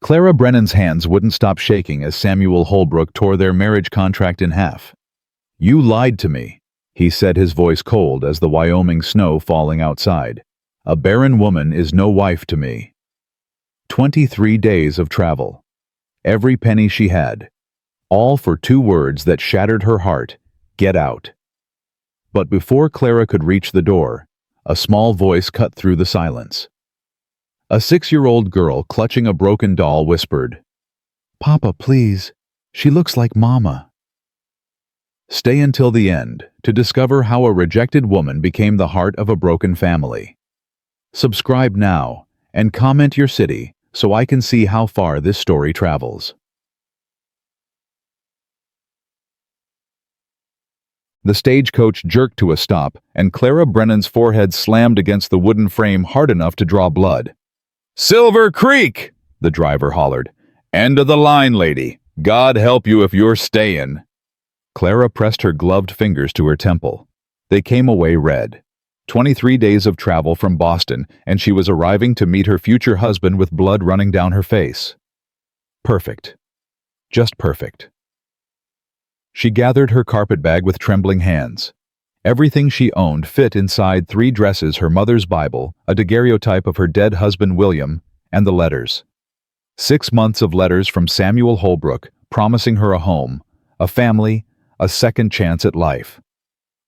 Clara Brennan's hands wouldn't stop shaking as Samuel Holbrook tore their marriage contract in half. "You lied to me," he said, his voice cold as the Wyoming snow falling outside. "A barren woman is no wife to me." 23 days of travel. Every penny she had. All for 2 words that shattered her heart: get out. But before Clara could reach the door, a small voice cut through the silence. A 6-year-old girl clutching a broken doll whispered, "Papa, please. She looks like Mama." Stay until the end to discover how a rejected woman became the heart of a broken family. Subscribe now and comment your city so I can see how far this story travels. The stagecoach jerked to a stop, and Clara Brennan's forehead slammed against the wooden frame hard enough to draw blood. "Silver Creek!" the driver hollered. "End of the line, lady. God help you if you're stayin'." Clara pressed her gloved fingers to her temple. They came away red. 23 days of travel from Boston, and she was arriving to meet her future husband with blood running down her face. Perfect. Just perfect. She gathered her carpetbag with trembling hands. Everything she owned fit inside 3 dresses, her mother's Bible, a daguerreotype of her dead husband William, and the letters. 6 months of letters from Samuel Holbrook, promising her a home, a family, a second chance at life.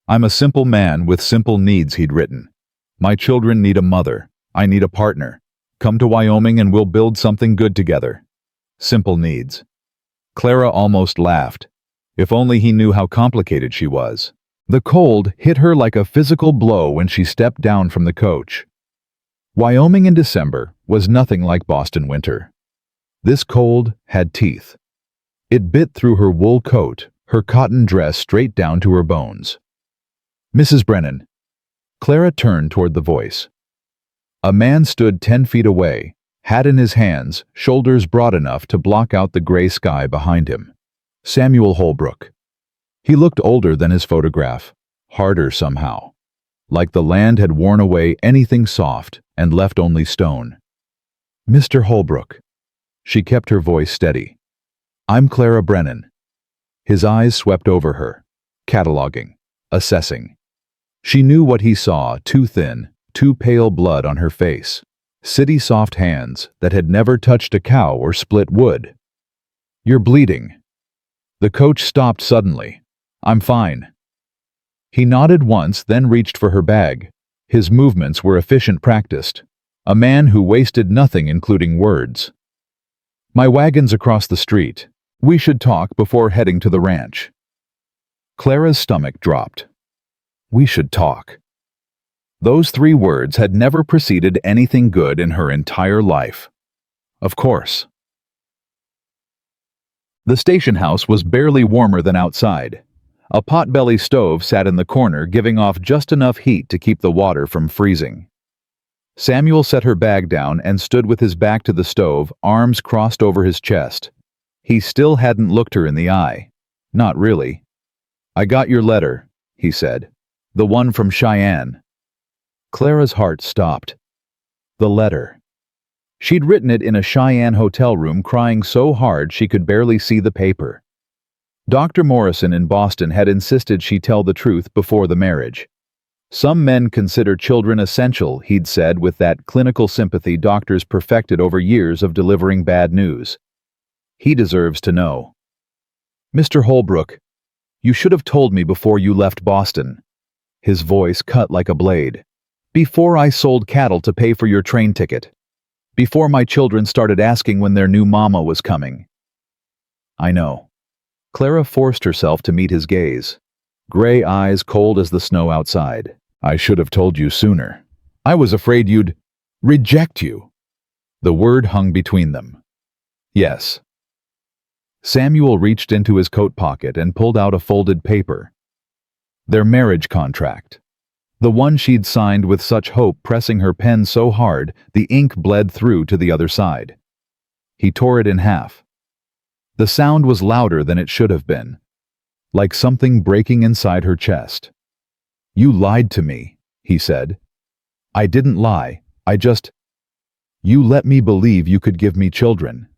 "I'm a simple man with simple needs," he'd written. "My children need a mother. I need a partner. Come to Wyoming and we'll build something good together." Simple needs. Clara almost laughed. If only he knew how complicated she was. The cold hit her like a physical blow when she stepped down from the coach. Wyoming in December was nothing like Boston winter. This cold had teeth. It bit through her wool coat, her cotton dress straight down to her bones. "Mrs. Brennan." Clara turned toward the voice. A man stood 10 feet away, hat in his hands, shoulders broad enough to block out the gray sky behind him. Samuel Holbrook. He looked older than his photograph, harder somehow, like the land had worn away anything soft and left only stone. "Mr. Holbrook." She kept her voice steady. "I'm Clara Brennan." His eyes swept over her, cataloging, assessing. She knew what he saw: too thin, too pale blood on her face, city-soft hands that had never touched a cow or split wood. "You're bleeding." The coach stopped suddenly. "I'm fine." He nodded once, then reached for her bag. His movements were efficient, practiced. A man who wasted nothing, including words. "My wagon's across the street. We should talk before heading to the ranch." Clara's stomach dropped. We should talk. Those 3 words had never preceded anything good in her entire life. Of course. The station house was barely warmer than outside. A potbelly stove sat in the corner, giving off just enough heat to keep the water from freezing. Samuel set her bag down and stood with his back to the stove, arms crossed over his chest. He still hadn't looked her in the eye. Not really. "I got your letter," he said. "The one from Cheyenne." Clara's heart stopped. The letter. She'd written it in a Cheyenne hotel room, crying so hard she could barely see the paper. Dr. Morrison in Boston had insisted she tell the truth before the marriage. "Some men consider children essential," he'd said with that clinical sympathy doctors perfected over years of delivering bad news. He deserves to know. "Mr. Holbrook, you should have told me before you left Boston." His voice cut like a blade. "Before I sold cattle to pay for your train ticket. Before my children started asking when their new mama was coming." "I know." Clara forced herself to meet his gaze. Gray eyes cold as the snow outside. "I should have told you sooner. I was afraid you'd reject you." The word hung between them. "Yes." Samuel reached into his coat pocket and pulled out a folded paper. Their marriage contract. The one she'd signed with such hope, pressing her pen so hard the ink bled through to the other side. He tore it in half. The sound was louder than it should have been, like something breaking inside her chest. "You lied to me," he said. "I didn't lie. You let me believe you could give me children.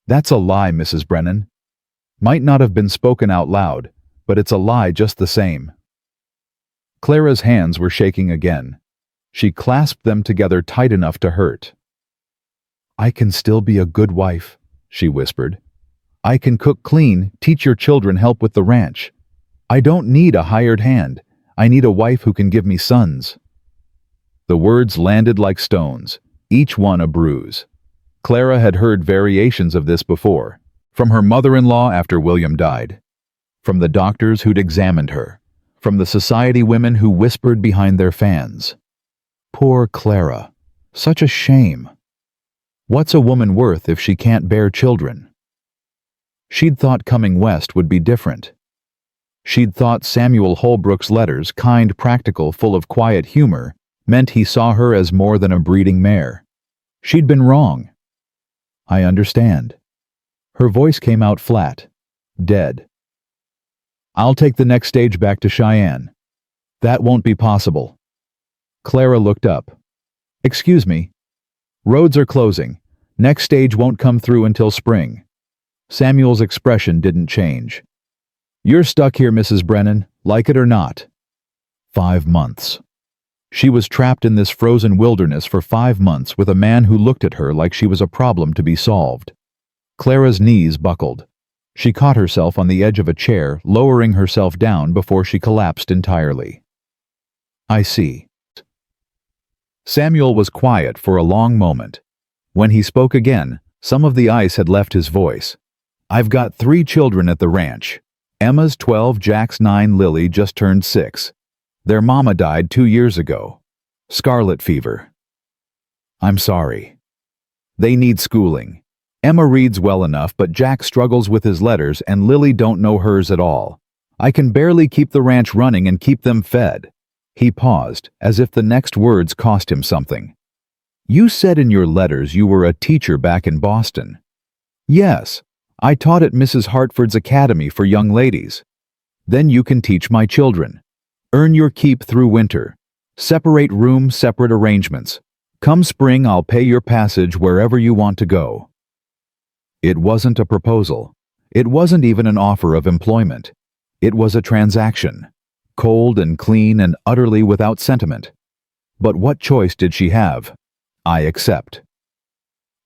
That's a lie, Mrs. Brennan. Might not have been spoken out loud, but it's a lie just the same. Clara's hands were shaking again. She clasped them together tight enough to hurt. I can still be a good wife, she whispered. I can cook clean, teach your children, help with the ranch. I don't need a hired hand. I need a wife who can give me sons. The words landed like stones, each one a bruise. Clara had heard variations of this before, from her mother-in-law after William died, from the doctors who'd examined her, from the society women who whispered behind their fans. Poor Clara. Such a shame. What's a woman worth if she can't bear children? She'd thought coming west would be different. She'd thought Samuel Holbrook's letters, kind, practical, full of quiet humor, meant he saw her as more than a breeding mare. She'd been wrong. I understand. Her voice came out flat, dead. I'll take the next stage back to Cheyenne. That won't be possible. Clara looked up. Excuse me. Roads are closing. Next stage won't come through until spring. Samuel's expression didn't change. You're stuck here, Mrs. Brennan, like it or not. 5 months. She was trapped in this frozen wilderness for 5 months with a man who looked at her like she was a problem to be solved. Clara's knees buckled. She caught herself on the edge of a chair, lowering herself down before she collapsed entirely. I see. Samuel was quiet for a long moment. When he spoke again, some of the ice had left his voice. I've got 3 children at the ranch. Emma's 12, Jack's 9, Lily just turned 6. Their mama died 2 years ago. Scarlet fever. I'm sorry. They need schooling. Emma reads well enough, but Jack struggles with his letters and Lily don't know hers at all. I can barely keep the ranch running and keep them fed. He paused, as if the next words cost him something. You said in your letters you were a teacher back in Boston. Yes, I taught at Mrs. Hartford's Academy for young ladies. Then you can teach my children. Earn your keep through winter. Separate room, separate arrangements. Come spring, I'll pay your passage wherever you want to go. It wasn't a proposal. It wasn't even an offer of employment. It was a transaction. Cold and clean and utterly without sentiment. But what choice did she have? I accept.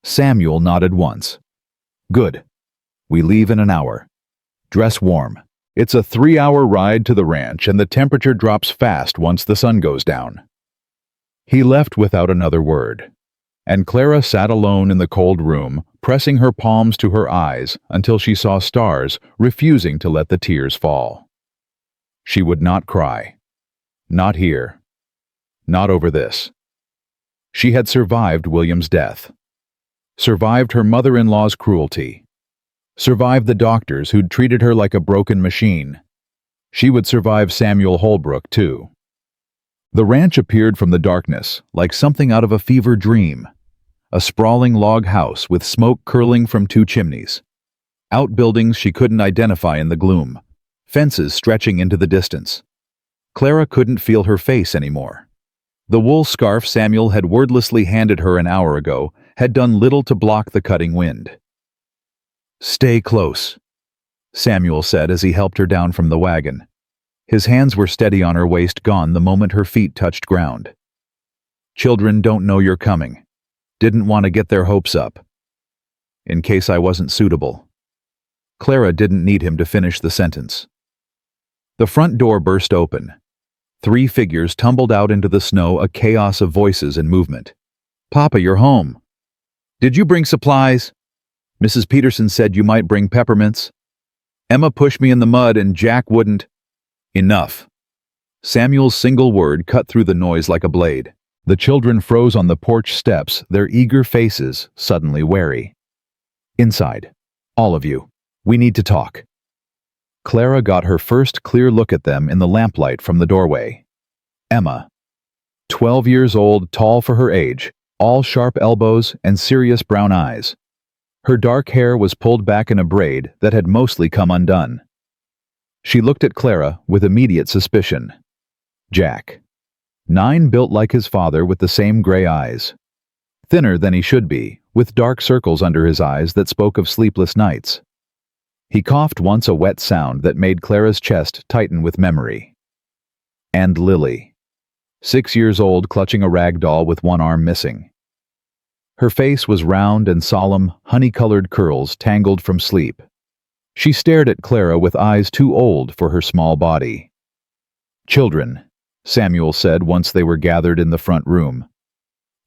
Samuel nodded once. Good. We leave in an hour. Dress warm. It's a 3-hour ride to the ranch and the temperature drops fast once the sun goes down. He left without another word, and Clara sat alone in the cold room, pressing her palms to her eyes until she saw stars, refusing to let the tears fall. She would not cry. Not here. Not over this. She had survived William's death. Survived her mother-in-law's cruelty. Survived the doctors who'd treated her like a broken machine. She would survive Samuel Holbrook, too. The ranch appeared from the darkness, like something out of a fever dream. A sprawling log house with smoke curling from 2 chimneys. Outbuildings she couldn't identify in the gloom. Fences stretching into the distance. Clara couldn't feel her face anymore. The wool scarf Samuel had wordlessly handed her an hour ago had done little to block the cutting wind. Stay close, Samuel said as he helped her down from the wagon. His hands were steady on her waist, gone the moment her feet touched ground. Children don't know you're coming. Didn't want to get their hopes up. In case I wasn't suitable. Clara didn't need him to finish the sentence. The front door burst open. 3 figures tumbled out into the snow, a chaos of voices and movement. Papa, you're home. Did you bring supplies? Mrs. Peterson said you might bring peppermints. Emma pushed me in the mud and Jack wouldn't. Enough. Samuel's single word cut through the noise like a blade. The children froze on the porch steps, their eager faces suddenly wary. Inside. All of you. We need to talk. Clara got her first clear look at them in the lamplight from the doorway. Emma. 12 years old, tall for her age, all sharp elbows and serious brown eyes. Her dark hair was pulled back in a braid that had mostly come undone. She looked at Clara with immediate suspicion. Jack. 9, built like his father with the same gray eyes. Thinner than he should be, with dark circles under his eyes that spoke of sleepless nights. He coughed once, a wet sound that made Clara's chest tighten with memory. And Lily, 6 years old, clutching a rag doll with one arm missing. Her face was round and solemn, honey-colored curls tangled from sleep. She stared at Clara with eyes too old for her small body. "Children," Samuel said once they were gathered in the front room.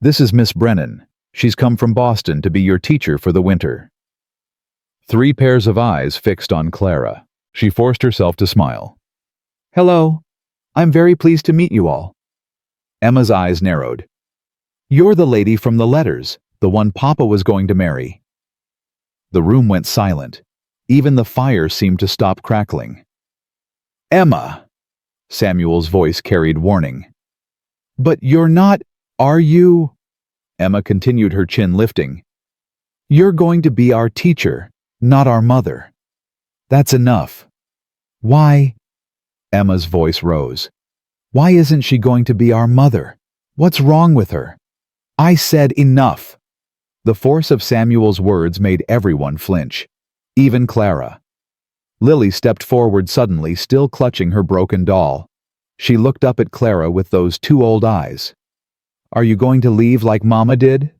"This is Miss Brennan. She's come from Boston to be your teacher for the winter." 3 pairs of eyes fixed on Clara. She forced herself to smile. "Hello. I'm very pleased to meet you all." Emma's eyes narrowed. "You're the lady from the letters, the one Papa was going to marry." The room went silent. Even the fire seemed to stop crackling. "Emma!" Samuel's voice carried warning. "But you're not, are you?" Emma continued, her chin lifting. "You're going to be our teacher, not our mother. That's enough." "Why?" Emma's voice rose. "Why isn't she going to be our mother? What's wrong with her?" "I said enough." The force of Samuel's words made everyone flinch, even Clara. Lily stepped forward suddenly, still clutching her broken doll. She looked up at Clara with those 2 old eyes. "Are you going to leave like Mama did?"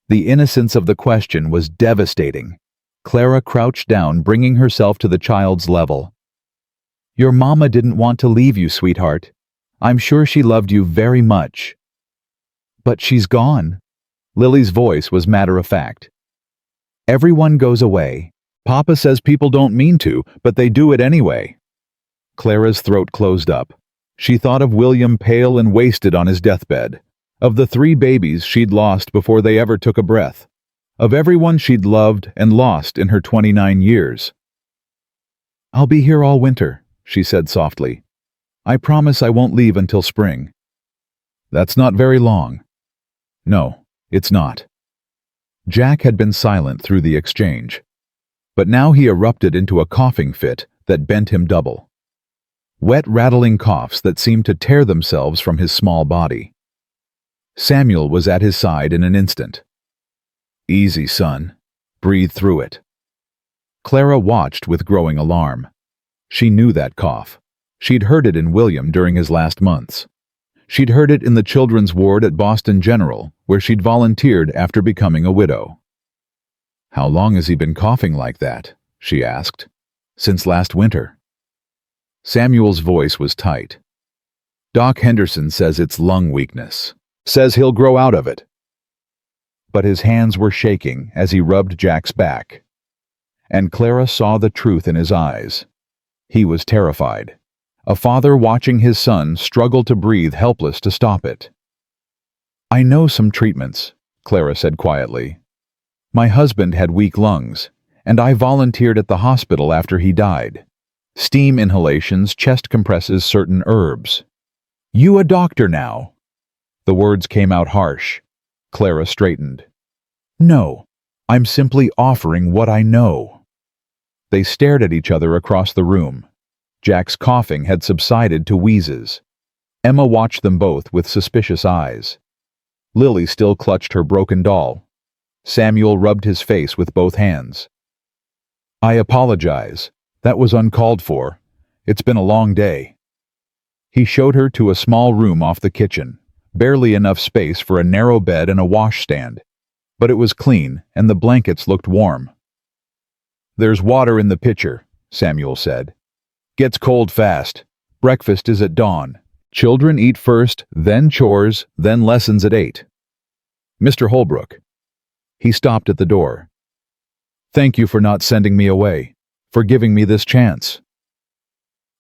The innocence of the question was devastating. Clara crouched down, bringing herself to the child's level. "Your Mama didn't want to leave you, sweetheart. I'm sure she loved you very much." "But she's gone." Lily's voice was matter-of-fact. "Everyone goes away. Papa says people don't mean to, but they do it anyway." Clara's throat closed up. She thought of William, pale and wasted on his deathbed, of the 3 babies she'd lost before they ever took a breath, of everyone she'd loved and lost in her 29 years. "I'll be here all winter," she said softly. "I promise I won't leave until spring." "That's not very long." "No, it's not." Jack had been silent through the exchange, but now he erupted into a coughing fit that bent him double. Wet, rattling coughs that seemed to tear themselves from his small body. Samuel was at his side in an instant. "Easy, son. Breathe through it." Clara watched with growing alarm. She knew that cough. She'd heard it in William during his last months. She'd heard it in the children's ward at Boston General, where she'd volunteered after becoming a widow. "How long has he been coughing like that?" she asked. "Since last winter." Samuel's voice was tight. "Doc Henderson says it's lung weakness. Says he'll grow out of it." But his hands were shaking as he rubbed Jack's back. And Clara saw the truth in his eyes. He was terrified. A father watching his son struggle to breathe, helpless to stop it. "I know some treatments," Clara said quietly. "My husband had weak lungs, and I volunteered at the hospital after he died. Steam inhalations, chest compresses, certain herbs." "You a doctor now?" The words came out harsh. Clara straightened. "No, I'm simply offering what I know." They stared at each other across the room. Jack's coughing had subsided to wheezes. Emma watched them both with suspicious eyes. Lily still clutched her broken doll. Samuel rubbed his face with both hands. "I apologize. That was uncalled for. It's been a long day." He showed her to a small room off the kitchen, barely enough space for a narrow bed and a washstand. But it was clean, and the blankets looked warm. "There's water in the pitcher," Samuel said. "Gets cold fast. Breakfast is at dawn. Children eat first, then chores, then lessons at 8. Mr. Holbrook." He stopped at the door. "Thank you for not sending me away, for giving me this chance."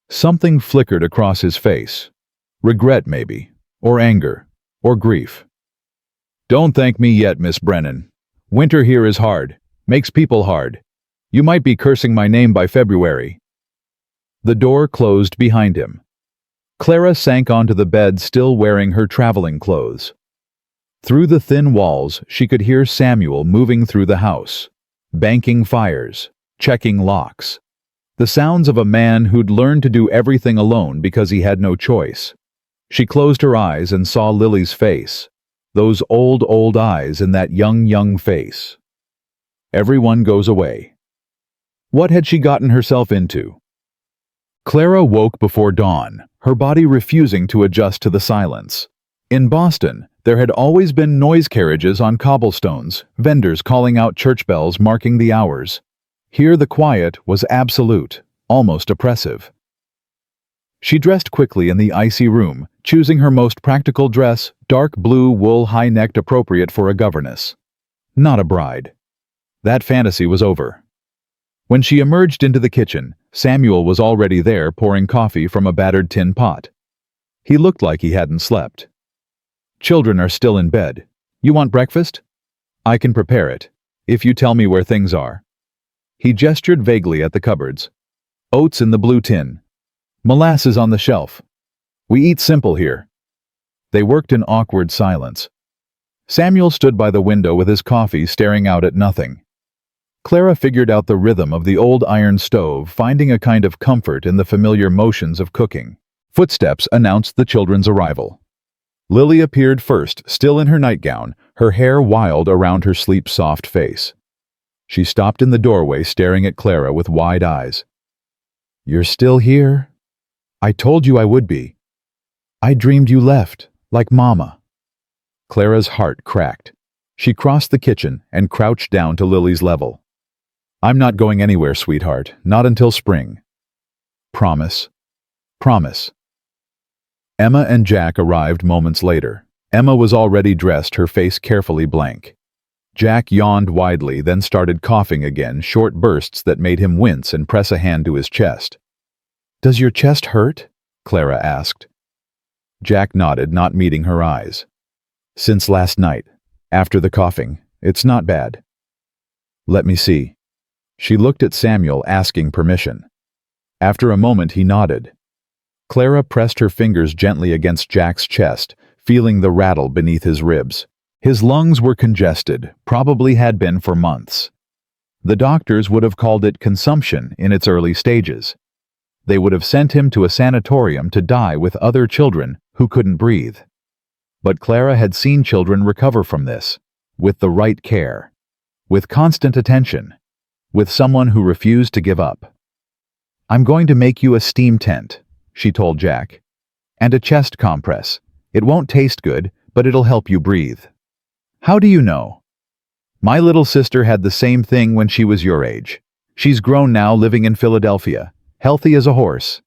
Something flickered across his face. Regret, maybe, or anger, or grief. "Don't thank me yet, Miss Brennan. Winter here is hard, makes people hard. You might be cursing my name by February." The door closed behind him. Clara sank onto the bed, still wearing her traveling clothes. Through the thin walls, she could hear Samuel moving through the house, banking fires, checking locks. The sounds of a man who'd learned to do everything alone because he had no choice. She closed her eyes and saw Lily's face, Those old eyes in that young face. Everyone goes away. What had she gotten herself into? Clara woke before dawn, her body refusing to adjust to the silence. In Boston, there had always been noise carriages on cobblestones, vendors calling out church bells marking the hours. Here the quiet was absolute, almost oppressive. She dressed quickly in the icy room, choosing her most practical dress, dark blue wool high-necked appropriate for a governess. Not a bride. That fantasy was over. When she emerged into the kitchen, Samuel was already there pouring coffee from a battered tin pot. He looked like he hadn't slept. Children are still in bed. You want breakfast? I can prepare it, if you tell me where things are. He gestured vaguely at the cupboards. Oats in the blue tin. Molasses on the shelf. We eat simple here. They worked in awkward silence. Samuel stood by the window with his coffee staring out at nothing. Clara figured out the rhythm of the old iron stove, finding a kind of comfort in the familiar motions of cooking. Footsteps announced the children's arrival. Lily appeared first, still in her nightgown, her hair wild around her sleep-soft face. She stopped in the doorway, staring at Clara with wide eyes. You're still here? I told you I would be. I dreamed you left, like Mama. Clara's heart cracked. She crossed the kitchen and crouched down to Lily's level. I'm not going anywhere, sweetheart, not until spring. Promise. Promise. Emma and Jack arrived moments later. Emma was already dressed, her face carefully blank. Jack yawned widely, then started coughing again, short bursts that made him wince and press a hand to his chest. Does your chest hurt? Clara asked. Jack nodded, not meeting her eyes. Since last night, after the coughing, it's not bad. Let me see. She looked at Samuel, asking permission. After a moment, he nodded. Clara pressed her fingers gently against Jack's chest, feeling the rattle beneath his ribs. His lungs were congested, probably had been for months. The doctors would have called it consumption in its early stages. They would have sent him to a sanatorium to die with other children who couldn't breathe. But Clara had seen children recover from this, with the right care, with constant attention, with someone who refused to give up. I'm going to make you a steam tent, she told Jack, and a chest compress. It won't taste good, but it'll help you breathe. How do you know? My little sister had the same thing when she was your age. She's grown now, living in Philadelphia, healthy as a horse.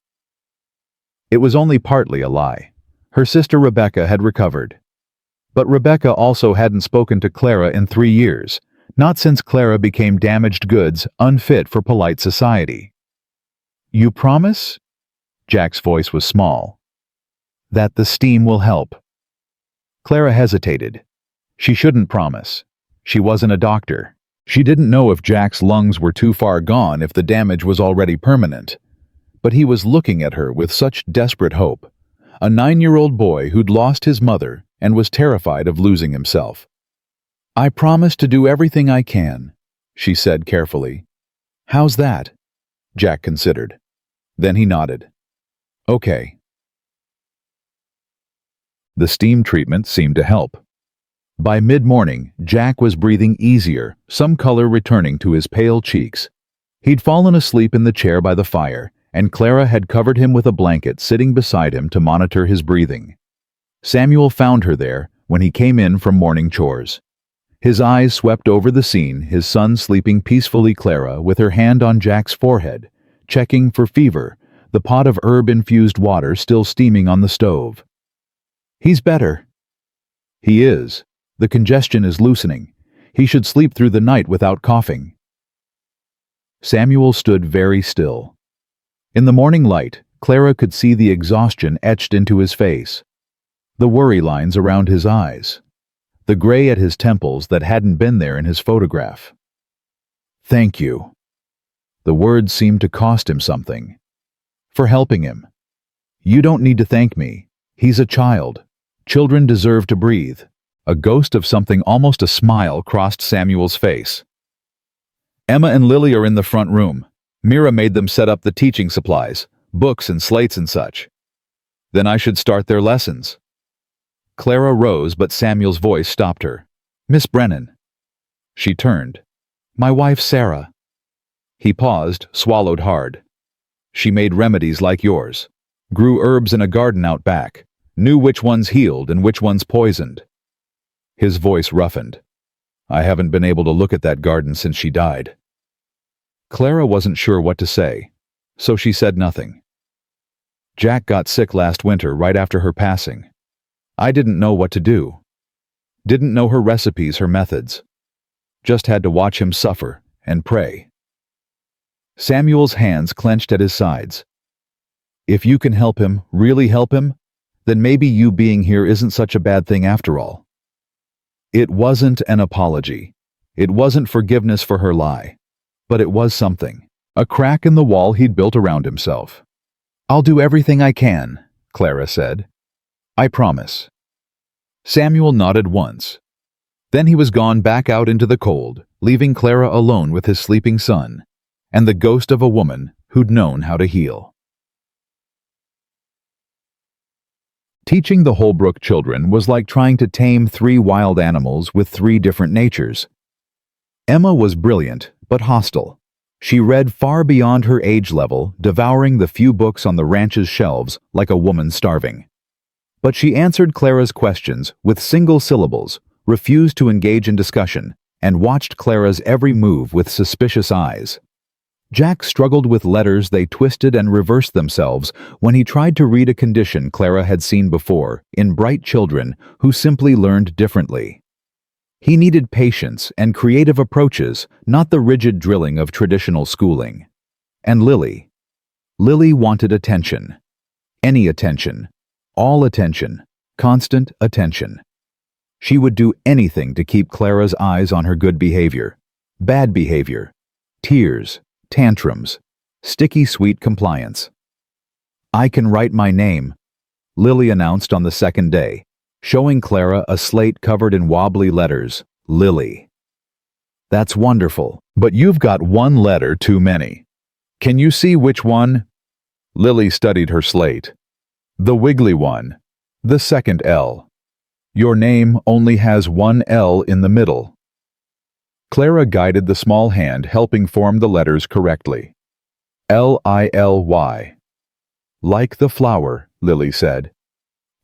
It was only partly a lie. Her sister Rebecca had recovered. But Rebecca also hadn't spoken to Clara in 3 years, not since Clara became damaged goods, unfit for polite society. You promise? Jack's voice was small. That the steam will help. Clara hesitated. She shouldn't promise. She wasn't a doctor. She didn't know if Jack's lungs were too far gone, if the damage was already permanent. But he was looking at her with such desperate hope. A 9-year-old boy who'd lost his mother and was terrified of losing himself. I promise to do everything I can, she said carefully. How's that? Jack considered. Then he nodded. Okay. The steam treatment seemed to help. By mid-morning, Jack was breathing easier, some color returning to his pale cheeks. He'd fallen asleep in the chair by the fire, and Clara had covered him with a blanket, sitting beside him to monitor his breathing. Samuel found her there when he came in from morning chores. His eyes swept over the scene, his son sleeping peacefully, Clara with her hand on Jack's forehead, checking for fever, the pot of herb-infused water still steaming on the stove. He's better. He is. The congestion is loosening. He should sleep through the night without coughing. Samuel stood very still. In the morning light, Clara could see the exhaustion etched into his face, the worry lines around his eyes, the gray at his temples that hadn't been there in his photograph. Thank you. The words seemed to cost him something. For helping him. You don't need to thank me. He's a child. Children deserve to breathe. A ghost of something, almost a smile, crossed Samuel's face. Emma and Lily are in the front room. Mira made them set up the teaching supplies, books and slates and such. Then I should start their lessons. Clara rose, but Samuel's voice stopped her. "Miss Brennan." She turned. "My wife, Sarah." He paused, swallowed hard. "She made remedies like yours. Grew herbs in a garden out back. Knew which ones healed and which ones poisoned." His voice roughened. "I haven't been able to look at that garden since she died." Clara wasn't sure what to say, so she said nothing. "Jack got sick last winter right after her passing. I didn't know what to do. Didn't know her recipes, her methods. Just had to watch him suffer and pray." Samuel's hands clenched at his sides. "If you can help him, really help him, then maybe you being here isn't such a bad thing after all." It wasn't an apology. It wasn't forgiveness for her lie. But it was something. A crack in the wall he'd built around himself. "I'll do everything I can," Clara said. "I promise." Samuel nodded once. Then he was gone back out into the cold, leaving Clara alone with his sleeping son, and the ghost of a woman who'd known how to heal. Teaching the Holbrook children was like trying to tame 3 wild animals with 3 different natures. Emma was brilliant, but hostile. She read far beyond her age level, devouring the few books on the ranch's shelves like a woman starving. But she answered Clara's questions with single syllables, refused to engage in discussion, and watched Clara's every move with suspicious eyes. Jack struggled with letters they twisted and reversed themselves when he tried to read a condition Clara had seen before in bright children who simply learned differently. He needed patience and creative approaches, not the rigid drilling of traditional schooling. And Lily wanted attention. Any attention. All attention. Constant attention. She would do anything to keep Clara's eyes on her good behavior, bad behavior, tears, tantrums, sticky sweet compliance. "I can write my name," Lily announced on the second day, showing Clara a slate covered in wobbly letters, Lily. "That's wonderful, but you've got 1 letter too many. Can you see which one?" Lily studied her slate. "The wiggly one. The second L. Your name only has 1 L in the middle." Clara guided the small hand, helping form the letters correctly. Lily. "Like the flower," Lily said.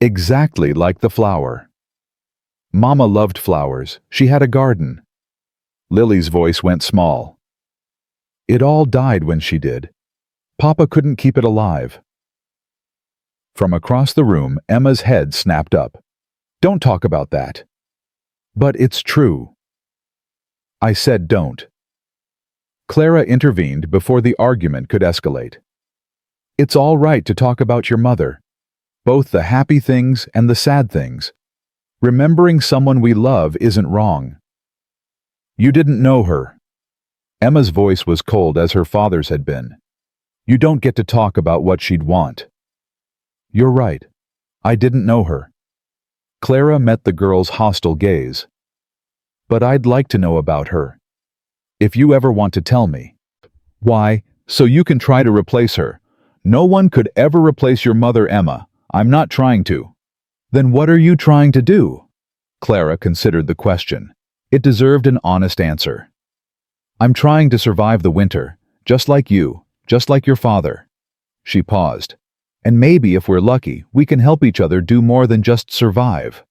"Exactly like the flower." "Mama loved flowers. She had a garden." Lily's voice went small. "It all died when she did. Papa couldn't keep it alive." From across the room, Emma's head snapped up. "Don't talk about that." "But it's true." "I said don't." Clara intervened before the argument could escalate. "It's all right to talk about your mother. Both the happy things and the sad things. Remembering someone we love isn't wrong." "You didn't know her." Emma's voice was cold as her father's had been. "You don't get to talk about what she'd want." "You're right. I didn't know her." Clara met the girl's hostile gaze. "But I'd like to know about her. If you ever want to tell me." "Why, so you can try to replace her. No one could ever replace your mother, Emma. I'm not trying to." "Then what are you trying to do?" Clara considered the question. It deserved an honest answer. "I'm trying to survive the winter, just like you, just like your father." She paused. "And maybe if we're lucky, we can help each other do more than just survive.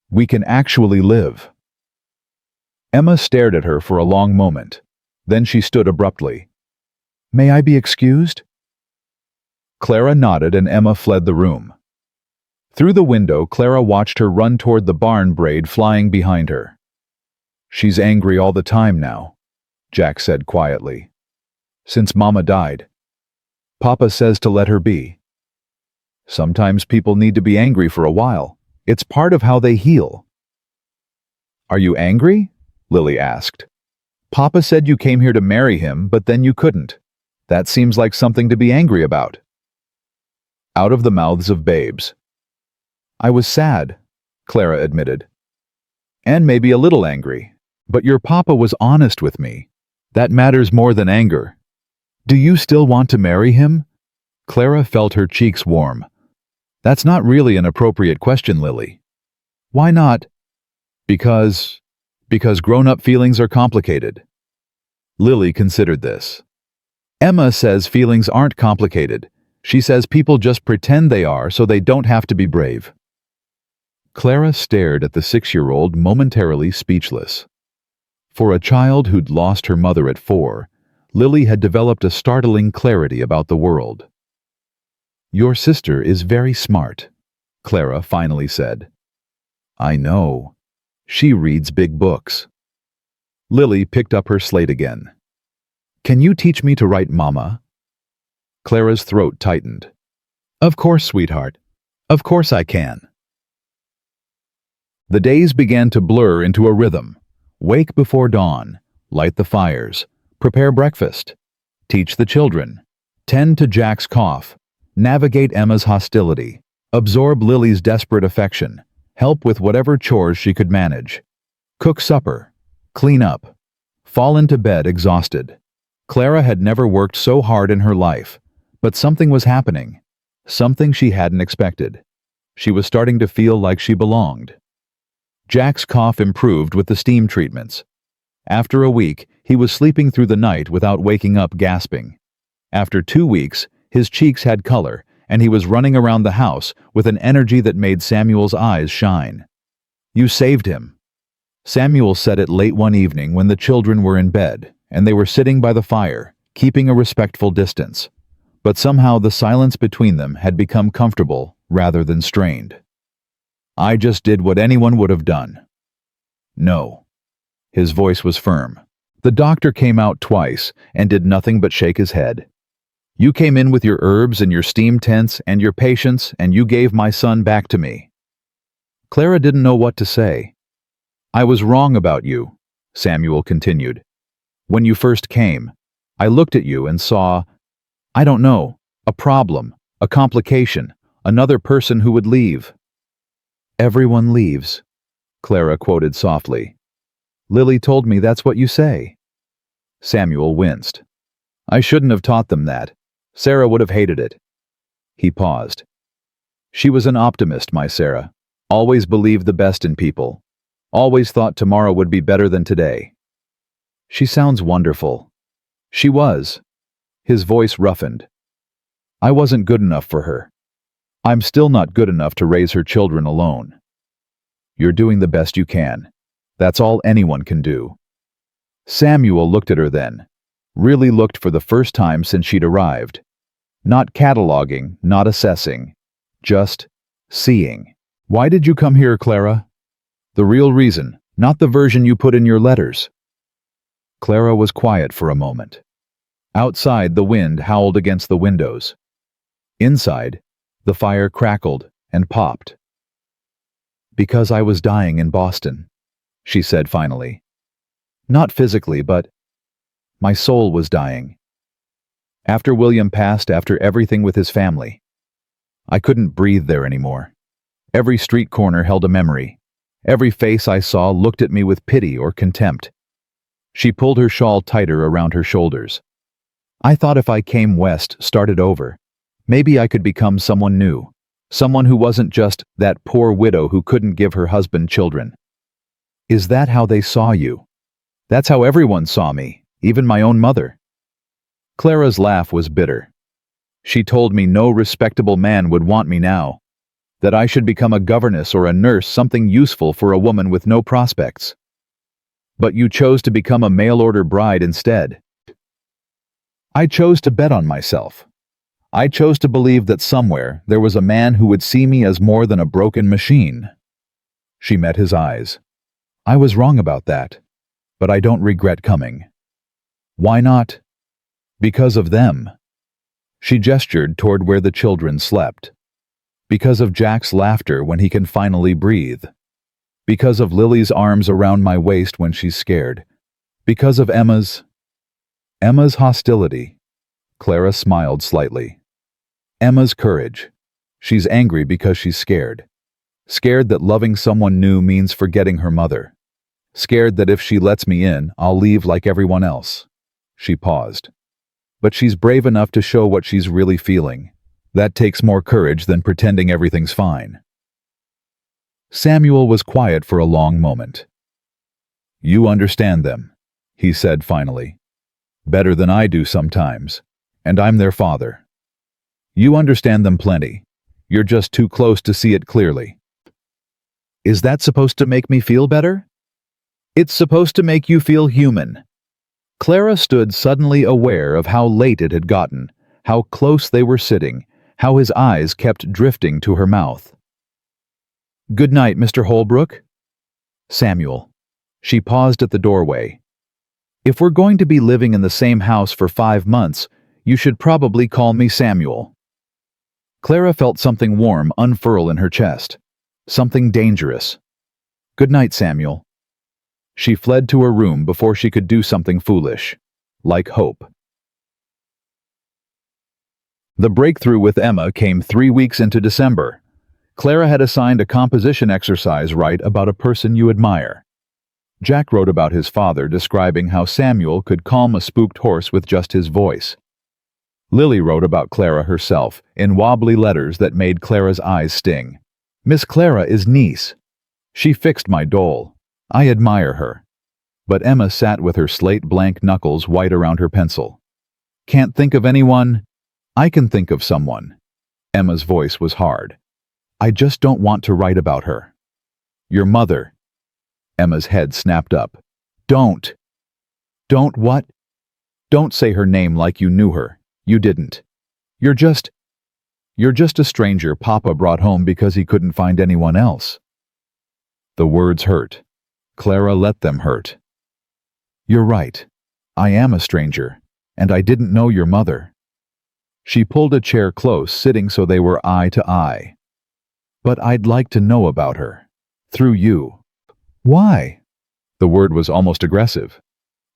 We can actually live." Emma stared at her for a long moment. Then she stood abruptly. "May I be excused?" Clara nodded and Emma fled the room. Through the window, Clara watched her run toward the barn braid flying behind her. "She's angry all the time now," Jack said quietly. "Since Mama died. Papa says to let her be. Sometimes people need to be angry for a while. It's part of how they heal." "Are you angry?" Lily asked. "Papa said you came here to marry him, but then you couldn't. That seems like something to be angry about." Out of the mouths of babes. "I was sad," Clara admitted. "And maybe a little angry. But your papa was honest with me. That matters more than anger. Do you still want to marry him?" Clara felt her cheeks warm. "That's not really an appropriate question, Lily." Why not? Because... because grown-up feelings are complicated. Lily considered this. Emma says feelings aren't complicated. She says people just pretend they are so they don't have to be brave. Clara stared at the 6-year-old, momentarily speechless. For a child who'd lost her mother at 4, Lily had developed a startling clarity about the world. "Your sister is very smart," Clara finally said. "I know. She reads big books." Lily picked up her slate again. "Can you teach me to write Mama?" Clara's throat tightened. "Of course, sweetheart. Of course I can." The days began to blur into a rhythm. Wake before dawn, light the fires, prepare breakfast, teach the children, tend to Jack's cough, navigate Emma's hostility, absorb Lily's desperate affection, help with whatever chores she could manage, cook supper, clean up, fall into bed exhausted. Clara had never worked so hard in her life, but something was happening, something she hadn't expected. She was starting to feel like she belonged. Jack's cough improved with the steam treatments. After a week, he was sleeping through the night without waking up gasping. After 2 weeks, his cheeks had color, and he was running around the house with an energy that made Samuel's eyes shine. "You saved him." Samuel said it late one evening when the children were in bed, and they were sitting by the fire, keeping a respectful distance. But somehow the silence between them had become comfortable rather than strained. "I just did what anyone would have done." "No." His voice was firm. "The doctor came out twice and did nothing but shake his head. You came in with your herbs and your steam tents and your patience, and you gave my son back to me." Clara didn't know what to say. "I was wrong about you," Samuel continued. "When you first came, I looked at you and saw, I don't know, a problem, a complication, another person who would leave." "Everyone leaves," Clara quoted softly. "Lily told me that's what you say." Samuel winced. "I shouldn't have taught them that. Sarah would have hated it." He paused. "She was an optimist, my Sarah. Always believed the best in people. Always thought tomorrow would be better than today." "She sounds wonderful." "She was." His voice roughened. "I wasn't good enough for her. I'm still not good enough to raise her children alone." "You're doing the best you can. That's all anyone can do." Samuel looked at her then. Really looked for the first time since she'd arrived. Not cataloging, not assessing. Just seeing. "Why did you come here, Clara?" "The real reason, not the version you put in your letters." Clara was quiet for a moment. Outside, the wind howled against the windows. Inside, the fire crackled and popped. "Because I was dying in Boston," she said finally. "Not physically, but my soul was dying. After William passed, after everything with his family. I couldn't breathe there anymore. Every street corner held a memory. Every face I saw looked at me with pity or contempt." She pulled her shawl tighter around her shoulders. "I thought if I came west, started over, maybe I could become someone new. Someone who wasn't just that poor widow who couldn't give her husband children." "Is that how they saw you?" "That's how everyone saw me, even my own mother." Clara's laugh was bitter. "She told me no respectable man would want me now. That I should become a governess or a nurse, something useful for a woman with no prospects. But you chose to become a mail-order bride instead." "I chose to bet on myself. I chose to believe that somewhere there was a man who would see me as more than a broken machine." She met his eyes. "I was wrong about that, but I don't regret coming." "Why not?" "Because of them." She gestured toward where the children slept. "Because of Jack's laughter when he can finally breathe. Because of Lily's arms around my waist when she's scared. Because of Emma's hostility." Clara smiled slightly. "Emma's courage. She's angry because she's scared. Scared that loving someone new means forgetting her mother. Scared that if she lets me in, I'll leave like everyone else." She paused. "But she's brave enough to show what she's really feeling. That takes more courage than pretending everything's fine." Samuel was quiet for a long moment. "You understand them," he said finally. "Better than I do sometimes, and I'm their father. You understand them plenty. You're just too close to see it clearly." "Is that supposed to make me feel better?" "It's supposed to make you feel human." Clara stood suddenly aware of how late it had gotten, how close they were sitting, how his eyes kept drifting to her mouth. "Good night, Mr. Holbrook." "Samuel." She paused at the doorway. "If we're going to be living in the same house for 5 months, you should probably call me Samuel." Clara felt something warm unfurl in her chest. Something dangerous. "Good night, Samuel." She fled to her room before she could do something foolish, like hope. The breakthrough with Emma came 3 weeks into December. Clara had assigned a composition exercise write about a person you admire. Jack wrote about his father, describing how Samuel could calm a spooked horse with just his voice. Lily wrote about Clara herself, in wobbly letters that made Clara's eyes sting. "Miss Clara is niece. She fixed my dole. I admire her." But Emma sat with her slate blank knuckles white around her pencil. "Can't think of anyone? I can think of someone." Emma's voice was hard. "I just don't want to write about her." "Your mother." Emma's head snapped up. "Don't." "Don't what?" "Don't say her name like you knew her. You didn't. You're just a stranger Papa brought home because he couldn't find anyone else." The words hurt. Clara let them hurt. "You're right. I am a stranger, and I didn't know your mother." She pulled a chair close, sitting so they were eye to eye. "But I'd like to know about her. Through you." "Why?" The word was almost aggressive.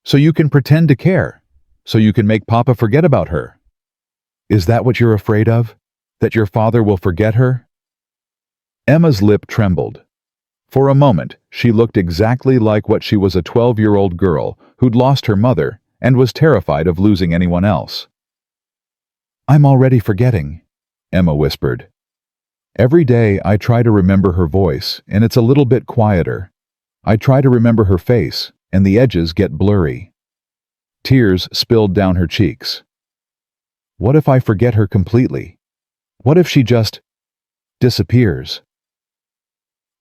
"So you can pretend to care. So you can make Papa forget about her." "Is that what you're afraid of? That your father will forget her?" Emma's lip trembled. For a moment, she looked exactly like what she was, a 12-year-old girl who'd lost her mother and was terrified of losing anyone else. "I'm already forgetting," Emma whispered. "Every day I try to remember her voice, and it's a little bit quieter. I try to remember her face, and the edges get blurry." Tears spilled down her cheeks. "What if I forget her completely? What if she just disappears?"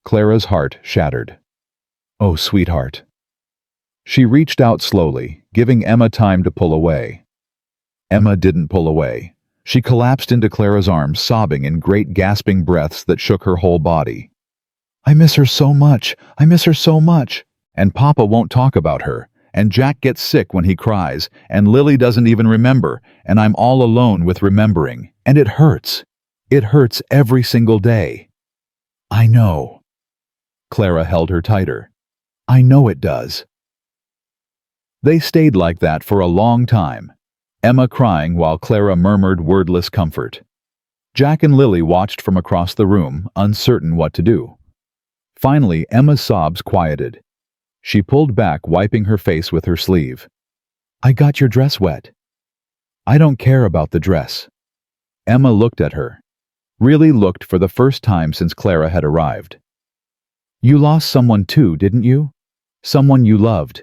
Clara's heart shattered. "Oh, sweetheart." She reached out slowly, giving Emma time to pull away. Emma didn't pull away. She collapsed into Clara's arms, sobbing in great gasping breaths that shook her whole body. "I miss her so much. I miss her so much. And Papa won't talk about her. And Jack gets sick when he cries. And Lily doesn't even remember. And I'm all alone with remembering. And it hurts. It hurts every single day." "I know." Clara held her tighter. "I know it does." They stayed like that for a long time, Emma crying while Clara murmured wordless comfort. Jack and Lily watched from across the room, uncertain what to do. Finally, Emma's sobs quieted. She pulled back, wiping her face with her sleeve. "I got your dress wet." "I don't care about the dress." Emma looked at her. Really looked for the first time since Clara had arrived. "You lost someone too, didn't you? Someone you loved."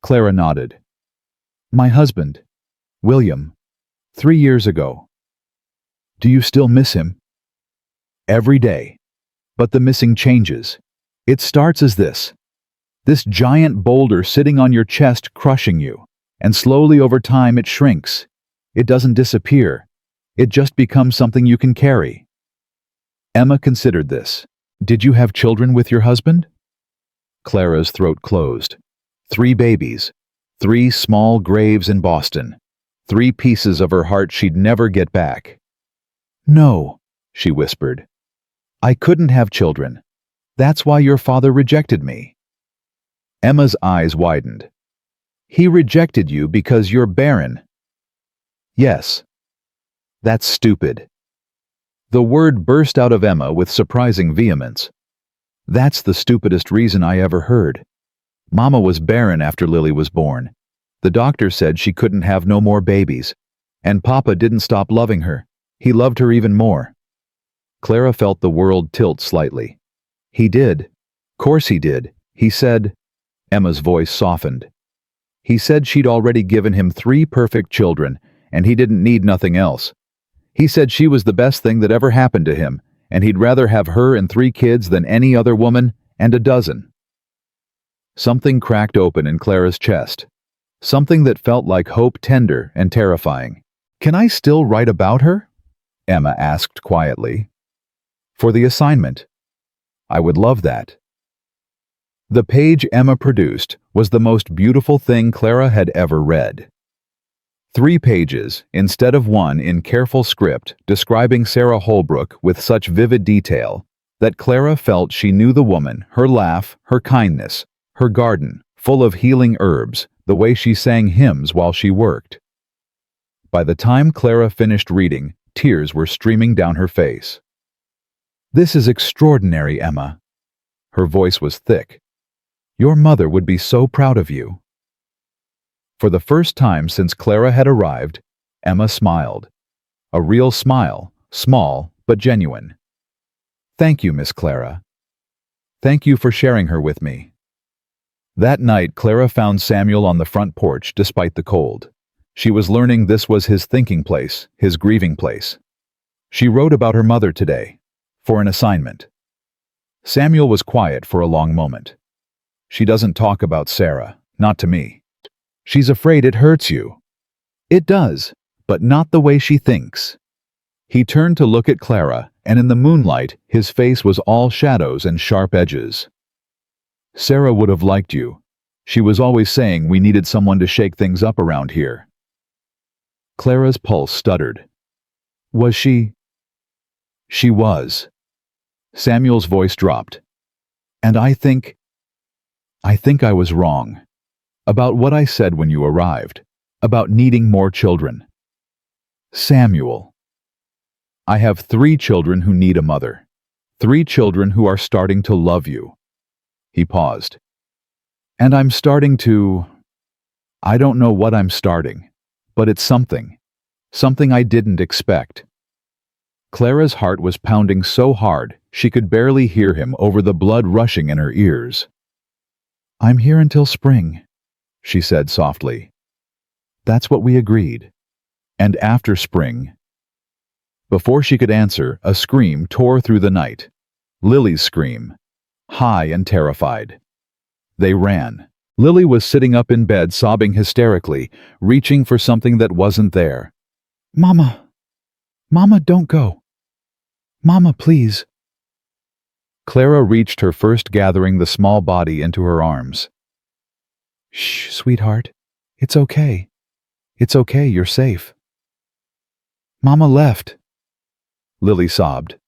Clara nodded. "My husband, William, 3 years ago." "Do you still miss him?" "Every day. But the missing changes. It starts as this giant boulder sitting on your chest, crushing you, and slowly over time it shrinks. It doesn't disappear. It just becomes something you can carry." Emma considered this. "Did you have children with your husband?" Clara's throat closed. 3 babies. 3 small graves in Boston. 3 pieces of her heart she'd never get back. "No," she whispered. "I couldn't have children. That's why your father rejected me." Emma's eyes widened. "He rejected you because you're barren." "Yes." "That's stupid." The word burst out of Emma with surprising vehemence. "That's the stupidest reason I ever heard. Mama was barren after Lily was born. The doctor said she couldn't have no more babies. And Papa didn't stop loving her. He loved her even more." Clara felt the world tilt slightly. He did. Course he did. He said, Emma's voice softened. He said she'd already given him 3 perfect children, and he didn't need nothing else. He said she was the best thing that ever happened to him, and he'd rather have her and 3 kids than any other woman, and a dozen. Something cracked open in Clara's chest. Something that felt like hope, tender and terrifying. Can I still write about her? Emma asked quietly. For the assignment. I would love that. The page Emma produced was the most beautiful thing Clara had ever read. 3 pages, instead of 1 in careful script describing Sarah Holbrook with such vivid detail that Clara felt she knew the woman, her laugh, her kindness, her garden, full of healing herbs, the way she sang hymns while she worked. By the time Clara finished reading, tears were streaming down her face. This is extraordinary, Emma. Her voice was thick. Your mother would be so proud of you. For the first time since Clara had arrived, Emma smiled. A real smile, small but genuine. Thank you, Miss Clara. Thank you for sharing her with me. That night, Clara found Samuel on the front porch despite the cold. She was learning this was his thinking place, his grieving place. She wrote about her mother today, for an assignment. Samuel was quiet for a long moment. She doesn't talk about Sarah, not to me. She's afraid it hurts you. It does, but not the way she thinks. He turned to look at Clara, and in the moonlight, his face was all shadows and sharp edges. Sarah would have liked you. She was always saying we needed someone to shake things up around here. Clara's pulse stuttered. Was she? She was. Samuel's voice dropped. And I think I was wrong. About what I said when you arrived. About needing more children. Samuel. I have 3 children who need a mother. 3 children who are starting to love you. He paused. And I'm starting to... I don't know what I'm starting, but it's something. Something I didn't expect. Clara's heart was pounding so hard she could barely hear him over the blood rushing in her ears. I'm here until spring, she said softly. That's what we agreed. And after spring... Before she could answer, a scream tore through the night. Lily's scream. High and terrified. They ran. Lily was sitting up in bed sobbing hysterically, reaching for something that wasn't there. Mama! Mama, don't go! Mama, please! Clara reached her first, gathering the small body into her arms. Shh, sweetheart. It's okay. It's okay, you're safe. Mama left. Lily sobbed.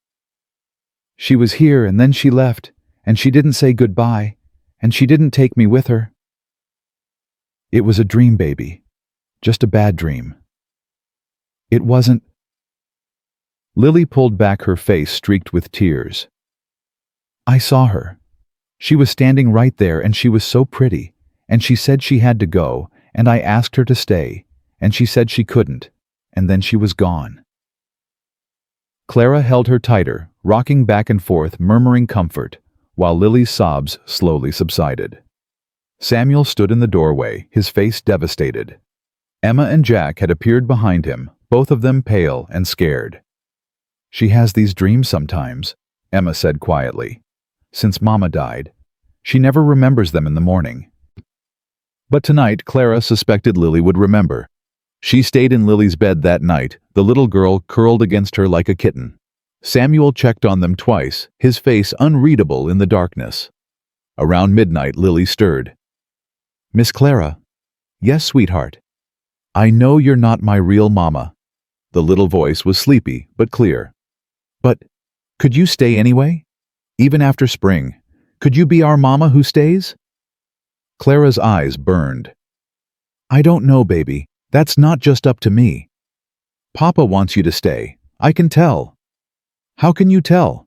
She was here and then she left, and she didn't say goodbye, and she didn't take me with her. It was a dream, baby. Just a bad dream. It wasn't... Lily pulled back, her face streaked with tears. I saw her. She was standing right there and she was so pretty, and she said she had to go, and I asked her to stay, and she said she couldn't, and then she was gone. Clara held her tighter, rocking back and forth, murmuring comfort, while Lily's sobs slowly subsided. Samuel stood in the doorway, his face devastated. Emma and Jack had appeared behind him, both of them pale and scared. She has these dreams sometimes, Emma said quietly. Since Mama died, she never remembers them in the morning. But tonight, Clara suspected Lily would remember. She stayed in Lily's bed that night, the little girl curled against her like a kitten. Samuel checked on them twice, his face unreadable in the darkness. Around midnight, Lily stirred. Miss Clara. Yes, sweetheart. I know you're not my real mama. The little voice was sleepy, but clear. But, could you stay anyway? Even after spring, could you be our mama who stays? Clara's eyes burned. I don't know, baby. That's not just up to me. Papa wants you to stay. I can tell. How can you tell?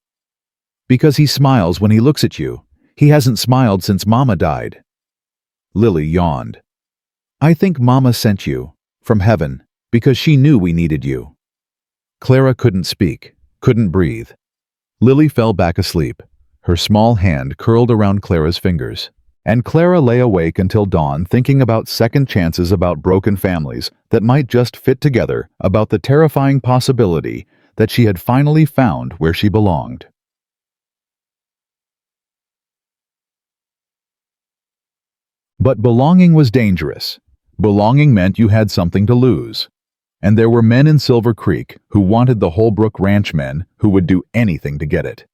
Because he smiles when he looks at you. He hasn't smiled since Mama died. Lily yawned. I think Mama sent you, from heaven, because she knew we needed you. Clara couldn't speak, couldn't breathe. Lily fell back asleep. Her small hand curled around Clara's fingers, and Clara lay awake until dawn thinking about second chances, about broken families that might just fit together, about the terrifying possibility that she had finally found where she belonged. But belonging was dangerous. Belonging meant you had something to lose. And there were men in Silver Creek who wanted the Holbrook Ranch men who would do anything to get it.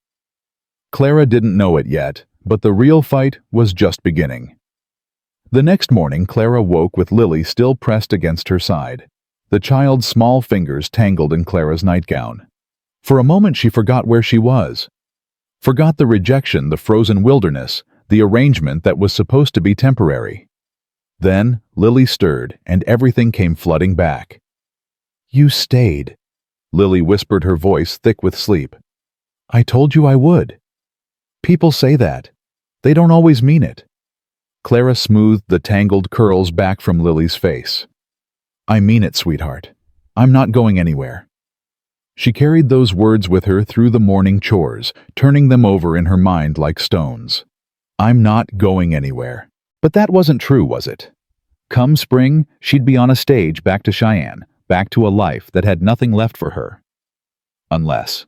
Clara didn't know it yet, but the real fight was just beginning. The next morning, Clara woke with Lily still pressed against her side, the child's small fingers tangled in Clara's nightgown. For a moment she forgot where she was. Forgot the rejection, the frozen wilderness, the arrangement that was supposed to be temporary. Then Lily stirred, and everything came flooding back. "You stayed," Lily whispered, her voice thick with sleep. "I told you I would." "People say that. They don't always mean it." Clara smoothed the tangled curls back from Lily's face. "I mean it, sweetheart. I'm not going anywhere." She carried those words with her through the morning chores, turning them over in her mind like stones. "I'm not going anywhere." But that wasn't true, was it? Come spring, she'd be on a stage back to Cheyenne, back to a life that had nothing left for her. Unless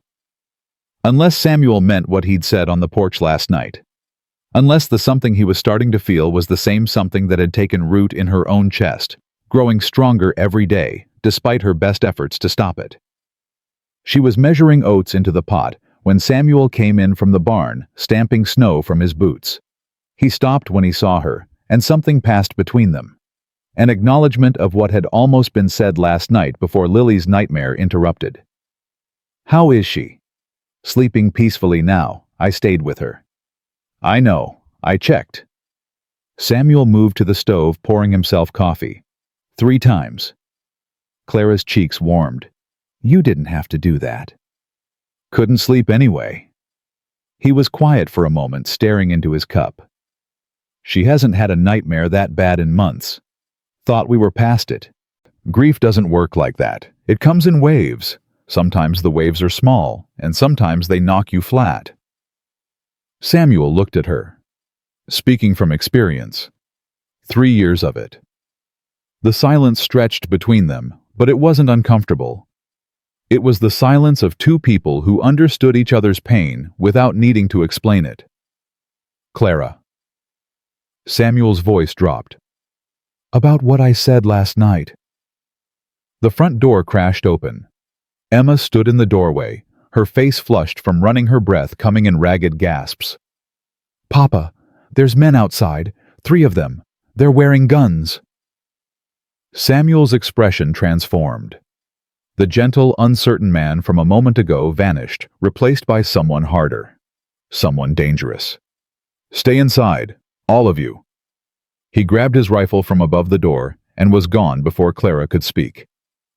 Samuel meant what he'd said on the porch last night. Unless the something he was starting to feel was the same something that had taken root in her own chest, growing stronger every day, despite her best efforts to stop it. She was measuring oats into the pot when Samuel came in from the barn, stamping snow from his boots. He stopped when he saw her, and something passed between them. An acknowledgement of what had almost been said last night before Lily's nightmare interrupted. "How is she?" "Sleeping peacefully now. I stayed with her." "I know. I checked." Samuel moved to the stove, pouring himself coffee. 3 times. Clara's cheeks warmed. "You didn't have to do that." "Couldn't sleep anyway." He was quiet for a moment, staring into his cup. "She hasn't had a nightmare that bad in months. Thought we were past it. Grief doesn't work like that. It comes in waves. Sometimes the waves are small, and sometimes they knock you flat." Samuel looked at her. Speaking from experience. 3 years of it. The silence stretched between them, but it wasn't uncomfortable. It was the silence of 2 people who understood each other's pain without needing to explain it. "Clara." Samuel's voice dropped. "About what I said last night." The front door crashed open. Emma stood in the doorway, her face flushed from running, her breath coming in ragged gasps. "Papa, there's men outside, 3 of them. They're wearing guns." Samuel's expression transformed. The gentle, uncertain man from a moment ago vanished, replaced by someone harder. Someone dangerous. "Stay inside, all of you." He grabbed his rifle from above the door and was gone before Clara could speak.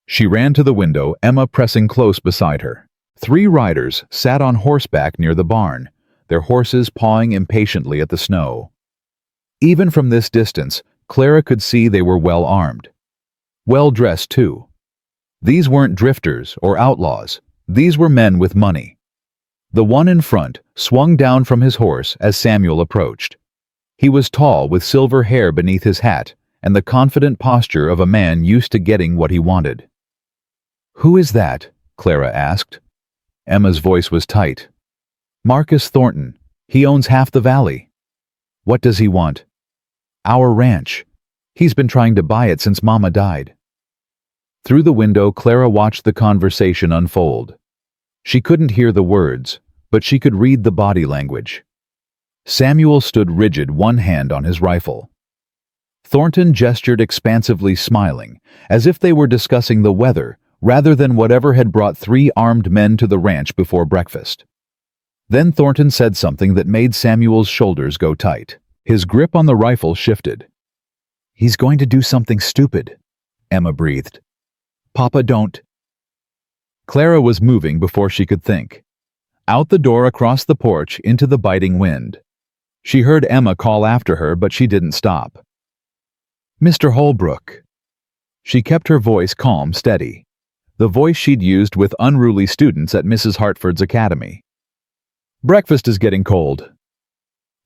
She ran to the window, Emma pressing close beside her. 3 riders sat on horseback near the barn, their horses pawing impatiently at the snow. Even from this distance, Clara could see they were well armed. Well dressed, too. These weren't drifters or outlaws. These were men with money. The one in front swung down from his horse as Samuel approached. He was tall, with silver hair beneath his hat, and the confident posture of a man used to getting what he wanted. "Who is that?" Clara asked. Emma's voice was tight. "Marcus Thornton. He owns half the valley." "What does he want?" "Our ranch. He's been trying to buy it since Mama died." Through the window, Clara watched the conversation unfold. She couldn't hear the words, but she could read the body language. Samuel stood rigid, one hand on his rifle. Thornton gestured expansively, smiling, as if they were discussing the weather rather than whatever had brought 3 armed men to the ranch before breakfast. Then Thornton said something that made Samuel's shoulders go tight. His grip on the rifle shifted. "He's going to do something stupid," Emma breathed. "Papa, don't." Clara was moving before she could think. Out the door, across the porch, into the biting wind. She heard Emma call after her, but she didn't stop. "Mr. Holbrook." She kept her voice calm, steady. The voice she'd used with unruly students at Mrs. Hartford's academy. Breakfast is getting cold."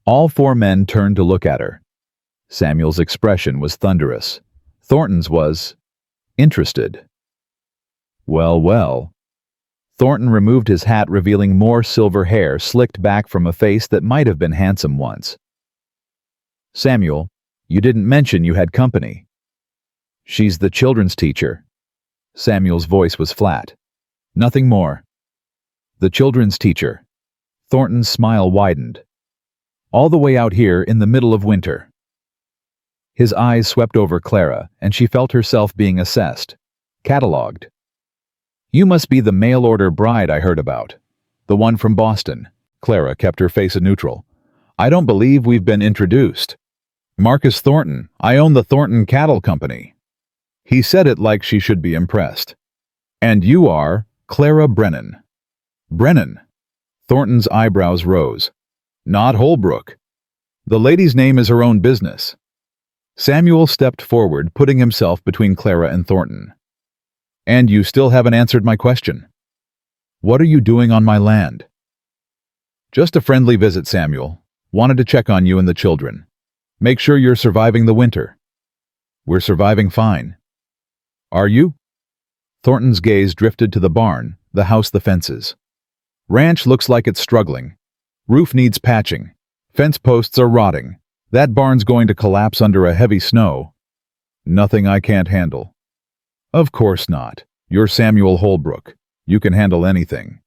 All four men turned to look at her. Samuel's expression was thunderous. Thornton's was interested. Well, well. Thornton removed his hat, revealing more silver hair slicked back from a face that might have been handsome once. "Samuel, you didn't mention you had company." "She's the children's teacher." Samuel's voice was flat. "Nothing more." "The children's teacher." Thornton's smile widened. "All the way out here in the middle of winter." His eyes swept over Clara, and she felt herself being assessed, catalogued. "You must be the mail-order bride I heard about. The one from Boston." Clara kept her face a neutral. "I don't believe we've been introduced." "Marcus Thornton. I own the Thornton Cattle Company." He said it like she should be impressed. "And you are Clara Brennan." "Brennan?" Thornton's eyebrows rose. "Not Holbrook. The lady's name is her own business." Samuel stepped forward, putting himself between Clara and Thornton. "And you still haven't answered my question. What are you doing on my land?" "Just a friendly visit, Samuel. Wanted to check on you and the children. Make sure you're surviving the winter." "We're surviving fine." "Are you?" Thornton's gaze drifted to the barn, the house, the fences. "Ranch looks like it's struggling. Roof needs patching. Fence posts are rotting. That barn's going to collapse under a heavy snow." "Nothing I can't handle." "Of course not. You're Samuel Holbrook. You can handle anything."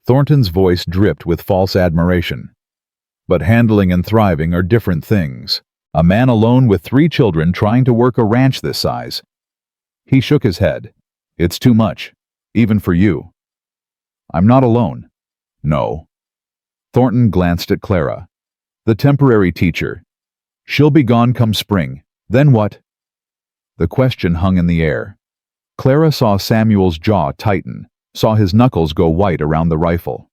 Thornton's voice dripped with false admiration. "But handling and thriving are different things. A man alone with 3 children trying to work a ranch this size." He shook his head. "It's too much, even for you." "I'm not alone." "No." Thornton glanced at Clara. "The temporary teacher. She'll be gone come spring. Then what?" The question hung in the air. Clara saw Samuel's jaw tighten, saw his knuckles go white around the rifle.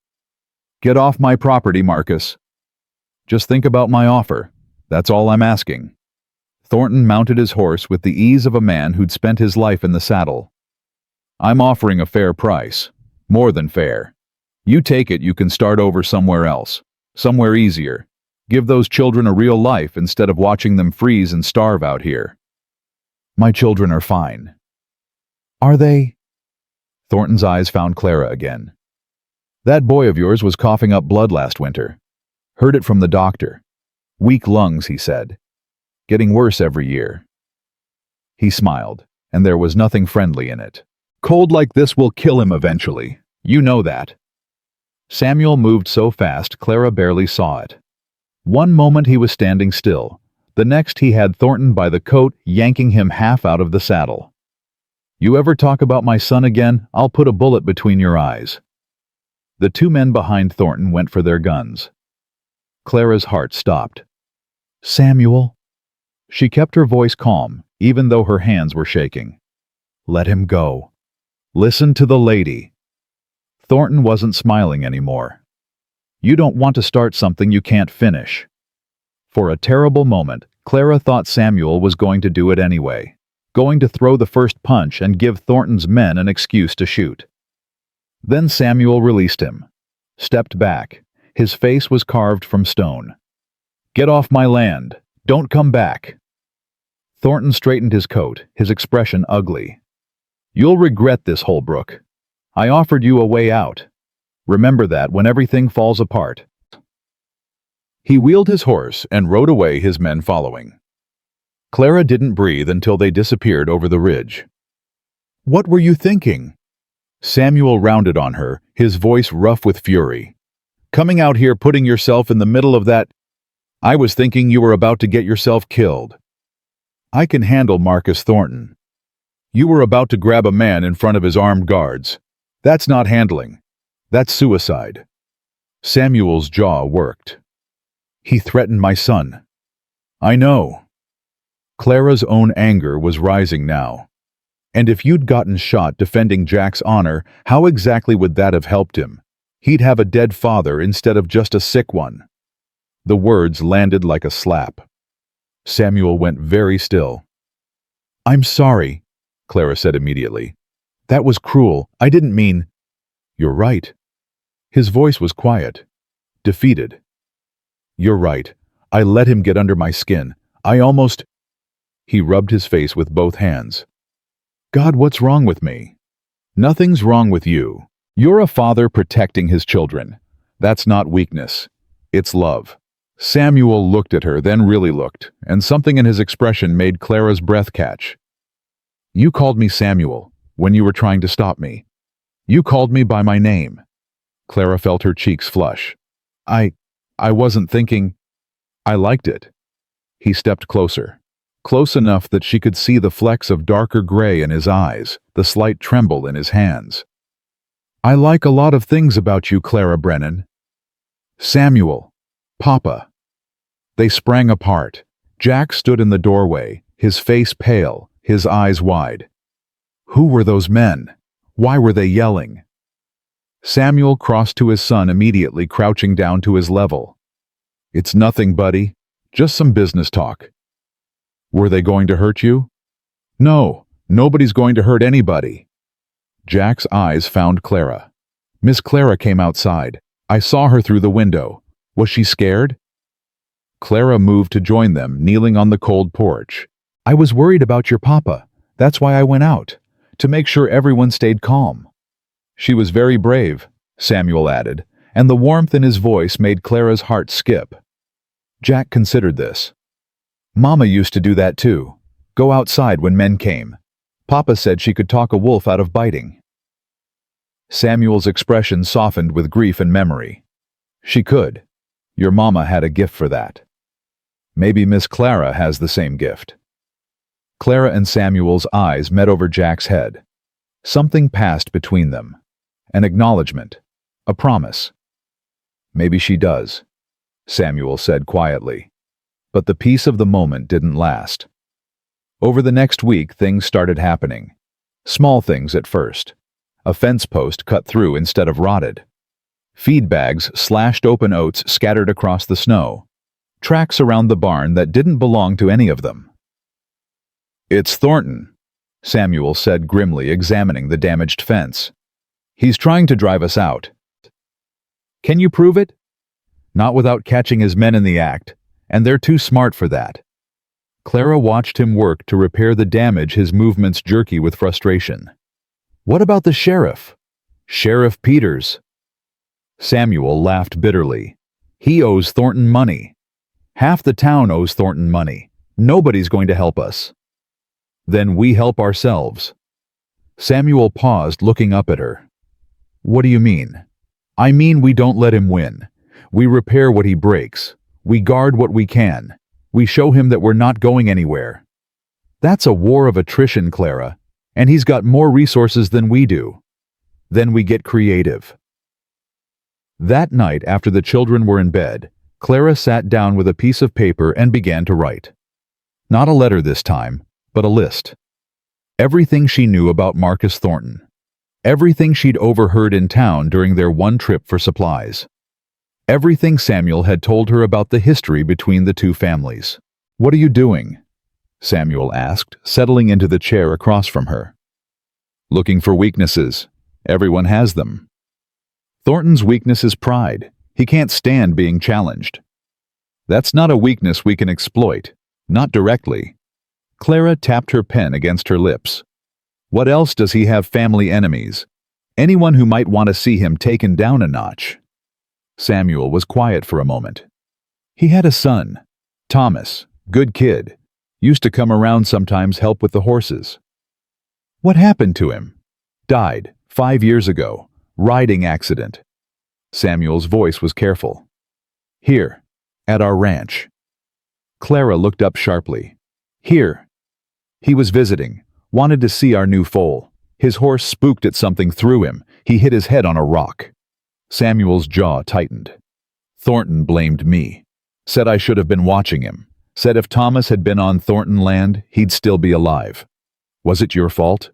"Get off my property, Marcus." "Just think about my offer. That's all I'm asking." Thornton mounted his horse with the ease of a man who'd spent his life in the saddle. "I'm offering a fair price. More than fair. You take it, you can start over somewhere else. Somewhere easier. Give those children a real life instead of watching them freeze and starve out here." "My children are fine." "Are they?" Thornton's eyes found Clara again. "That boy of yours was coughing up blood last winter. Heard it from the doctor. Weak lungs, he said. Getting worse every year." He smiled, and there was nothing friendly in it. "Cold like this will kill him eventually. You know that." Samuel moved so fast Clara barely saw it. One moment he was standing still. The next he had Thornton by the coat, yanking him half out of the saddle. "You ever talk about my son again, I'll put a bullet between your eyes." The 2 men behind Thornton went for their guns. Clara's heart stopped. "Samuel." She kept her voice calm, even though her hands were shaking. "Let him go. Listen to the lady." Thornton wasn't smiling anymore. "You don't want to start something you can't finish." For a terrible moment, Clara thought Samuel was going to do it anyway, going to throw the first punch and give Thornton's men an excuse to shoot. Then Samuel released him, stepped back. His face was carved from stone. "Get off my land. Don't come back." Thornton straightened his coat, his expression ugly. "You'll regret this, Holbrook. I offered you a way out. Remember that when everything falls apart." He wheeled his horse and rode away, his men following. Clara didn't breathe until they disappeared over the ridge. "What were you thinking?" Samuel rounded on her, his voice rough with fury. "Coming out here putting yourself in the middle of that? I was thinking you were about to get yourself killed. I can handle Marcus Thornton. You were about to grab a man in front of his armed guards. That's not handling. That's suicide." Samuel's jaw worked. "He threatened my son." "I know." Clara's own anger was rising now. "And if you'd gotten shot defending Jack's honor, how exactly would that have helped him? He'd have a dead father instead of just a sick one." The words landed like a slap. Samuel went very still. "I'm sorry," Clara said immediately. "That was cruel. I didn't mean—" "You're right." His voice was quiet. defeated. "You're right. I let him get under my skin. I almost—" He rubbed his face with both hands. "God, what's wrong with me?" "Nothing's wrong with you. You're a father protecting his children. That's not weakness. It's love." Samuel looked at her, then really looked, and something in his expression made Clara's breath catch. "You called me Samuel when you were trying to stop me. You called me by my name." Clara felt her cheeks flush. I wasn't thinking. I liked it." He stepped closer, close enough that she could see the flecks of darker gray in his eyes, the slight tremble in his hands. "I like a lot of things about you, Clara Brennan." "Samuel. Papa." They sprang apart. Jack stood in the doorway, his face pale, his eyes wide. Who were those men? Why were they yelling? Samuel crossed to his son immediately, crouching down to his level. "It's nothing, buddy. Just some business talk." "Were they going to hurt you?" "No, nobody's going to hurt anybody." Jack's eyes found Clara. "Miss Clara came outside. I saw her through the window. Was she scared?" Clara moved to join them, kneeling on the cold porch. "I was worried about your papa. That's why I went out, to make sure everyone stayed calm." "She was very brave," Samuel added, and the warmth in his voice made Clara's heart skip. Jack considered this. "Mama used to do that too. Go outside when men came. Papa said she could talk a wolf out of biting." Samuel's expression softened with grief and memory. "She could. Your mama had a gift for that. Maybe Miss Clara has the same gift." Clara and Samuel's eyes met over Jack's head. Something passed between them. An acknowledgement. A promise. "Maybe she does," Samuel said quietly. But the peace of the moment didn't last. Over the next week, things started happening. Small things at first. A fence post cut through instead of rotted. Feed bags slashed open oats scattered across the snow. Tracks around the barn that didn't belong to any of them. "It's Thornton," Samuel said grimly, examining the damaged fence. "He's trying to drive us out." "Can you prove it?" "Not without catching his men in the act, and they're too smart for that." Clara watched him work to repair the damage, his movements jerky with frustration. "What about the sheriff?" "Sheriff Peters." Samuel laughed bitterly. "He owes Thornton money. Half the town owes Thornton money. Nobody's going to help us." "Then we help ourselves." Samuel paused, looking up at her. "What do you mean?" "I mean we don't let him win. We repair what he breaks. We guard what we can. We show him that we're not going anywhere." "That's a war of attrition, Clara, and he's got more resources than we do." "Then we get creative." That night, after the children were in bed, Clara sat down with a piece of paper and began to write. Not a letter this time, but a list. Everything she knew about Marcus Thornton. Everything she'd overheard in town during their one trip for supplies. Everything Samuel had told her about the history between the two families. "What are you doing?" Samuel asked, settling into the chair across from her. "Looking for weaknesses. Everyone has them." "Thornton's weakness is pride. He can't stand being challenged." "That's not a weakness we can exploit. Not directly." Clara tapped her pen against her lips. "What else does he have? Family enemies. Anyone who might want to see him taken down a notch." Samuel was quiet for a moment. "He had a son, Thomas, good kid. Used to come around sometimes, help with the horses." "What happened to him?" "Died 5 years ago. Riding accident." Samuel's voice was careful. "Here, at our ranch." Clara looked up sharply. "Here." "He was visiting. Wanted to see our new foal. His horse spooked at something, threw him. He hit his head on a rock." Samuel's jaw tightened. "Thornton blamed me. Said I should have been watching him. Said if Thomas had been on Thornton land, he'd still be alive. Was it your fault?"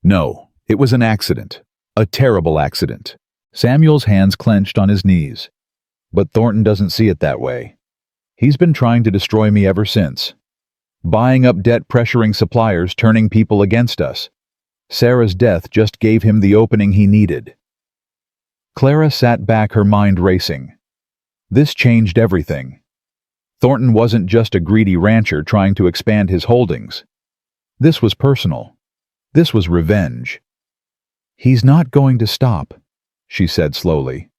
"No, it was an accident. A terrible accident." Samuel's hands clenched on his knees. "But Thornton doesn't see it that way. He's been trying to destroy me ever since. Buying up debt, pressuring suppliers, turning people against us. Sarah's death just gave him the opening he needed." Clara sat back, her mind racing. This changed everything. Thornton wasn't just a greedy rancher trying to expand his holdings. This was personal. This was revenge. "He's not going to stop," she said slowly.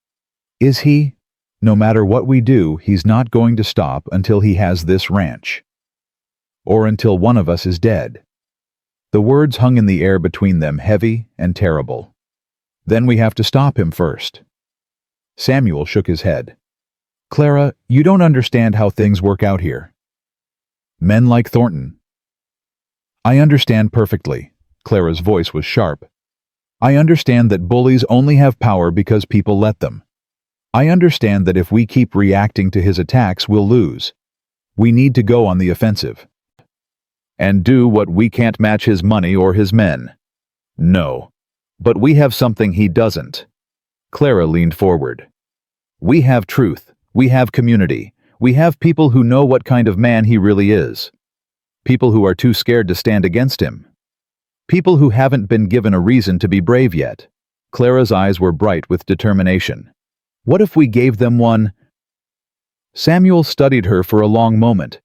"Is he? No matter what we do, he's not going to stop until he has this ranch. Or until one of us is dead." The words hung in the air between them, heavy and terrible. "Then we have to stop him first." Samuel shook his head. "Clara, you don't understand how things work out here. Men like Thornton." "I understand perfectly." Clara's voice was sharp. "I understand that bullies only have power because people let them. I understand that if we keep reacting to his attacks, we'll lose. We need to go on the offensive. And do what we can't match his money or his men." "No. But we have something he doesn't." Clara leaned forward. "We have truth. We have community. We have people who know what kind of man he really is. People who are too scared to stand against him. People who haven't been given a reason to be brave yet." Clara's eyes were bright with determination. "What if we gave them one?" Samuel studied her for a long moment.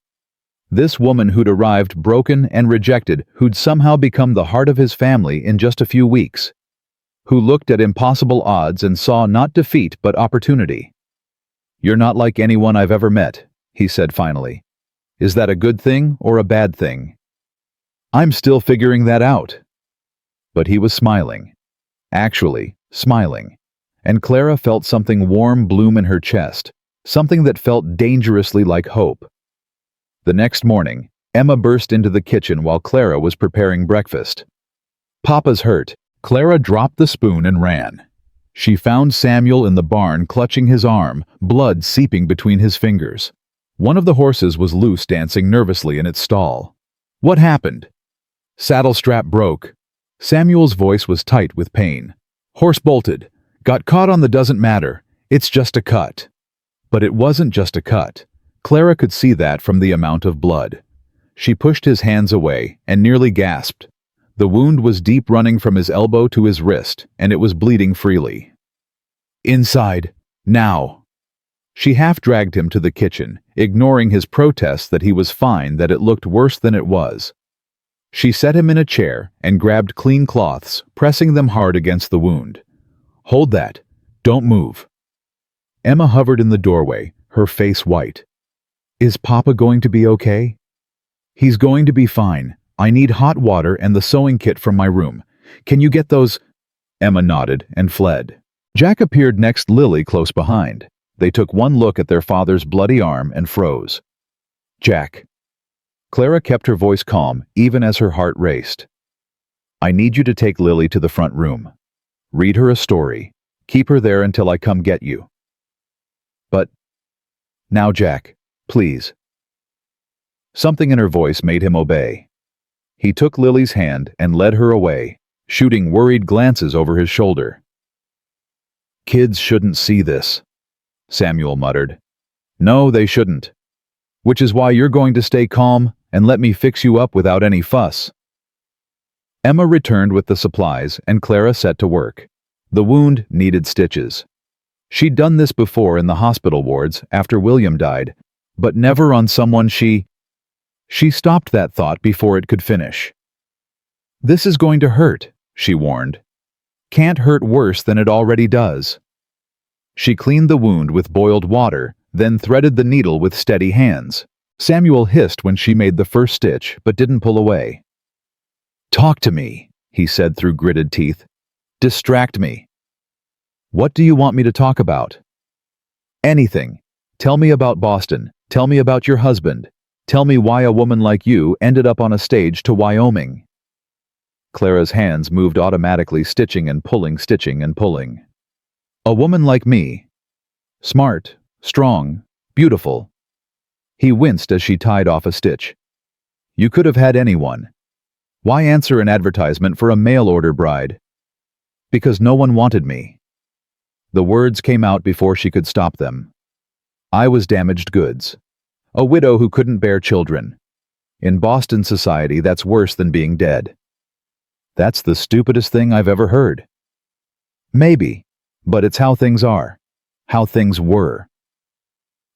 This woman who'd arrived broken and rejected, who'd somehow become the heart of his family in just a few weeks. Who looked at impossible odds and saw not defeat but opportunity. "You're not like anyone I've ever met," he said finally. "Is that a good thing or a bad thing?" "I'm still figuring that out." But he was smiling. Actually, smiling. And Clara felt something warm bloom in her chest, something that felt dangerously like hope. The next morning, Emma burst into the kitchen while Clara was preparing breakfast. "Papa's hurt." Clara dropped the spoon and ran. She found Samuel in the barn clutching his arm, blood seeping between his fingers. One of the horses was loose, dancing nervously in its stall. "What happened?" "Saddle strap broke." Samuel's voice was tight with pain. "Horse bolted. Got caught on the doesn't matter. It's just a cut." But it wasn't just a cut. Clara could see that from the amount of blood. She pushed his hands away and nearly gasped. The wound was deep, running from his elbow to his wrist, and it was bleeding freely. "Inside. Now." She half-dragged him to the kitchen, ignoring his protests that he was fine, that it looked worse than it was. She set him in a chair and grabbed clean cloths, pressing them hard against the wound. "Hold that. Don't move." Emma hovered in the doorway, her face white. "Is Papa going to be okay?" "He's going to be fine. I need hot water and the sewing kit from my room. Can you get those?" Emma nodded and fled. Jack appeared next, Lily close behind. They took one look at their father's bloody arm and froze. "Jack." Clara kept her voice calm, even as her heart raced. "I need you to take Lily to the front room. Read her a story. Keep her there until I come get you." "But..." "Now, Jack, please." Something in her voice made him obey. He took Lily's hand and led her away, shooting worried glances over his shoulder. "Kids shouldn't see this," Samuel muttered. "No, they shouldn't. Which is why you're going to stay calm and let me fix you up without any fuss." Emma returned with the supplies, and Clara set to work. The wound needed stitches. She'd done this before in the hospital wards after William died, but never on someone she stopped that thought before it could finish. "This is going to hurt," she warned. "Can't hurt worse than it already does." She cleaned the wound with boiled water, then threaded the needle with steady hands. Samuel hissed when she made the first stitch, but didn't pull away. "Talk to me," he said through gritted teeth. "Distract me." "What do you want me to talk about?" "Anything. Tell me about Boston. Tell me about your husband. Tell me why a woman like you ended up on a stage to Wyoming." Clara's hands moved automatically, stitching and pulling, stitching and pulling. "A woman like me. Smart, strong, beautiful." He winced as she tied off a stitch. "You could have had anyone. Why answer an advertisement for a mail-order bride?" "Because no one wanted me." The words came out before she could stop them. "I was damaged goods. A widow who couldn't bear children. In Boston society, that's worse than being dead." "That's the stupidest thing I've ever heard." "Maybe, but it's how things are. How things were."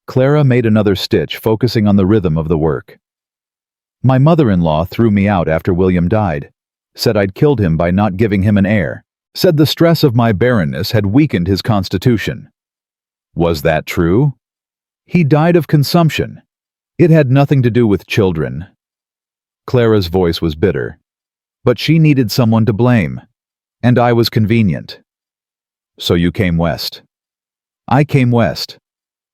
Clara made another stitch, focusing on the rhythm of the work. My mother-in-law threw me out after William died. Said I'd killed him by not giving him an heir. Said the stress of my barrenness had weakened his constitution. Was that true? He died of consumption. It had nothing to do with children. Clara's voice was bitter. But she needed someone to blame. And I was convenient. So you came west. I came west.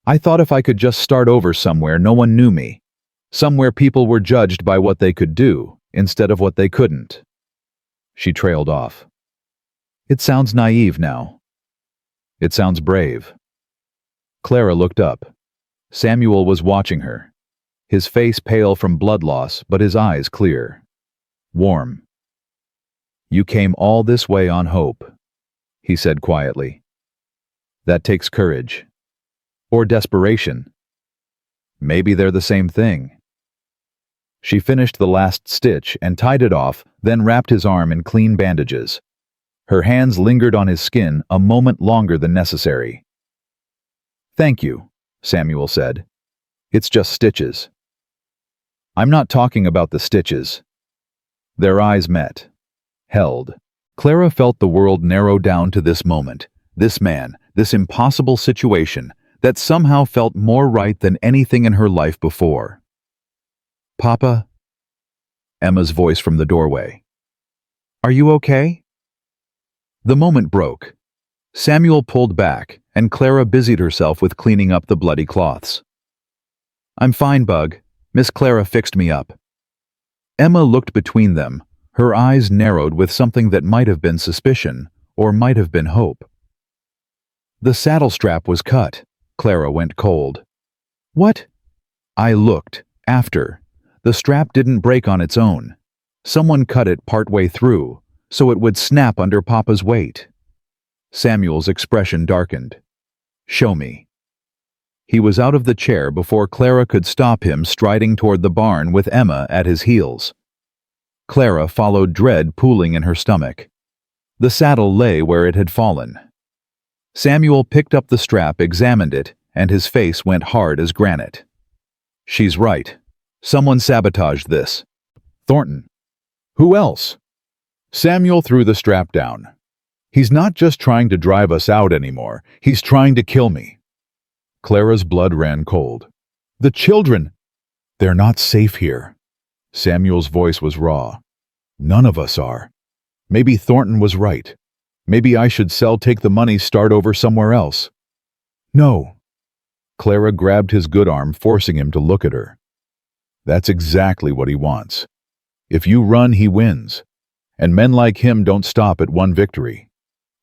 I thought if I could just start over somewhere no one knew me. Somewhere people were judged by what they could do, instead of what they couldn't. She trailed off. It sounds naive now. It sounds brave. Clara looked up. Samuel was watching her. His face pale from blood loss, but his eyes clear. Warm. You came all this way on hope, he said quietly. That takes courage. Or desperation. Maybe they're the same thing. She finished the last stitch and tied it off, then wrapped his arm in clean bandages. Her hands lingered on his skin a moment longer than necessary. Thank you, Samuel said. It's just stitches. I'm not talking about the stitches. Their eyes met. Held. Clara felt the world narrow down to this moment, this man, this impossible situation that somehow felt more right than anything in her life before. Papa? Emma's voice from the doorway. Are you okay? The moment broke. Samuel pulled back, and Clara busied herself with cleaning up the bloody cloths. I'm fine, Bug. Miss Clara fixed me up. Emma looked between them, her eyes narrowed with something that might have been suspicion, or might have been hope. The saddle strap was cut. Clara went cold. What? I looked. After. The strap didn't break on its own. Someone cut it partway through, so it would snap under Papa's weight. Samuel's expression darkened. Show me. He was out of the chair before Clara could stop him, striding toward the barn with Emma at his heels. Clara followed, dread pooling in her stomach. The saddle lay where it had fallen. Samuel picked up the strap, examined it, and his face went hard as granite. She's right. Someone sabotaged this. Thornton. Who else? Samuel threw the strap down. He's not just trying to drive us out anymore. He's trying to kill me. Clara's blood ran cold. The children! They're not safe here. Samuel's voice was raw. None of us are. Maybe Thornton was right. Maybe I should sell, take the money, start over somewhere else. No. Clara grabbed his good arm, forcing him to look at her. That's exactly what he wants. If you run, he wins. And men like him don't stop at one victory.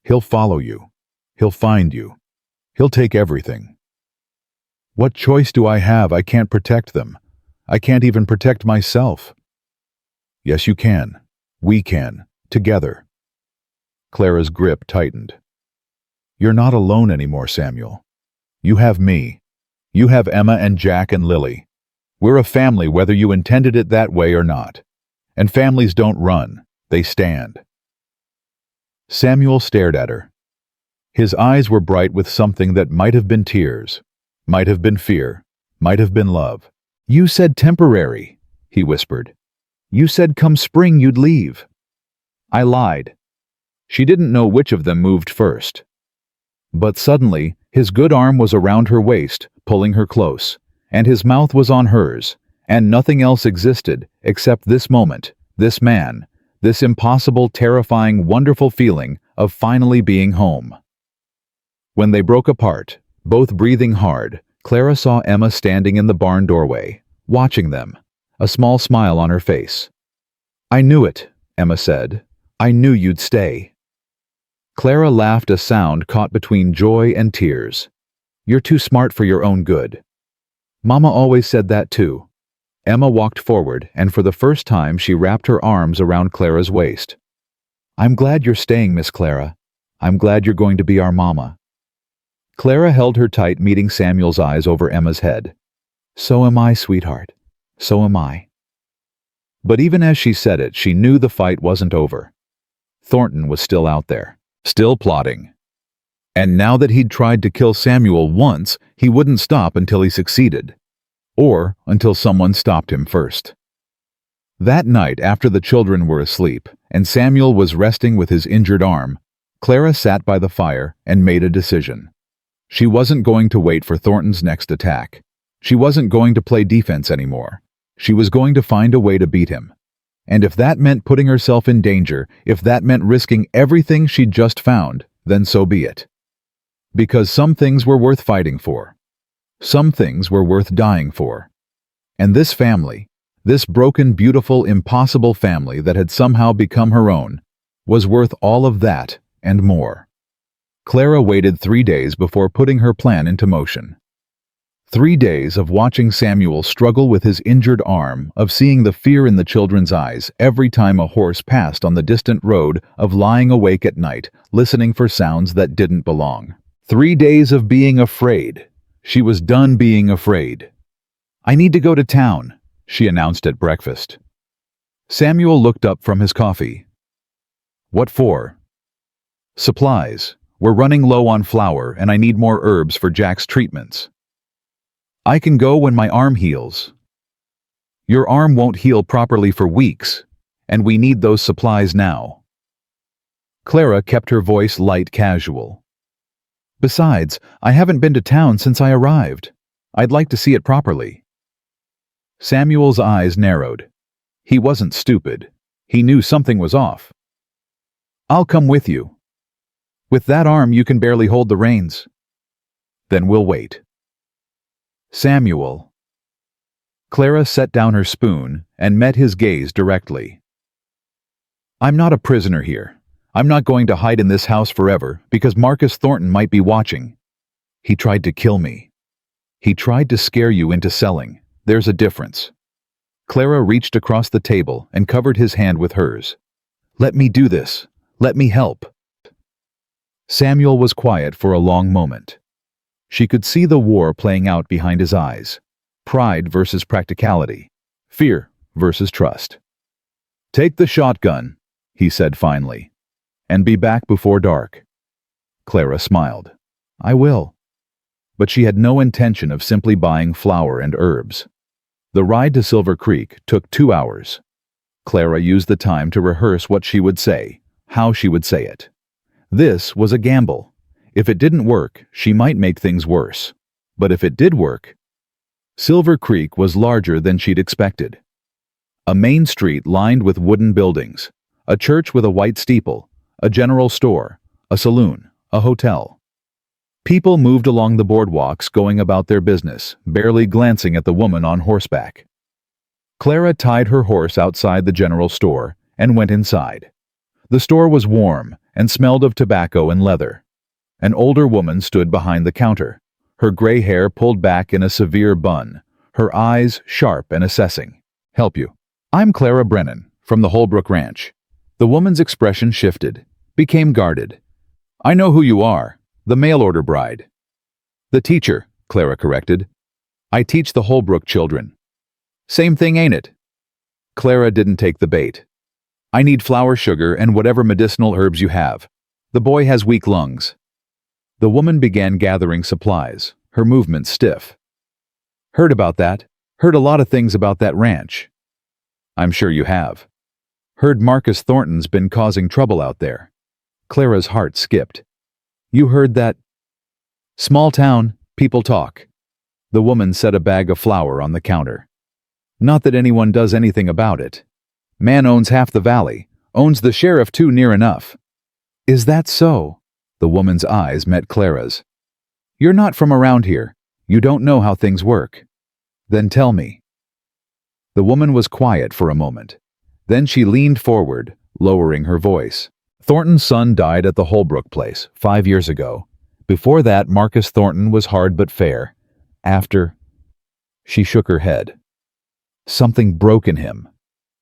He'll follow you. He'll find you. He'll take everything. What choice do I have? I can't protect them. I can't even protect myself. Yes, you can. We can. Together. Clara's grip tightened. You're not alone anymore, Samuel. You have me. You have Emma and Jack and Lily. We're a family whether you intended it that way or not. And families don't run. They stand. Samuel stared at her. His eyes were bright with something that might have been tears, might have been fear, might have been love. You said temporary, he whispered. You said come spring you'd leave. I lied. She didn't know which of them moved first. But suddenly, his good arm was around her waist, pulling her close, and his mouth was on hers, and nothing else existed except this moment, this man, this impossible, terrifying, wonderful feeling of finally being home. When they broke apart, both breathing hard, Clara saw Emma standing in the barn doorway, watching them, a small smile on her face. I knew it, Emma said. I knew you'd stay. Clara laughed, a sound caught between joy and tears. You're too smart for your own good. Mama always said that too. Emma walked forward, and for the first time she wrapped her arms around Clara's waist. I'm glad you're staying, Miss Clara. I'm glad you're going to be our mama. Clara held her tight, meeting Samuel's eyes over Emma's head. So am I, sweetheart. So am I. But even as she said it, she knew the fight wasn't over. Thornton was still out there, still plotting. And now that he'd tried to kill Samuel once, he wouldn't stop until he succeeded. Or until someone stopped him first. That night, after the children were asleep, and Samuel was resting with his injured arm, Clara sat by the fire and made a decision. She wasn't going to wait for Thornton's next attack. She wasn't going to play defense anymore. She was going to find a way to beat him. And if that meant putting herself in danger, if that meant risking everything she'd just found, then so be it. Because some things were worth fighting for. Some things were worth dying for. And this family, this broken, beautiful, impossible family that had somehow become her own, was worth all of that and more. Clara waited 3 days before putting her plan into motion. 3 days of watching Samuel struggle with his injured arm, of seeing the fear in the children's eyes every time a horse passed on the distant road, of lying awake at night, listening for sounds that didn't belong. 3 days of being afraid. She was done being afraid. "I need to go to town," she announced at breakfast. Samuel looked up from his coffee. "What for?" "Supplies. We're running low on flour and I need more herbs for Jack's treatments." "I can go when my arm heals." "Your arm won't heal properly for weeks, and we need those supplies now." Clara kept her voice light, casual. "Besides, I haven't been to town since I arrived. I'd like to see it properly." Samuel's eyes narrowed. He wasn't stupid. He knew something was off. "I'll come with you." "With that arm you can barely hold the reins." "Then we'll wait." "Samuel." Clara set down her spoon and met his gaze directly. "I'm not a prisoner here. I'm not going to hide in this house forever because Marcus Thornton might be watching. He tried to kill me. He tried to scare you into selling. There's a difference." Clara reached across the table and covered his hand with hers. "Let me do this. Let me help." Samuel was quiet for a long moment. She could see the war playing out behind his eyes. Pride versus practicality. Fear versus trust. "Take the shotgun," he said finally, "and be back before dark." Clara smiled. "I will." But she had no intention of simply buying flour and herbs. The ride to Silver Creek took 2 hours. Clara used the time to rehearse what she would say, how she would say it. This was a gamble. If it didn't work, she might make things worse. But if it did work... Silver Creek was larger than she'd expected. A main street lined with wooden buildings, a church with a white steeple, a general store, a saloon, a hotel. People moved along the boardwalks going about their business, barely glancing at the woman on horseback. Clara tied her horse outside the general store and went inside. The store was warm and smelled of tobacco and leather. An older woman stood behind the counter, her gray hair pulled back in a severe bun, her eyes sharp and assessing. "Help you." "I'm Clara Brennan, from the Holbrook Ranch." The woman's expression shifted, became guarded. "I know who you are, the mail-order bride." "The teacher," Clara corrected. "I teach the Holbrook children." "Same thing, ain't it?" Clara didn't take the bait. "I need flour, sugar, and whatever medicinal herbs you have. The boy has weak lungs." The woman began gathering supplies, her movements stiff. "Heard about that. Heard a lot of things about that ranch." "I'm sure you have." "Heard Marcus Thornton's been causing trouble out there." Clara's heart skipped. "You heard that?" "Small town, people talk." The woman set a bag of flour on the counter. "Not that anyone does anything about it. Man owns half the valley, owns the sheriff too, near enough." "Is that so?" The woman's eyes met Clara's. "You're not from around here. You don't know how things work." "Then tell me." The woman was quiet for a moment. Then she leaned forward, lowering her voice. "Thornton's son died at the Holbrook place 5 years ago. Before that, Marcus Thornton was hard but fair. After..." She shook her head. "Something broke in him.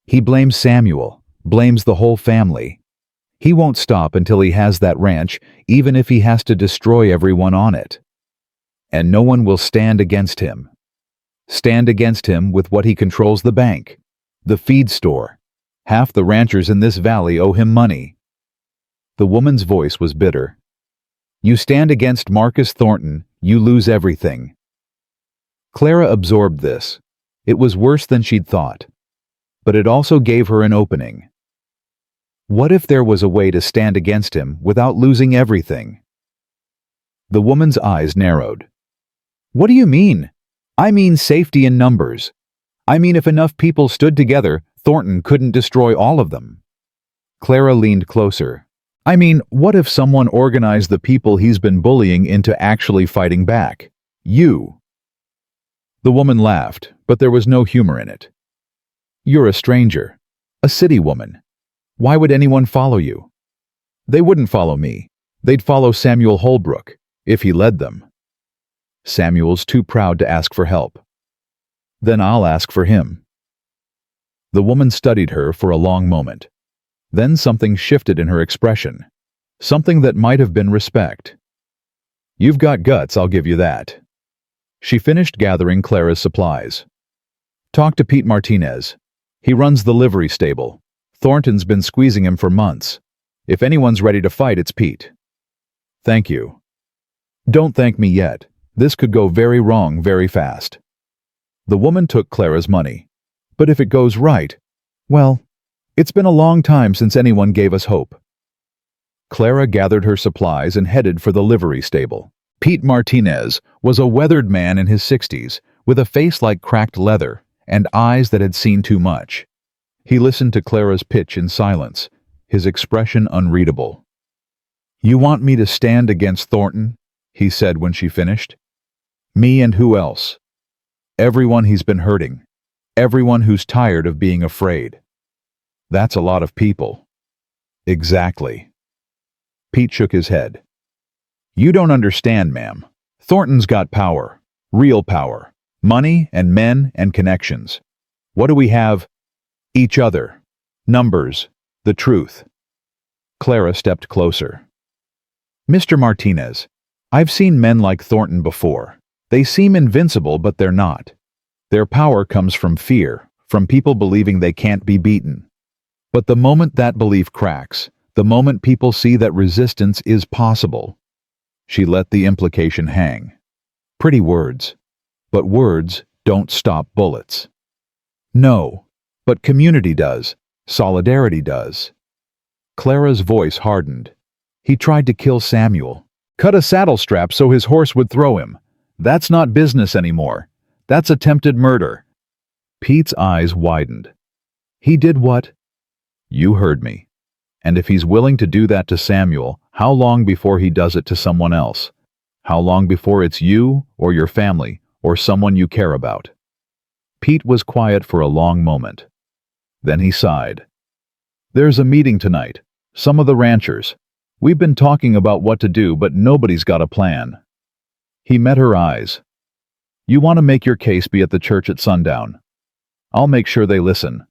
He blames Samuel, blames the whole family. He won't stop until he has that ranch, even if he has to destroy everyone on it. And no one will stand against him. Stand against him with what he controls: the bank, the feed store. Half the ranchers in this valley owe him money." The woman's voice was bitter. You stand against Marcus Thornton, you lose everything. Clara absorbed this. It was worse than she'd thought. But it also gave her an opening. What if there was a way to stand against him without losing everything? The woman's eyes narrowed. What do you mean? I mean safety in numbers. I mean if enough people stood together, Thornton couldn't destroy all of them. Clara leaned closer. I mean, what if someone organized the people he's been bullying into actually fighting back? You. The woman laughed, but there was no humor in it. You're a stranger. A city woman. Why would anyone follow you? They wouldn't follow me. They'd follow Samuel Holbrook, if he led them. Samuel's too proud to ask for help. Then I'll ask for him. The woman studied her for a long moment. Then something shifted in her expression. Something that might have been respect. You've got guts, I'll give you that. She finished gathering Clara's supplies. Talk to Pete Martinez. He runs the livery stable. Thornton's been squeezing him for months. If anyone's ready to fight, it's Pete. Thank you. Don't thank me yet. This could go very wrong very fast. The woman took Clara's money. But if it goes right, well, it's been a long time since anyone gave us hope. Clara gathered her supplies and headed for the livery stable. Pete Martinez was a weathered man in his 60s, with a face like cracked leather and eyes that had seen too much. He listened to Clara's pitch in silence, his expression unreadable. You want me to stand against Thornton? He said when she finished. Me and who else? Everyone he's been hurting. Everyone who's tired of being afraid. That's a lot of people. Exactly. Pete shook his head. You don't understand, ma'am. Thornton's got power. Real power. Money and men and connections. What do we have? Each other. Numbers. The truth. Clara stepped closer. Mr. Martinez, I've seen men like Thornton before. They seem invincible, but they're not. Their power comes from fear, from people believing they can't be beaten. But the moment that belief cracks, the moment people see that resistance is possible, she let the implication hang. Pretty words. But words don't stop bullets. No, but community does. Solidarity does. Clara's voice hardened. He tried to kill Samuel. Cut a saddle strap so his horse would throw him. That's not business anymore. That's attempted murder. Pete's eyes widened. He did what? You heard me. And if he's willing to do that to Samuel, how long before he does it to someone else? How long before it's you or your family or someone you care about? Pete was quiet for a long moment. Then he sighed. There's a meeting tonight. Some of the ranchers. We've been talking about what to do, but nobody's got a plan. He met her eyes. You want to make your case be at the church at sundown. I'll make sure they listen.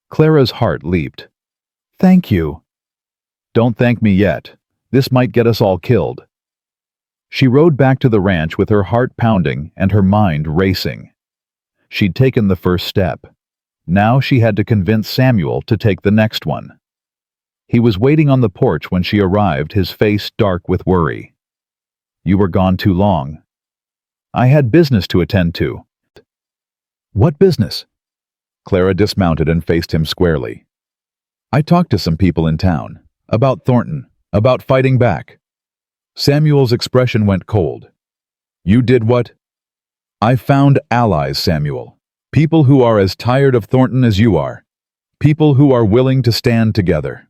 Clara's heart leaped. Thank you. Don't thank me yet. This might get us all killed. She rode back to the ranch with her heart pounding and her mind racing. She'd taken the first step. Now she had to convince Samuel to take the next one. He was waiting on the porch when she arrived, his face dark with worry. You were gone too long. I had business to attend to. What business? Clara dismounted and faced him squarely. I talked to some people in town. About Thornton. About fighting back. Samuel's expression went cold. You did what? I found allies, Samuel. People who are as tired of Thornton as you are. People who are willing to stand together.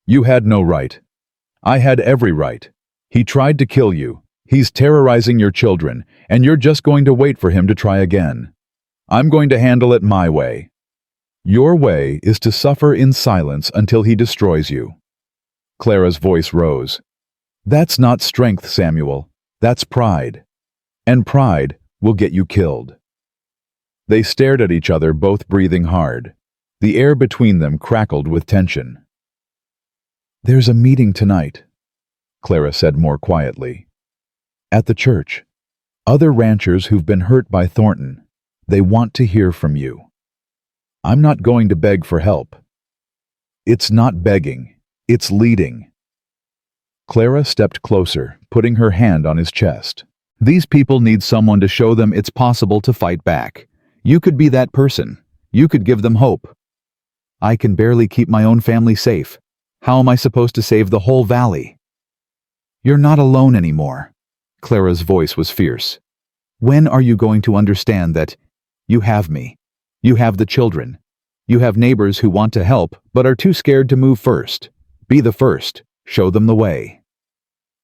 You had no right. I had every right. He tried to kill you. He's terrorizing your children, and you're just going to wait for him to try again. I'm going to handle it my way. Your way is to suffer in silence until he destroys you. Clara's voice rose. That's not strength, Samuel. That's pride. And pride will get you killed. They stared at each other, both breathing hard. The air between them crackled with tension. There's a meeting tonight, Clara said more quietly. At the church. Other ranchers who've been hurt by Thornton. They want to hear from you. I'm not going to beg for help. It's not begging. It's leading. Clara stepped closer, putting her hand on his chest. These people need someone to show them it's possible to fight back. You could be that person. You could give them hope. I can barely keep my own family safe. How am I supposed to save the whole valley? You're not alone anymore. Clara's voice was fierce. When are you going to understand that you have me? You have the children. You have neighbors who want to help but are too scared to move first. Be the first. Show them the way.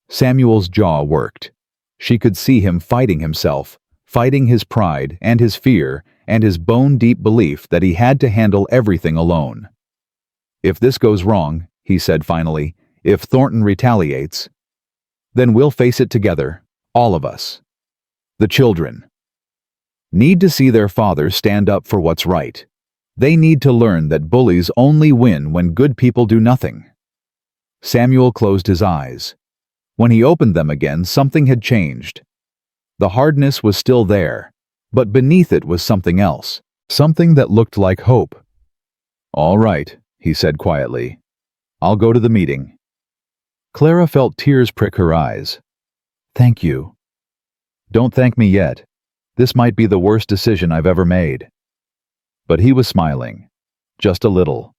Samuel's jaw worked. She could see him fighting himself, fighting his pride and his fear and his bone-deep belief that he had to handle everything alone. If this goes wrong, he said finally, if Thornton retaliates, then we'll face it together, all of us. The children need to see their father stand up for what's right. They need to learn that bullies only win when good people do nothing. Samuel closed his eyes. When he opened them again, something had changed. The hardness was still there, but beneath it was something else, something that looked like hope. All right, he said quietly. I'll go to the meeting. Clara felt tears prick her eyes. Thank you. Don't thank me yet. This might be the worst decision I've ever made. But he was smiling, just a little.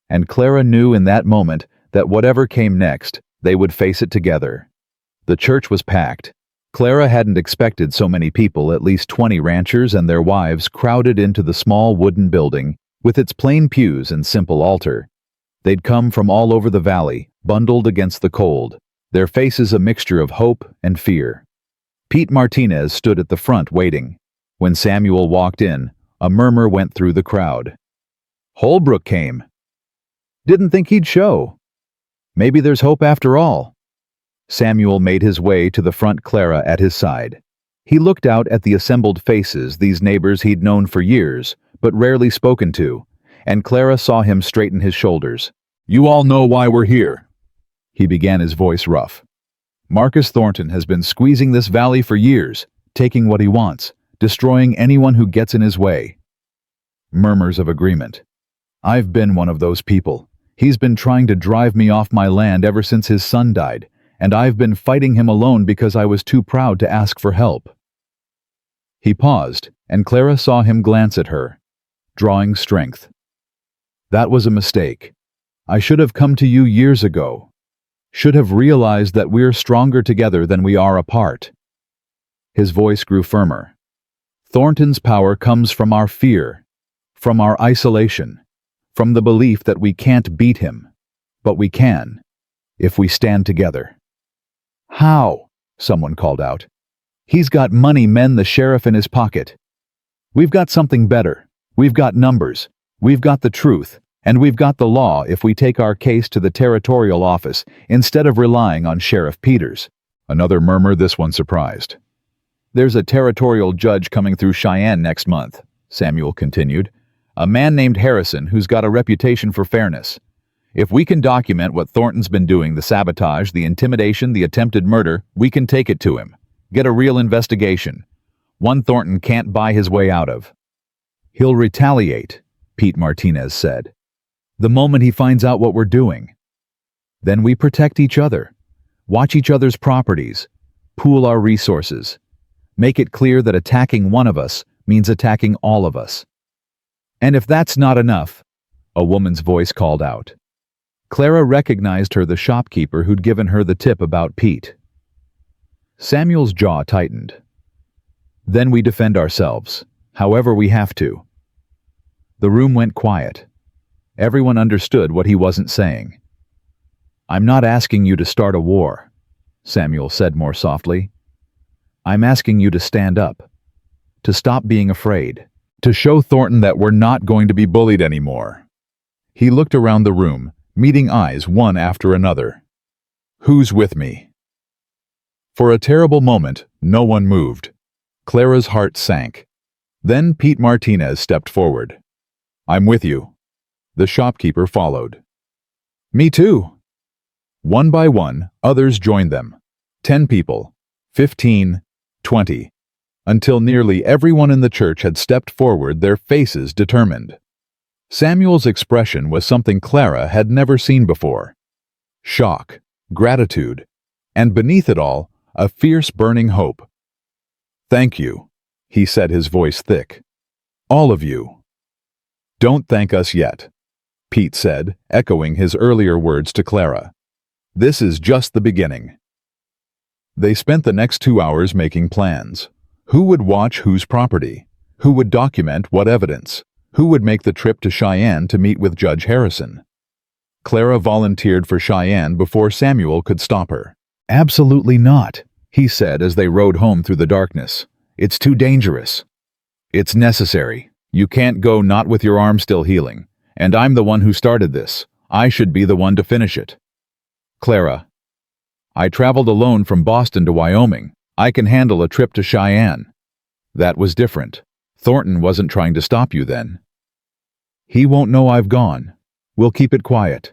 And Clara knew in that moment that whatever came next, they would face it together. The church was packed. Clara hadn't expected so many people, at least 20 ranchers and their wives crowded into the small wooden building with its plain pews and simple altar. They'd come from all over the valley, bundled against the cold, their faces a mixture of hope and fear. Pete Martinez stood at the front waiting. When Samuel walked in, a murmur went through the crowd. Holbrook came. Didn't think he'd show. Maybe there's hope after all. Samuel made his way to the front, Clara at his side. He looked out at the assembled faces, these neighbors he'd known for years, but rarely spoken to, and Clara saw him straighten his shoulders. You all know why we're here. He began, his voice rough. Marcus Thornton has been squeezing this valley for years, taking what he wants, destroying anyone who gets in his way. Murmurs of agreement. I've been one of those people. He's been trying to drive me off my land ever since his son died, and I've been fighting him alone because I was too proud to ask for help. He paused, and Clara saw him glance at her, drawing strength. That was a mistake. I should have come to you years ago. Should have realized that we're stronger together than we are apart. His voice grew firmer. Thornton's power comes from our fear, from our isolation, from the belief that we can't beat him, but we can, if we stand together. How? Someone called out. He's got money, men, the sheriff in his pocket. We've got something better. We've got numbers. We've got the truth. And we've got the law if we take our case to the territorial office instead of relying on Sheriff Peters. Another murmur, this one surprised. There's a territorial judge coming through Cheyenne next month, Samuel continued. A man named Harrison who's got a reputation for fairness. If we can document what Thornton's been doing, the sabotage, the intimidation, the attempted murder, we can take it to him. Get a real investigation. One Thornton can't buy his way out of. He'll retaliate, Pete Martinez said. The moment he finds out what we're doing. Then we protect each other, watch each other's properties, pool our resources, make it clear that attacking one of us means attacking all of us. And if that's not enough, a woman's voice called out. Clara recognized her, the shopkeeper who'd given her the tip about Pete. Samuel's jaw tightened. Then we defend ourselves, however we have to. The room went quiet. Everyone understood what he wasn't saying. I'm not asking you to start a war, Samuel said more softly. I'm asking you to stand up, to stop being afraid, to show Thornton that we're not going to be bullied anymore. He looked around the room, meeting eyes one after another. Who's with me? For a terrible moment, no one moved. Clara's heart sank. Then Pete Martinez stepped forward. I'm with you. The shopkeeper followed. Me too. One by one, others joined them. 10 people, 15, 20, until nearly everyone in the church had stepped forward, their faces determined. Samuel's expression was something Clara had never seen before. Shock, gratitude, and beneath it all, a fierce burning hope. "Thank you," he said, his voice thick. "All of you." "Don't thank us yet," Pete said, echoing his earlier words to Clara. "This is just the beginning." They spent the next 2 hours making plans. Who would watch whose property? Who would document what evidence? Who would make the trip to Cheyenne to meet with Judge Harrison? Clara volunteered for Cheyenne before Samuel could stop her. "Absolutely not," he said as they rode home through the darkness. "It's too dangerous." "It's necessary. You can't go not with your arm still healing. And I'm the one who started this. I should be the one to finish it." "Clara, I traveled alone from Boston to Wyoming. I can handle a trip to Cheyenne." "That was different. Thornton wasn't trying to stop you then." "He won't know I've gone. We'll keep it quiet."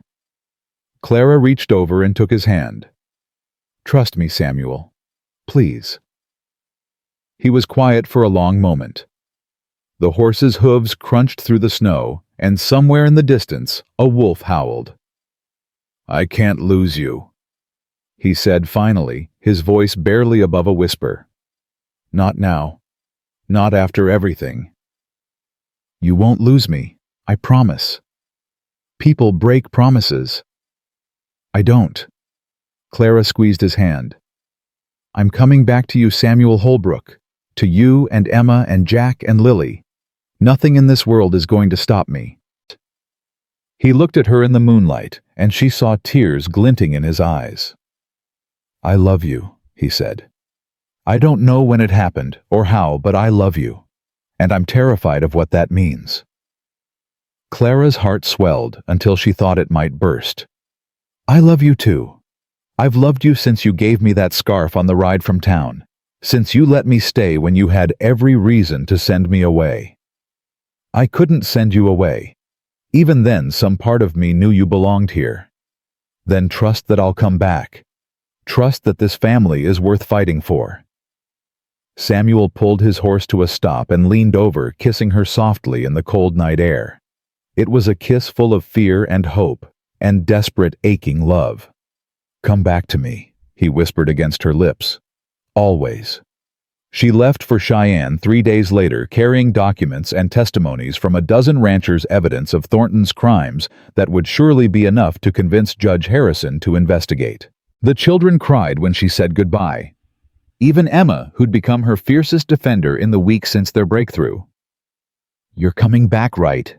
Clara reached over and took his hand. "Trust me, Samuel. Please." He was quiet for a long moment. The horse's hooves crunched through the snow, and somewhere in the distance, a wolf howled. "I can't lose you," he said finally, his voice barely above a whisper. "Not now. Not after everything." "You won't lose me, I promise." "People break promises." "I don't." Clara squeezed his hand. "I'm coming back to you, Samuel Holbrook. To you and Emma and Jack and Lily. Nothing in this world is going to stop me." He looked at her in the moonlight, and she saw tears glinting in his eyes. "I love you," he said. "I don't know when it happened or how, but I love you. And I'm terrified of what that means." Clara's heart swelled until she thought it might burst. "I love you too. I've loved you since you gave me that scarf on the ride from town, since you let me stay when you had every reason to send me away. I couldn't send you away. Even then, some part of me knew you belonged here. Then trust that I'll come back. Trust that this family is worth fighting for." Samuel pulled his horse to a stop and leaned over, kissing her softly in the cold night air. It was a kiss full of fear and hope, and desperate, aching love. "Come back to me," he whispered against her lips. "Always." She left for Cheyenne 3 days later, carrying documents and testimonies from a dozen ranchers' evidence of Thornton's crimes that would surely be enough to convince Judge Harrison to investigate. The children cried when she said goodbye. Even Emma, who'd become her fiercest defender in the week since their breakthrough. "You're coming back, right?"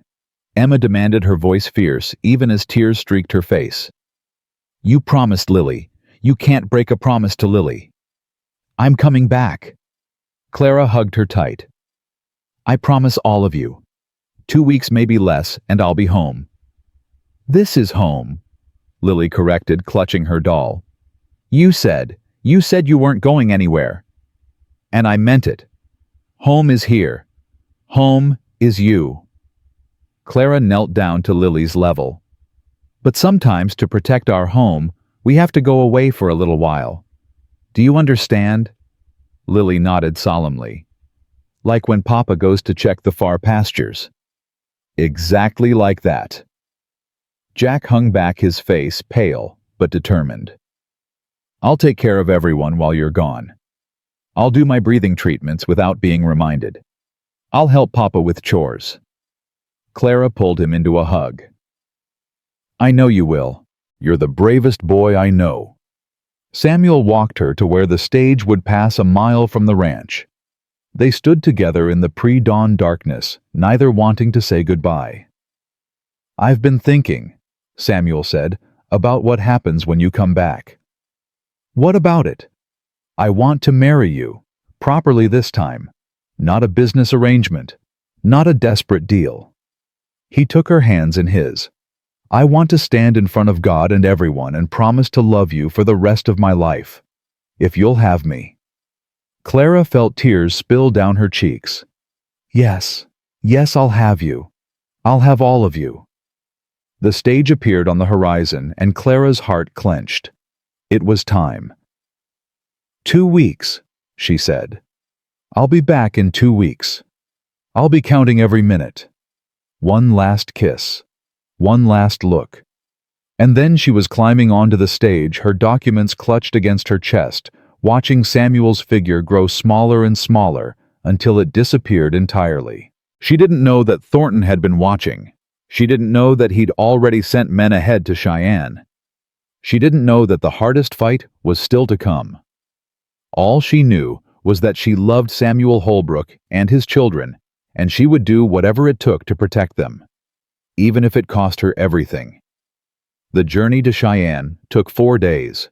Emma demanded, her voice fierce, even as tears streaked her face. "You promised Lily. You can't break a promise to Lily." "I'm coming back." Clara hugged her tight. "I promise all of you. 2 weeks, maybe less, and I'll be home." "This is home," Lily corrected, clutching her doll. You said you weren't going anywhere." "And I meant it. Home is here. Home is you." Clara knelt down to Lily's level. "But sometimes, to protect our home, we have to go away for a little while. Do you understand?" Lily nodded solemnly. "Like when Papa goes to check the far pastures." "Exactly like that." Jack hung back, his face pale but determined. "I'll take care of everyone while you're gone. I'll do my breathing treatments without being reminded. I'll help Papa with chores." Clara pulled him into a hug. "I know you will. You're the bravest boy I know." Samuel walked her to where the stage would pass a mile from the ranch. They stood together in the pre-dawn darkness, neither wanting to say goodbye. "I've been thinking," Samuel said, "about what happens when you come back." "What about it?" "I want to marry you, properly this time. Not a business arrangement, not a desperate deal." He took her hands in his. "I want to stand in front of God and everyone and promise to love you for the rest of my life. If you'll have me." Clara felt tears spill down her cheeks. Yes, I'll have you. I'll have all of you." The stage appeared on the horizon, and Clara's heart clenched. It was time. 2 weeks, she said. "I'll be back in 2 weeks. I'll be counting every minute. One last kiss. One last look. And then she was climbing onto the stage, her documents clutched against her chest, watching Samuel's figure grow smaller and smaller until it disappeared entirely. She didn't know that Thornton had been watching. She didn't know that he'd already sent men ahead to Cheyenne. She didn't know that the hardest fight was still to come. All she knew was that she loved Samuel Holbrook and his children, and she would do whatever it took to protect them, even if it cost her everything. The journey to Cheyenne took 4 days.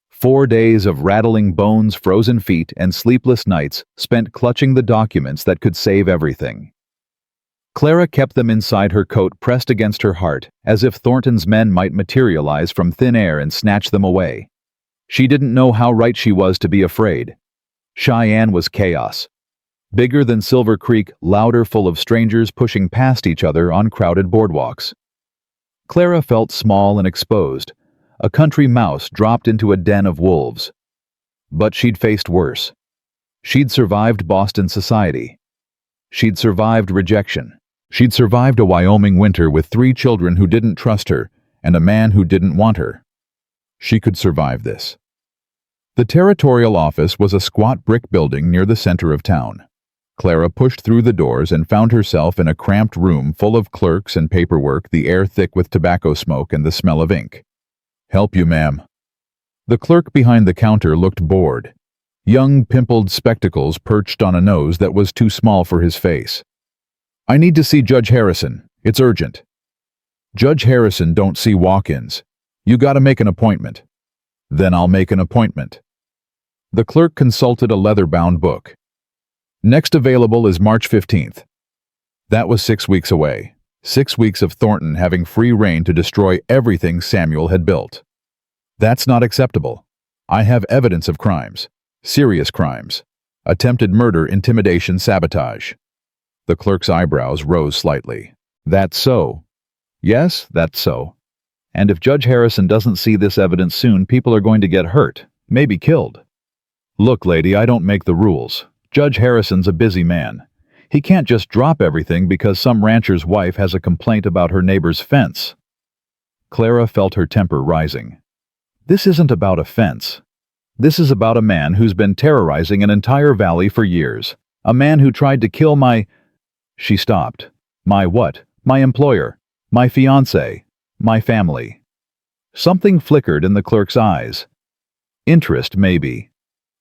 4 days of rattling bones, frozen feet, and sleepless nights spent clutching the documents that could save everything. Clara kept them inside her coat, pressed against her heart, as if Thornton's men might materialize from thin air and snatch them away. She didn't know how right she was to be afraid. Cheyenne was chaos. Bigger than Silver Creek, louder, full of strangers pushing past each other on crowded boardwalks. Clara felt small and exposed, a country mouse dropped into a den of wolves. But she'd faced worse. She'd survived Boston society. She'd survived rejection. She'd survived a Wyoming winter with 3 children who didn't trust her and a man who didn't want her. She could survive this. The territorial office was a squat brick building near the center of town. Clara pushed through the doors and found herself in a cramped room full of clerks and paperwork, the air thick with tobacco smoke and the smell of ink. "Help you, ma'am." The clerk behind the counter looked bored. Young, pimpled spectacles perched on a nose that was too small for his face. "I need to see Judge Harrison. It's urgent." "Judge Harrison don't see walk-ins. You gotta make an appointment." "Then I'll make an appointment." The clerk consulted a leather-bound book. "Next available is March 15th. That was 6 weeks away. 6 weeks of Thornton having free rein to destroy everything Samuel had built. That's not acceptable. I have evidence of crimes. Serious crimes. Attempted murder, intimidation, sabotage." The clerk's eyebrows rose slightly. "That's so." "Yes, that's so. And if Judge Harrison doesn't see this evidence soon, people are going to get hurt, maybe killed." "Look, lady, I don't make the rules. Judge Harrison's a busy man. He can't just drop everything because some rancher's wife has a complaint about her neighbor's fence." Clara felt her temper rising. This isn't about a fence. This is about a man who's been terrorizing an entire valley for years. A man who tried to kill my... She stopped. "My what? My employer. My fiancé. My family." Something flickered in the clerk's eyes. Interest, maybe.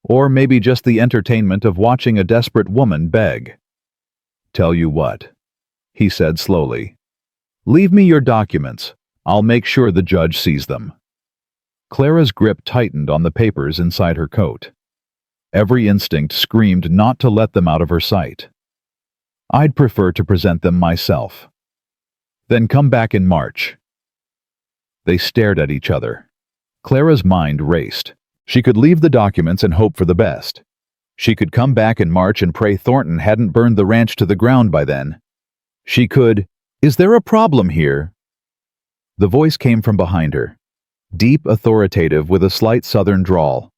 Or maybe just the entertainment of watching a desperate woman beg. "Tell you what," he said slowly. "Leave me your documents. I'll make sure the judge sees them." Clara's grip tightened on the papers inside her coat. Every instinct screamed not to let them out of her sight. "I'd prefer to present them myself." "Then come back in March." They stared at each other. Clara's mind raced. She could leave the documents and hope for the best. She could come back in March and pray Thornton hadn't burned the ranch to the ground by then. She could... "Is there a problem here?" The voice came from behind her, deep, authoritative, with a slight southern drawl.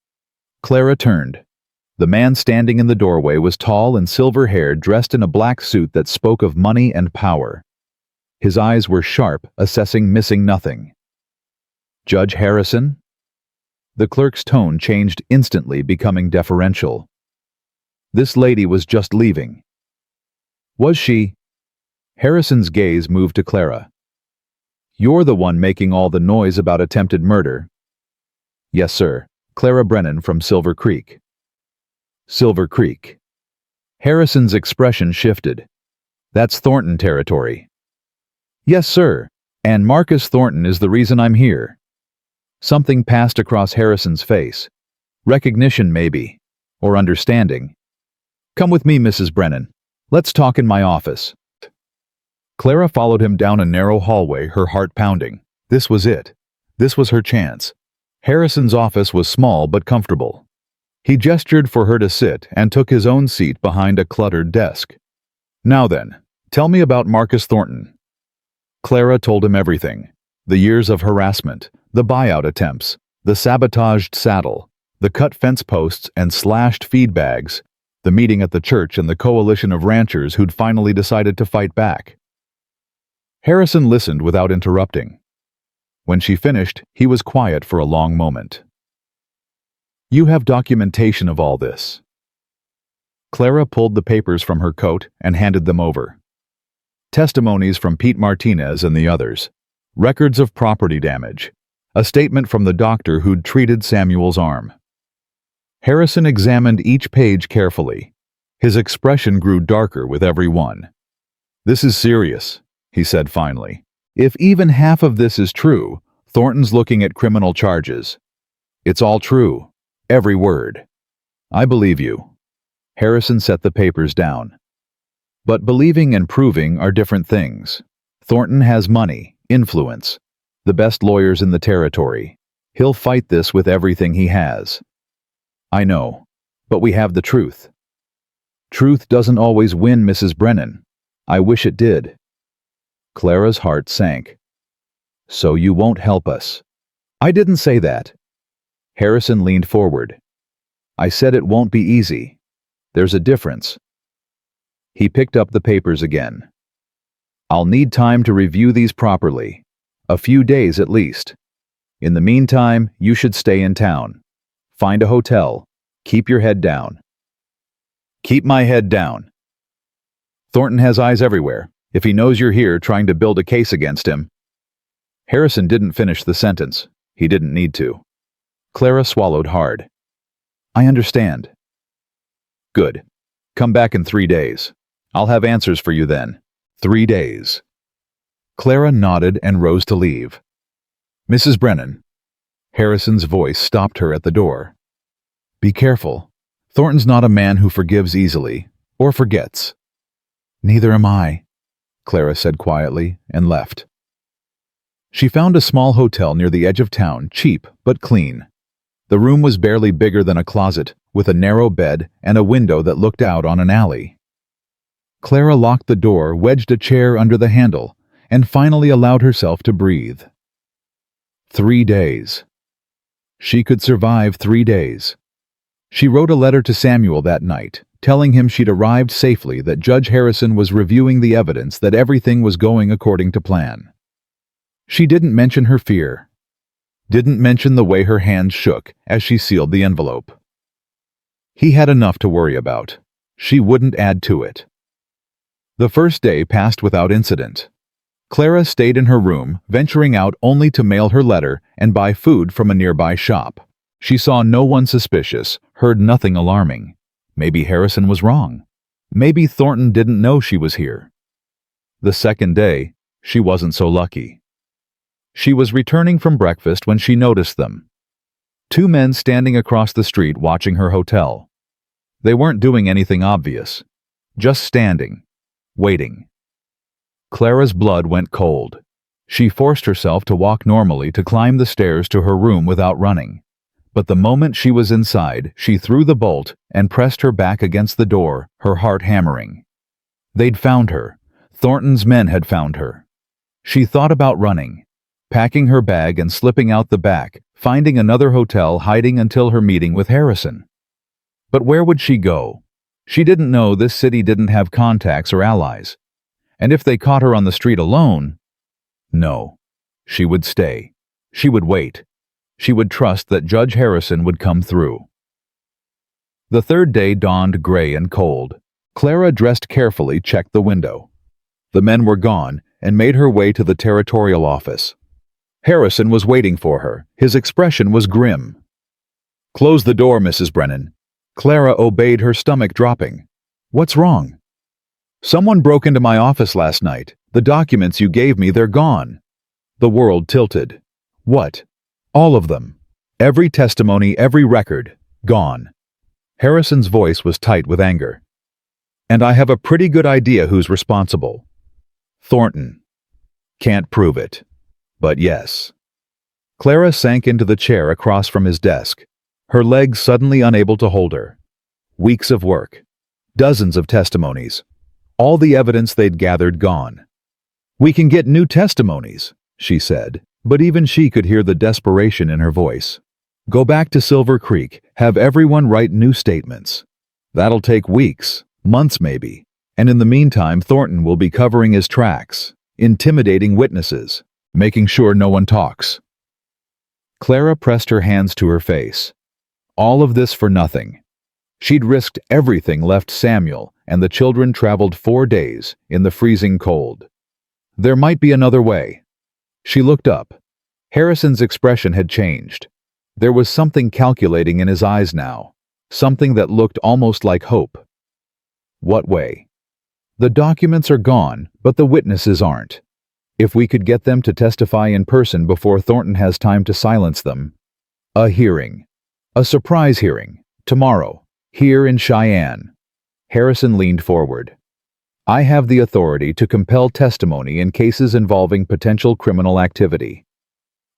Clara turned. The man standing in the doorway was tall and silver-haired, dressed in a black suit that spoke of money and power. His eyes were sharp, assessing missing nothing. "Judge Harrison?" The clerk's tone changed instantly, becoming deferential. This lady was just leaving. Was she? Harrison's gaze moved to Clara. "You're the one making all the noise about attempted murder." "Yes, sir. Clara Brennan from Silver Creek." Silver Creek. Harrison's expression shifted. "That's Thornton territory." "Yes, sir. And Marcus Thornton is the reason I'm here." Something passed across Harrison's face. Recognition, maybe. Or understanding. "Come with me, Mrs. Brennan. Let's talk in my office." Clara followed him down a narrow hallway, her heart pounding. This was it. This was her chance. Harrison's office was small but comfortable. He gestured for her to sit and took his own seat behind a cluttered desk. "Now then, tell me about Marcus Thornton." Clara told him everything. The years of harassment, the buyout attempts, the sabotaged saddle, the cut fence posts and slashed feed bags, the meeting at the church and the coalition of ranchers who'd finally decided to fight back. Harrison listened without interrupting. When she finished, he was quiet for a long moment. "You have documentation of all this." Clara pulled the papers from her coat and handed them over. Testimonies from Pete Martinez and the others. Records of property damage. A statement from the doctor who'd treated Samuel's arm. Harrison examined each page carefully. His expression grew darker with every one. "This is serious," he said finally. "If even half of this is true, Thornton's looking at criminal charges. It's all true. Every word. I believe you." Harrison set the papers down. "But believing and proving are different things. Thornton has money, influence, the best lawyers in the territory. He'll fight this with everything he has." "I know, but we have the truth." "Truth doesn't always win, Mrs. Brennan. I wish it did." Clara's heart sank. "So you won't help us?" "I didn't say that." Harrison leaned forward. "I said it won't be easy. There's a difference." He picked up the papers again. "I'll need time to review these properly. A few days at least. In the meantime, you should stay in town. Find a hotel. Keep your head down." "Keep my head down." "Thornton has eyes everywhere. If he knows you're here trying to build a case against him—" Harrison didn't finish the sentence. He didn't need to. Clara swallowed hard. "I understand." "Good. Come back in 3 days. I'll have answers for you then. 3 days." Clara nodded and rose to leave. "Mrs. Brennan." Harrison's voice stopped her at the door. "Be careful. Thornton's not a man who forgives easily, or forgets." "Neither am I," Clara said quietly, and left. She found a small hotel near the edge of town, cheap but clean. The room was barely bigger than a closet, with a narrow bed and a window that looked out on an alley. Clara locked the door, wedged a chair under the handle, and finally allowed herself to breathe. 3 days. She could survive 3 days. She wrote a letter to Samuel that night, telling him she'd arrived safely, that Judge Harrison was reviewing the evidence, that everything was going according to plan. She didn't mention her fear. Didn't mention the way her hands shook as she sealed the envelope. He had enough to worry about. She wouldn't add to it. The first day passed without incident. Clara stayed in her room, venturing out only to mail her letter and buy food from a nearby shop. She saw no one suspicious, heard nothing alarming. Maybe Harrison was wrong. Maybe Thornton didn't know she was here. The second day, she wasn't so lucky. She was returning from breakfast when she noticed them. 2 men standing across the street watching her hotel. They weren't doing anything obvious. Just standing. Waiting. Clara's blood went cold. She forced herself to walk normally, to climb the stairs to her room without running. But the moment she was inside, she threw the bolt and pressed her back against the door, her heart hammering. They'd found her. Thornton's men had found her. She thought about running, packing her bag and slipping out the back, finding another hotel, hiding until her meeting with Harrison. But where would she go? She didn't know this city didn't have contacts or allies. And if they caught her on the street alone— No. She would stay. She would wait. She would trust that Judge Harrison would come through. The third day dawned gray and cold. Clara dressed carefully, checked the window. The men were gone, and made her way to the territorial office. Harrison was waiting for her. His expression was grim. "Close the door, Mrs. Brennan." Clara obeyed, her stomach dropping. "What's wrong?" "Someone broke into my office last night. The documents you gave me, they're gone." The world tilted. "What?" "All of them. Every testimony, every record. Gone." Harrison's voice was tight with anger. "And I have a pretty good idea who's responsible. Thornton. Can't prove it. But yes." Clara sank into the chair across from his desk, her legs suddenly unable to hold her. Weeks of work. Dozens of testimonies. All the evidence they'd gathered gone. "We can get new testimonies," she said, but even she could hear the desperation in her voice. "Go back to Silver Creek, have everyone write new statements. That'll take weeks, months maybe, and in the meantime Thornton will be covering his tracks, intimidating witnesses, making sure no one talks. Clara pressed her hands to her face. All of this for nothing. She'd risked everything, left Samuel and the children, traveled 4 days in the freezing cold. There might be another way. She looked up. Harrison's expression had changed. There was something calculating in his eyes now, something that looked almost like hope. What way? The documents are gone, but the witnesses aren't. If we could get them to testify in person before Thornton has time to silence them. A hearing. A surprise hearing. Tomorrow. Here in Cheyenne. Harrison leaned forward. I have the authority to compel testimony in cases involving potential criminal activity.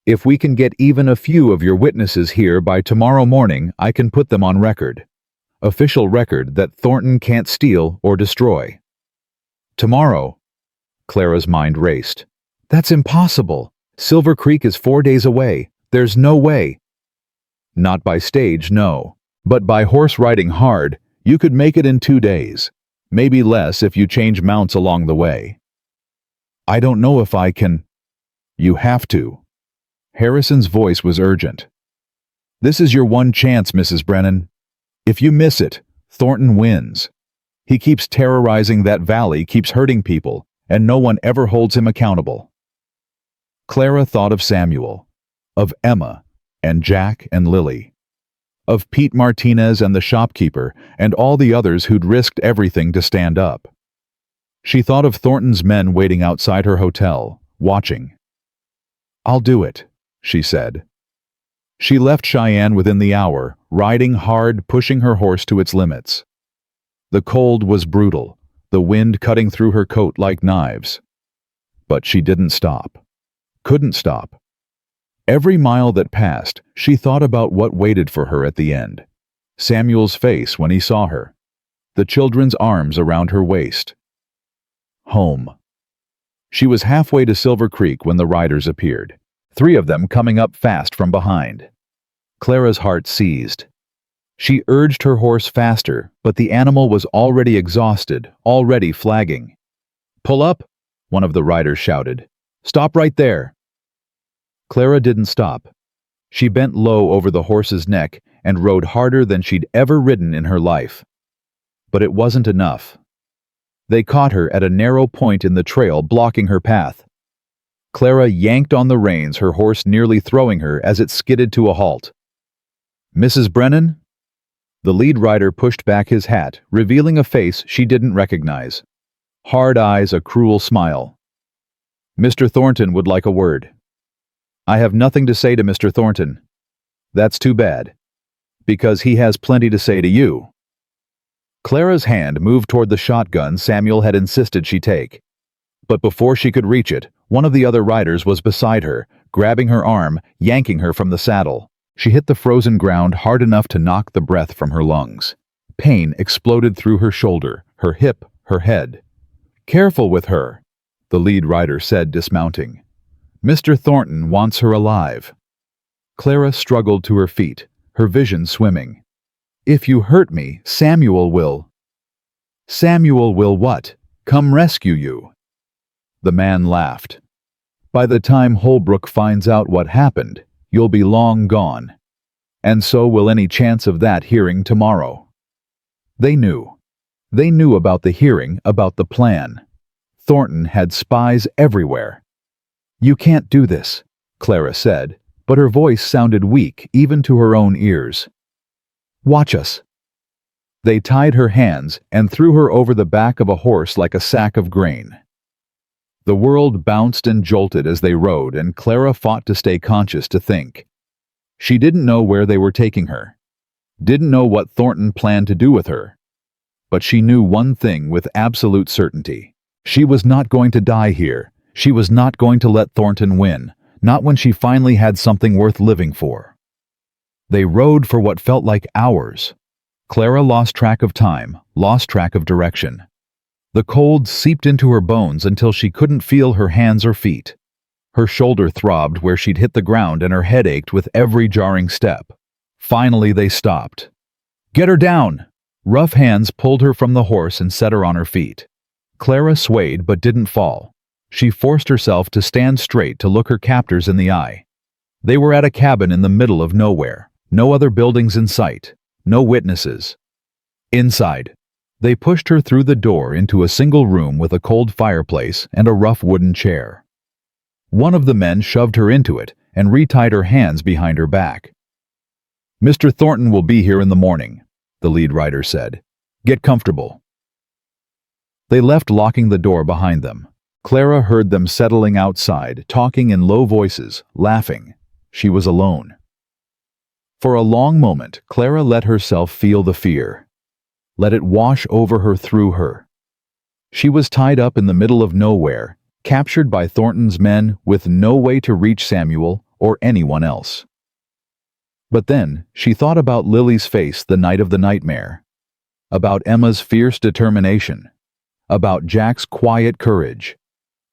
If we can get even a few of your witnesses here by tomorrow morning, I can put them on record. Official record that Thornton can't steal or destroy. Tomorrow? Clara's mind raced. That's impossible. Silver Creek is 4 days away. There's no way. Not by stage, no. But by horse riding hard, you could make it in 2 days. Maybe less if you change mounts along the way. I don't know if I can. You have to. Harrison's voice was urgent. This is your one chance, Mrs. Brennan. If you miss it, Thornton wins. He keeps terrorizing that valley, keeps hurting people, and no one ever holds him accountable. Clara thought of Samuel, of Emma, and Jack and Lily, of Pete Martinez and the shopkeeper, and all the others who'd risked everything to stand up. She thought of Thornton's men waiting outside her hotel, watching. I'll do it, she said. She left Cheyenne within the hour, riding hard, pushing her horse to its limits. The cold was brutal, the wind cutting through her coat like knives. But she didn't stop. Couldn't stop. Every mile that passed, she thought about what waited for her at the end. Samuel's face when he saw her. The children's arms around her waist. Home. She was halfway to Silver Creek when the riders appeared, 3 of them coming up fast from behind. Clara's heart seized. She urged her horse faster, but the animal was already exhausted, already flagging. Pull up, one of the riders shouted. Stop right there. Clara didn't stop. She bent low over the horse's neck and rode harder than she'd ever ridden in her life. But it wasn't enough. They caught her at a narrow point in the trail, blocking her path. Clara yanked on the reins, her horse nearly throwing her as it skidded to a halt. Mrs. Brennan? The lead rider pushed back his hat, revealing a face she didn't recognize. Hard eyes, a cruel smile. Mr. Thornton would like a word. I have nothing to say to Mr. Thornton. That's too bad. Because he has plenty to say to you. Clara's hand moved toward the shotgun Samuel had insisted she take. But before she could reach it, one of the other riders was beside her, grabbing her arm, yanking her from the saddle. She hit the frozen ground hard enough to knock the breath from her lungs. Pain exploded through her shoulder, her hip, her head. Careful with her, the lead rider said, dismounting. Mr. Thornton wants her alive. Clara struggled to her feet, her vision swimming. If you hurt me, Samuel will. Samuel will what? Come rescue you. The man laughed. By the time Holbrook finds out what happened, you'll be long gone. And so will any chance of that hearing tomorrow. They knew. They knew about the hearing, about the plan. Thornton had spies everywhere. You can't do this, Clara said, but her voice sounded weak even to her own ears. Watch us. They tied her hands and threw her over the back of a horse like a sack of grain. The world bounced and jolted as they rode, and Clara fought to stay conscious, to think. She didn't know where they were taking her. Didn't know what Thornton planned to do with her. But she knew one thing with absolute certainty. She was not going to die here. She was not going to let Thornton win, not when she finally had something worth living for. They rode for what felt like hours. Clara lost track of time, lost track of direction. The cold seeped into her bones until she couldn't feel her hands or feet. Her shoulder throbbed where she'd hit the ground and her head ached with every jarring step. Finally they stopped. Get her down! Rough hands pulled her from the horse and set her on her feet. Clara swayed but didn't fall. She forced herself to stand straight to look her captors in the eye. They were at a cabin in the middle of nowhere, no other buildings in sight, no witnesses. Inside, they pushed her through the door into a single room with a cold fireplace and a rough wooden chair. One of the men shoved her into it and retied her hands behind her back. "Mr. Thornton will be here in the morning," the lead writer said. "Get comfortable." They left, locking the door behind them. Clara heard them settling outside, talking in low voices, laughing. She was alone. For a long moment, Clara let herself feel the fear. Let it wash over her, through her. She was tied up in the middle of nowhere, captured by Thornton's men with no way to reach Samuel or anyone else. But then, she thought about Lily's face the night of the nightmare, about Emma's fierce determination, about Jack's quiet courage,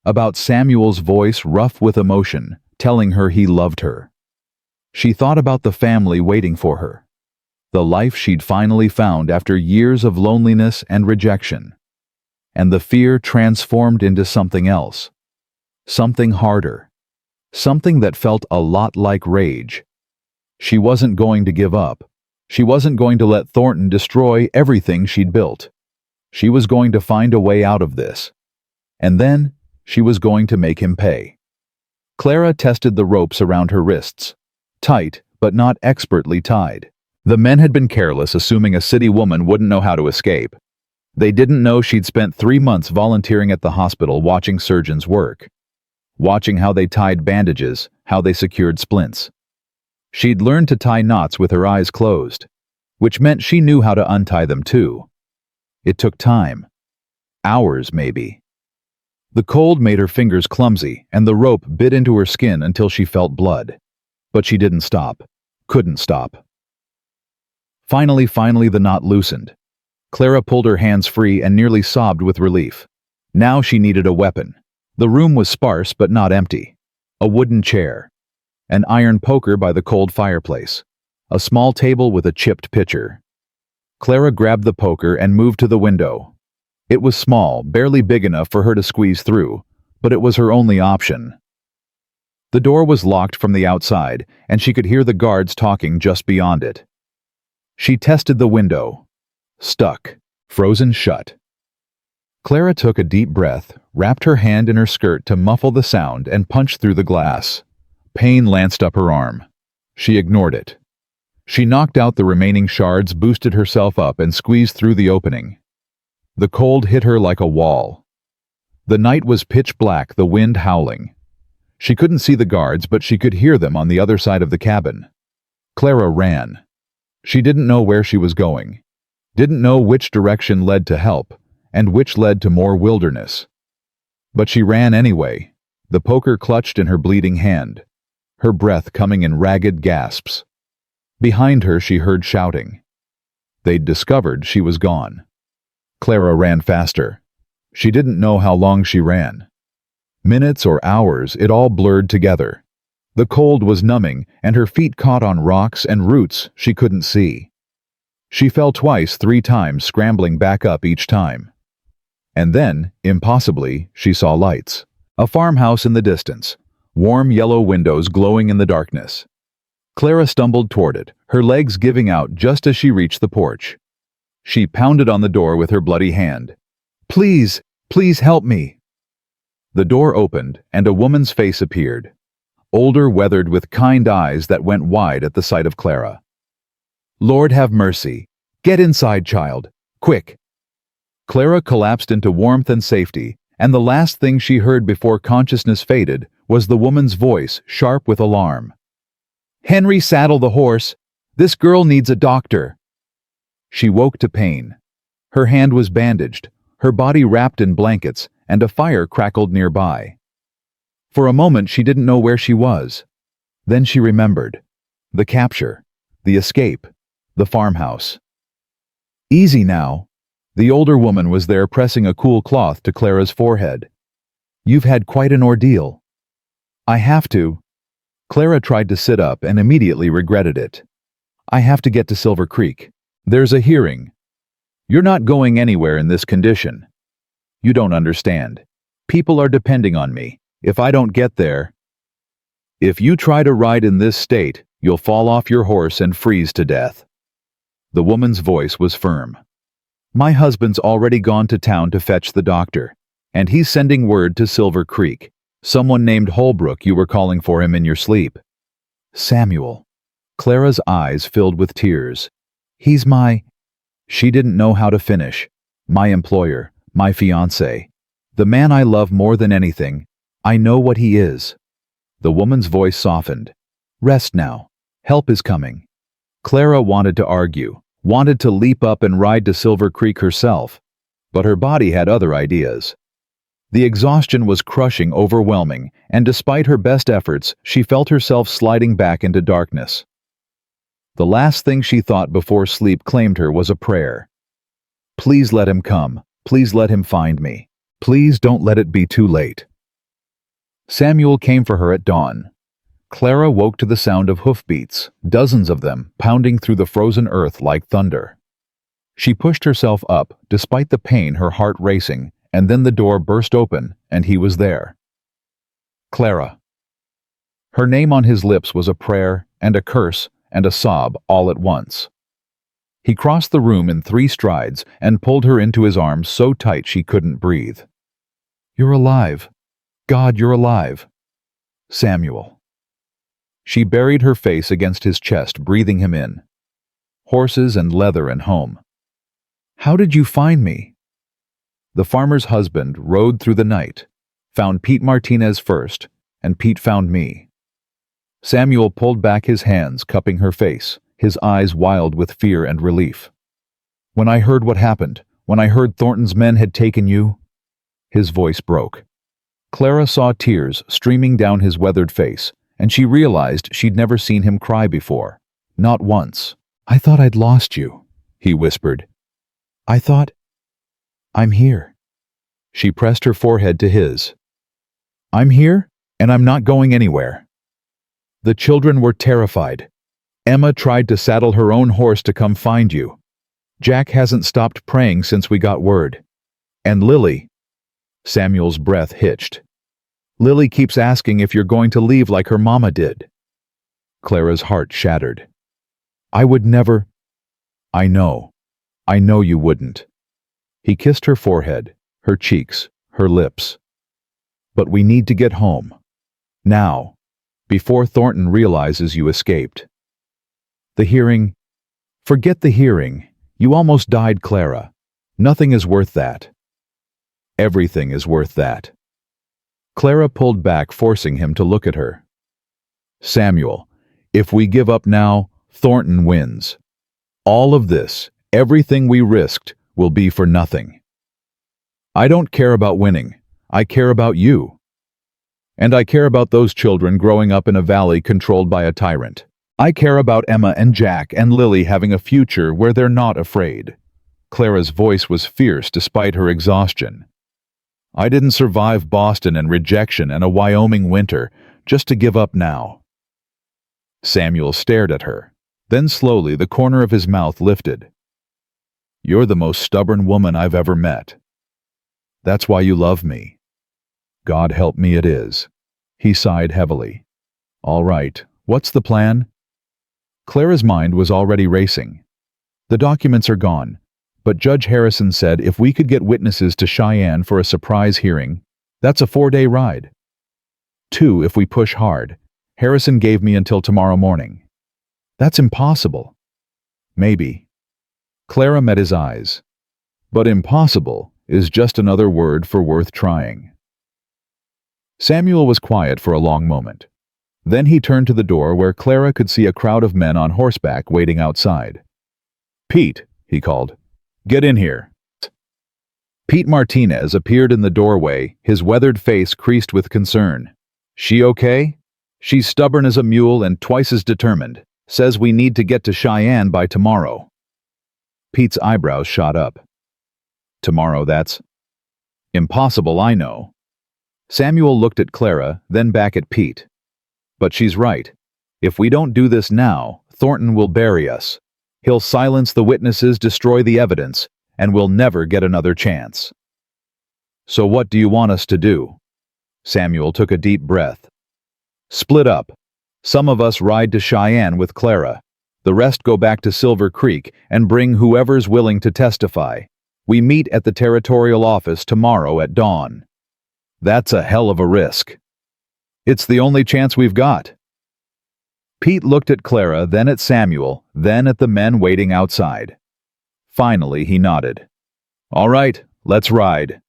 about Samuel's voice rough with emotion, telling her he loved her. She thought about the family waiting for her, the life she'd finally found after years of loneliness and rejection. And the fear transformed into something else, something harder, something that felt a lot like rage. She wasn't going to give up. She wasn't going to let Thornton destroy everything she'd built. She was going to find a way out of this. And then, she was going to make him pay. Clara tested the ropes around her wrists, tight but not expertly tied. The men had been careless, assuming a city woman wouldn't know how to escape. They didn't know she'd spent 3 months volunteering at the hospital, watching surgeons work, watching how they tied bandages, how they secured splints. She'd learned to tie knots with her eyes closed, which meant she knew how to untie them too. It took time. Hours, maybe. The cold made her fingers clumsy, and the rope bit into her skin until she felt blood. But she didn't stop. Couldn't stop. Finally, the knot loosened. Clara pulled her hands free and nearly sobbed with relief. Now she needed a weapon. The room was sparse but not empty. A wooden chair, an iron poker by the cold fireplace, a small table with a chipped pitcher. Clara grabbed the poker and moved to the window. It was small, barely big enough for her to squeeze through, but it was her only option. The door was locked from the outside, and she could hear the guards talking just beyond it. She tested the window. Stuck, frozen shut. Clara took a deep breath, wrapped her hand in her skirt to muffle the sound, and punched through the glass. Pain lanced up her arm. She ignored it. She knocked out the remaining shards, boosted herself up, and squeezed through the opening. The cold hit her like a wall. The night was pitch black, the wind howling. She couldn't see the guards, but she could hear them on the other side of the cabin. Clara ran. She didn't know where she was going. Didn't know which direction led to help, and which led to more wilderness. But she ran anyway, the poker clutched in her bleeding hand, her breath coming in ragged gasps. Behind her she heard shouting. They'd discovered she was gone. Clara ran faster. She didn't know how long she ran. Minutes or hours, it all blurred together. The cold was numbing, and her feet caught on rocks and roots she couldn't see. She fell twice, 3 times, scrambling back up each time. And then, impossibly, she saw lights. A farmhouse in the distance, warm yellow windows glowing in the darkness. Clara stumbled toward it, her legs giving out just as she reached the porch. She pounded on the door with her bloody hand. "Please, please help me." The door opened, and a woman's face appeared. Older, weathered, with kind eyes that went wide at the sight of Clara. "Lord have mercy. Get inside, child. Quick." Clara collapsed into warmth and safety, and the last thing she heard before consciousness faded was the woman's voice, sharp with alarm. "Henry, saddle the horse. This girl needs a doctor." She woke to pain. Her hand was bandaged, her body wrapped in blankets, and a fire crackled nearby. For a moment she didn't know where she was. Then she remembered. The capture, the escape, the farmhouse. "Easy now." The older woman was there, pressing a cool cloth to Clara's forehead. "You've had quite an ordeal." "I have to." Clara tried to sit up and immediately regretted it. "I have to get to Silver Creek. There's a hearing." "You're not going anywhere in this condition." "You don't understand. People are depending on me. If I don't get there, if you try to ride in this state, you'll fall off your horse and freeze to death." The woman's voice was firm. "My husband's already gone to town to fetch the doctor, and he's sending word to Silver Creek. Someone named Holbrook, you were calling for him in your sleep." "Samuel." Clara's eyes filled with tears. "He's my—" She didn't know how to finish. "My employer, my fiancé, the man I love more than anything. I know what he is." The woman's voice softened. "Rest now. Help is coming." Clara wanted to argue, wanted to leap up and ride to Silver Creek herself, but her body had other ideas. The exhaustion was crushing, overwhelming, and despite her best efforts, she felt herself sliding back into darkness. The last thing she thought before sleep claimed her was a prayer. "Please let him come. Please let him find me. Please don't let it be too late." Samuel came for her at dawn. Clara woke to the sound of hoofbeats, dozens of them, pounding through the frozen earth like thunder. She pushed herself up, despite the pain, her heart racing, and then the door burst open, and he was there. Clara. Her name on his lips was a prayer, and a curse, and a sob all at once. He crossed the room in 3 strides and pulled her into his arms so tight she couldn't breathe. "You're alive. God, you're alive. Samuel." She buried her face against his chest, breathing him in. "Horses and leather and home. How did you find me?" The farmer's husband rode through the night, found Pete Martinez first, and Pete found me. Samuel pulled back his hands, cupping her face, his eyes wild with fear and relief. "When I heard what happened, when I heard Thornton's men had taken you—" His voice broke. Clara saw tears streaming down his weathered face, and she realized she'd never seen him cry before. Not once. "I thought I'd lost you," he whispered. "I thought— I'm here." She pressed her forehead to his. "I'm here, and I'm not going anywhere." The children were terrified. "Emma tried to saddle her own horse to come find you. Jack hasn't stopped praying since we got word. And Lily—" Samuel's breath hitched. "Lily keeps asking if you're going to leave like her mama did." Clara's heart shattered. "I would never—" I know you wouldn't." He kissed her forehead, her cheeks, her lips. "But we need to get home. Now, before Thornton realizes you escaped." "The hearing—" "Forget the hearing. You almost died, Clara. Nothing is worth that." "Everything is worth that." Clara pulled back, forcing him to look at her. "Samuel, if we give up now, Thornton wins. All of this, everything we risked, will be for nothing. I don't care about winning. I care about you. And I care about those children growing up in a valley controlled by a tyrant. I care about Emma and Jack and Lily having a future where they're not afraid." Clara's voice was fierce despite her exhaustion. "I didn't survive Boston and rejection and a Wyoming winter just to give up now." Samuel stared at her. Then slowly the corner of his mouth lifted. "You're the most stubborn woman I've ever met. That's why you love me." "God help me, it is." He sighed heavily. "All right, what's the plan?" Clara's mind was already racing. "The documents are gone, but Judge Harrison said if we could get witnesses to Cheyenne for a surprise hearing, that's a 4-day ride. 2 if we push hard. Harrison gave me until tomorrow morning." "That's impossible." "Maybe." Clara met his eyes. "But impossible is just another word for worth trying." Samuel was quiet for a long moment. Then he turned to the door where Clara could see a crowd of men on horseback waiting outside. "Pete," he called, "get in here." Pete Martinez appeared in the doorway, his weathered face creased with concern. "She okay?" "She's stubborn as a mule and twice as determined. Says we need to get to Cheyenne by tomorrow." Pete's eyebrows shot up. "Tomorrow, that's impossible, I know." Samuel looked at Clara, then back at Pete. "But she's right. If we don't do this now, Thornton will bury us. He'll silence the witnesses, destroy the evidence, and we'll never get another chance." So what do you want us to do? Samuel took a deep breath. Split up. Some of us ride to Cheyenne with Clara. The rest go back to Silver Creek and bring whoever's willing to testify. We meet at the territorial office tomorrow at dawn. That's a hell of a risk. It's the only chance we've got. Pete looked at Clara, then at Samuel, then at the men waiting outside. Finally, he nodded. All right, let's ride.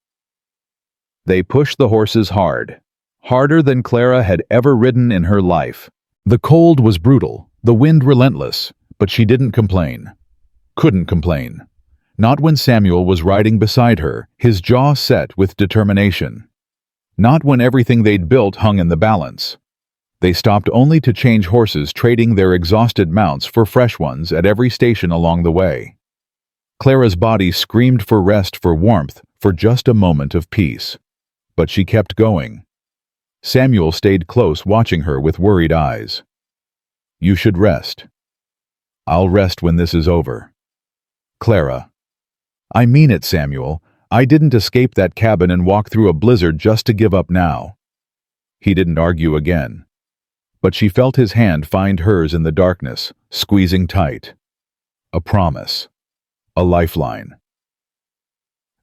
They pushed the horses hard, harder than Clara had ever ridden in her life. The cold was brutal, the wind relentless, but she didn't complain. Couldn't complain. Not when Samuel was riding beside her, his jaw set with determination. Not when everything they'd built hung in the balance. They stopped only to change horses, trading their exhausted mounts for fresh ones at every station along the way. Clara's body screamed for rest, for warmth, for just a moment of peace. But she kept going. Samuel stayed close, watching her with worried eyes. You should rest. I'll rest when this is over. Clara. I mean it, Samuel. I didn't escape that cabin and walk through a blizzard just to give up now. He didn't argue again. But she felt his hand find hers in the darkness, squeezing tight. A promise. A lifeline.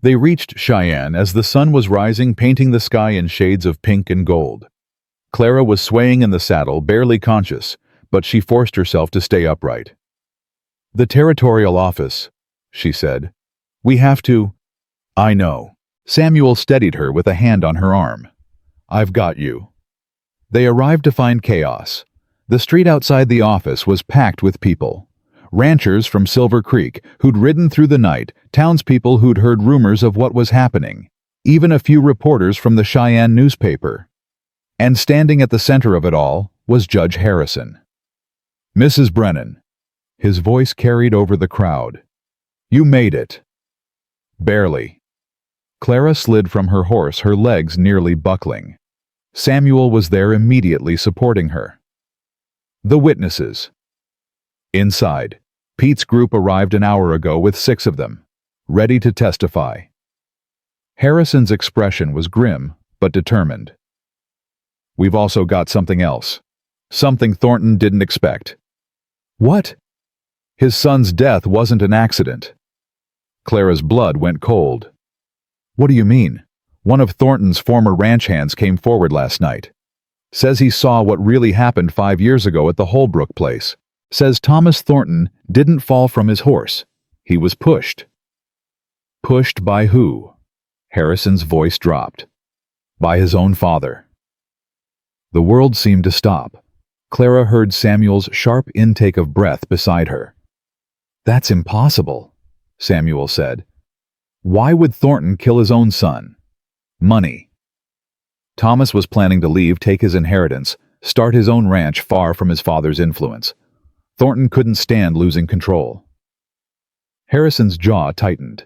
They reached Cheyenne as the sun was rising, painting the sky in shades of pink and gold. Clara was swaying in the saddle, barely conscious, but she forced herself to stay upright. The territorial office, she said. We have to... I know. Samuel steadied her with a hand on her arm. I've got you. They arrived to find chaos. The street outside the office was packed with people. Ranchers from Silver Creek who'd ridden through the night, townspeople who'd heard rumors of what was happening, even a few reporters from the Cheyenne newspaper. And standing at the center of it all was Judge Harrison. Mrs. Brennan. His voice carried over the crowd. You made it. Barely. Clara slid from her horse, her legs nearly buckling. Samuel was there immediately, supporting her. The witnesses. Inside, Pete's group arrived an hour ago with 6 of them, ready to testify. Harrison's expression was grim, but determined. We've also got something else. Something Thornton didn't expect. What? His son's death wasn't an accident. Clara's blood went cold. What do you mean? One of Thornton's former ranch hands came forward last night. Says he saw what really happened 5 years ago at the Holbrook place. Says Thomas Thornton didn't fall from his horse. He was pushed. Pushed by who? Harrison's voice dropped. By his own father. The world seemed to stop. Clara heard Samuel's sharp intake of breath beside her. That's impossible, Samuel said. Why would Thornton kill his own son? Money. Thomas was planning to leave, take his inheritance, start his own ranch far from his father's influence. Thornton couldn't stand losing control. Harrison's jaw tightened.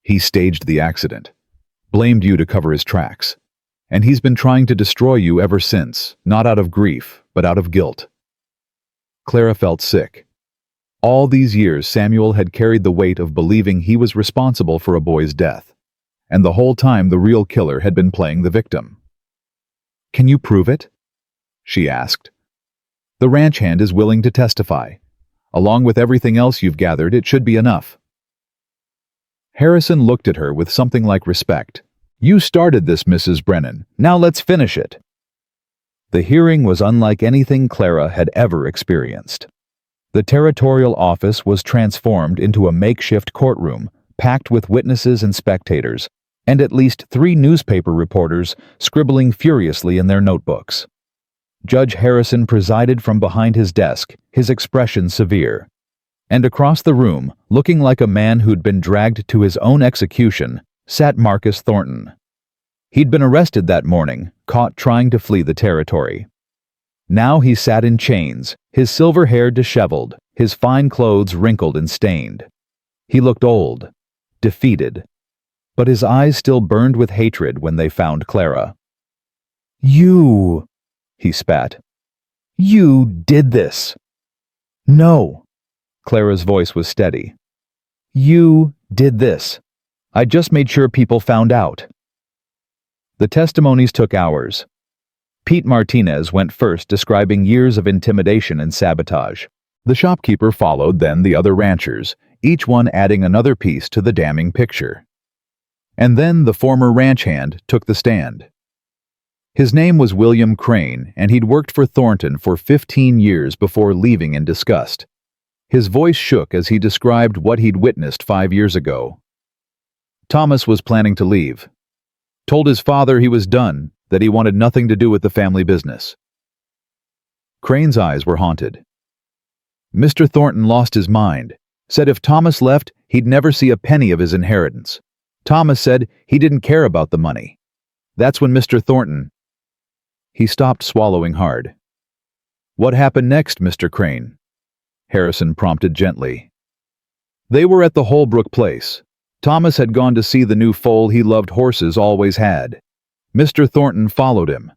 He staged the accident, blamed you to cover his tracks, and he's been trying to destroy you ever since, not out of grief, but out of guilt. Clara felt sick. All these years Samuel had carried the weight of believing he was responsible for a boy's death, and the whole time the real killer had been playing the victim. Can you prove it? She asked. The ranch hand is willing to testify. Along with everything else you've gathered, it should be enough. Harrison looked at her with something like respect. You started this, Mrs. Brennan. Now let's finish it. The hearing was unlike anything Clara had ever experienced. The territorial office was transformed into a makeshift courtroom, packed with witnesses and spectators, and at least 3 newspaper reporters scribbling furiously in their notebooks. Judge Harrison presided from behind his desk, his expression severe. And across the room, looking like a man who'd been dragged to his own execution, sat Marcus Thornton. He'd been arrested that morning, caught trying to flee the territory. Now he sat in chains, his silver hair disheveled, his fine clothes wrinkled and stained. He looked old, defeated, but his eyes still burned with hatred when they found Clara. You, he spat. You did this. No. Clara's voice was steady. You did this. I just made sure people found out. The testimonies took hours. Pete Martinez went first, describing years of intimidation and sabotage. The shopkeeper followed, then the other ranchers, each one adding another piece to the damning picture. And then the former ranch hand took the stand. His name was William Crane, and he'd worked for Thornton for 15 years before leaving in disgust. His voice shook as he described what he'd witnessed 5 years ago. Thomas was planning to leave. Told his father he was done, that he wanted nothing to do with the family business. Crane's eyes were haunted. Mr. Thornton lost his mind, said if Thomas left, he'd never see a penny of his inheritance. Thomas said he didn't care about the money. That's when Mr. Thornton... He stopped, swallowing hard. What happened next, Mr. Crane? Harrison prompted gently. They were at the Holbrook place. Thomas had gone to see the new foal he loved horses always had. Mr. Thornton followed him.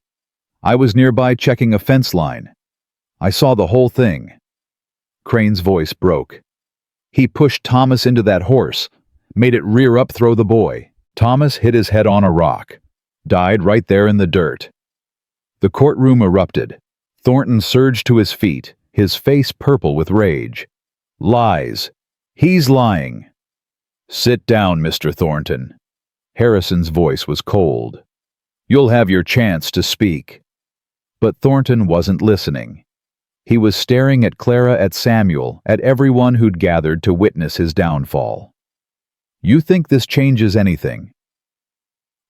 I was nearby checking a fence line. I saw the whole thing. Crane's voice broke. He pushed Thomas into that horse, made it rear up, throw the boy. Thomas hit his head on a rock, died right there in the dirt. The courtroom erupted. Thornton surged to his feet, his face purple with rage. Lies. He's lying. Sit down, Mr. Thornton. Harrison's voice was cold. You'll have your chance to speak. But Thornton wasn't listening. He was staring at Clara, at Samuel, at everyone who'd gathered to witness his downfall. You think this changes anything?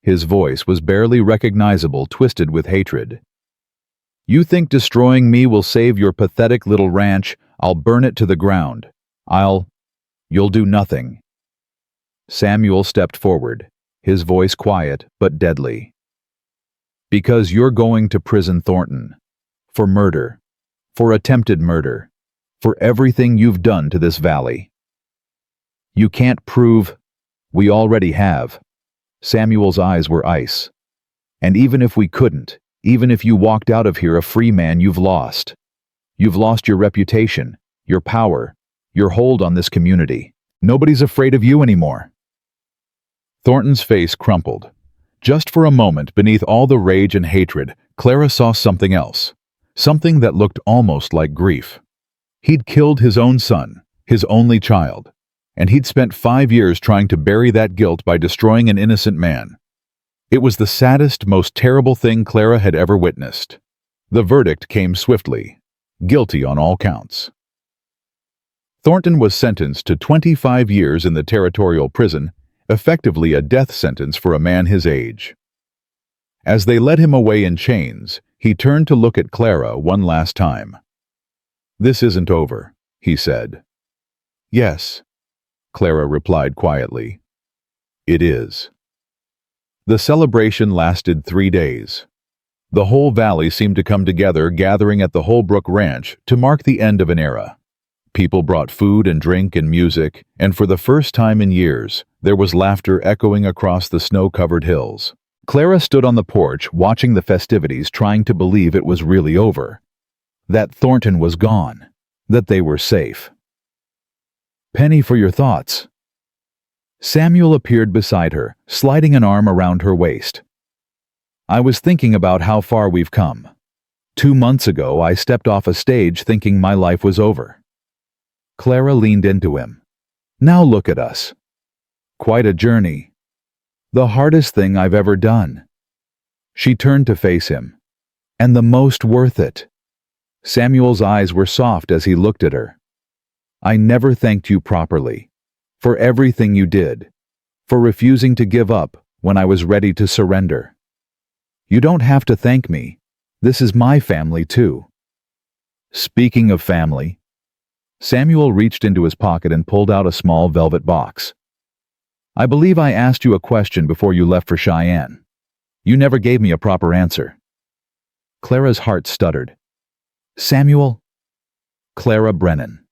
His voice was barely recognizable, twisted with hatred. You think destroying me will save your pathetic little ranch? I'll burn it to the ground. You'll do nothing. Samuel stepped forward, his voice quiet but deadly. Because you're going to prison, Thornton. For murder. For attempted murder. For everything you've done to this valley. You can't prove... We already have. Samuel's eyes were ice. And even if we couldn't, even if you walked out of here a free man, you've lost. You've lost your reputation, your power, your hold on this community. Nobody's afraid of you anymore. Thornton's face crumpled. Just for a moment, beneath all the rage and hatred, Clara saw something else. Something that looked almost like grief. He'd killed his own son, his only child. And he'd spent 5 years trying to bury that guilt by destroying an innocent man. It was the saddest, most terrible thing Clara had ever witnessed. The verdict came swiftly. Guilty on all counts. Thornton was sentenced to 25 years in the territorial prison, effectively a death sentence for a man his age. As they led him away in chains, he turned to look at Clara one last time. This isn't over, he said. Yes. Clara replied quietly. It is. The celebration lasted 3 days. The whole valley seemed to come together, gathering at the Holbrook Ranch to mark the end of an era. People brought food and drink and music, and for the first time in years, there was laughter echoing across the snow-covered hills. Clara stood on the porch, watching the festivities, trying to believe it was really over. That Thornton was gone. That they were safe. Penny, for your thoughts. Samuel appeared beside her, sliding an arm around her waist. I was thinking about how far we've come. 2 months ago, I stepped off a stage thinking my life was over. Clara leaned into him. Now look at us. Quite a journey. The hardest thing I've ever done. She turned to face him. And the most worth it. Samuel's eyes were soft as he looked at her. I never thanked you properly. For everything you did. For refusing to give up when I was ready to surrender. You don't have to thank me. This is my family too. Speaking of family, Samuel reached into his pocket and pulled out a small velvet box. I believe I asked you a question before you left for Cheyenne. You never gave me a proper answer. Clara's heart stuttered. Samuel? Clara Brennan.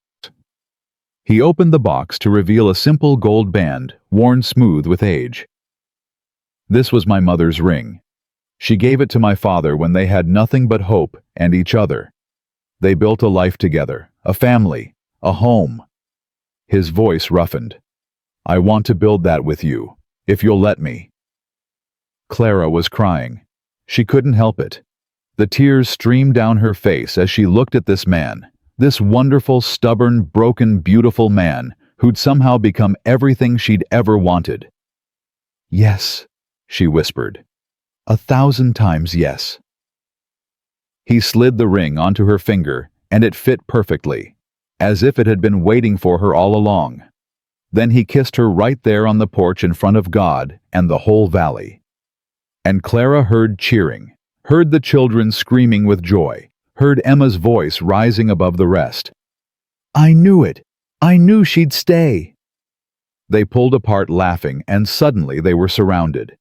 He opened the box to reveal a simple gold band, worn smooth with age. This was my mother's ring. She gave it to my father when they had nothing but hope and each other. They built a life together, a family, a home. His voice roughened. I want to build that with you, if you'll let me. Clara was crying. She couldn't help it. The tears streamed down her face as she looked at this man, this wonderful, stubborn, broken, beautiful man who'd somehow become everything she'd ever wanted. "Yes," she whispered. 1,000 times yes. He slid the ring onto her finger, and it fit perfectly, as if it had been waiting for her all along. Then he kissed her right there on the porch in front of God and the whole valley. And Clara heard cheering, heard the children screaming with joy, heard Emma's voice rising above the rest. "I knew it! I knew she'd stay!" They pulled apart laughing, and suddenly they were surrounded.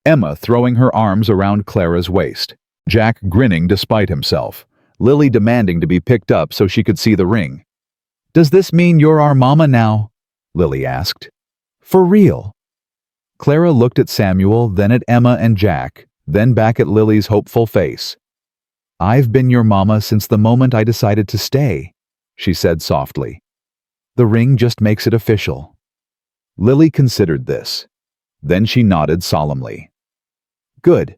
Emma throwing her arms around Clara's waist, Jack grinning despite himself, Lily demanding to be picked up so she could see the ring. "Does this mean you're our mama now?" Lily asked. "For real?" Clara looked at Samuel, then at Emma and Jack, then back at Lily's hopeful face. "I've been your mama since the moment I decided to stay," she said softly. "The ring just makes it official." Lily considered this. Then she nodded solemnly. "Good.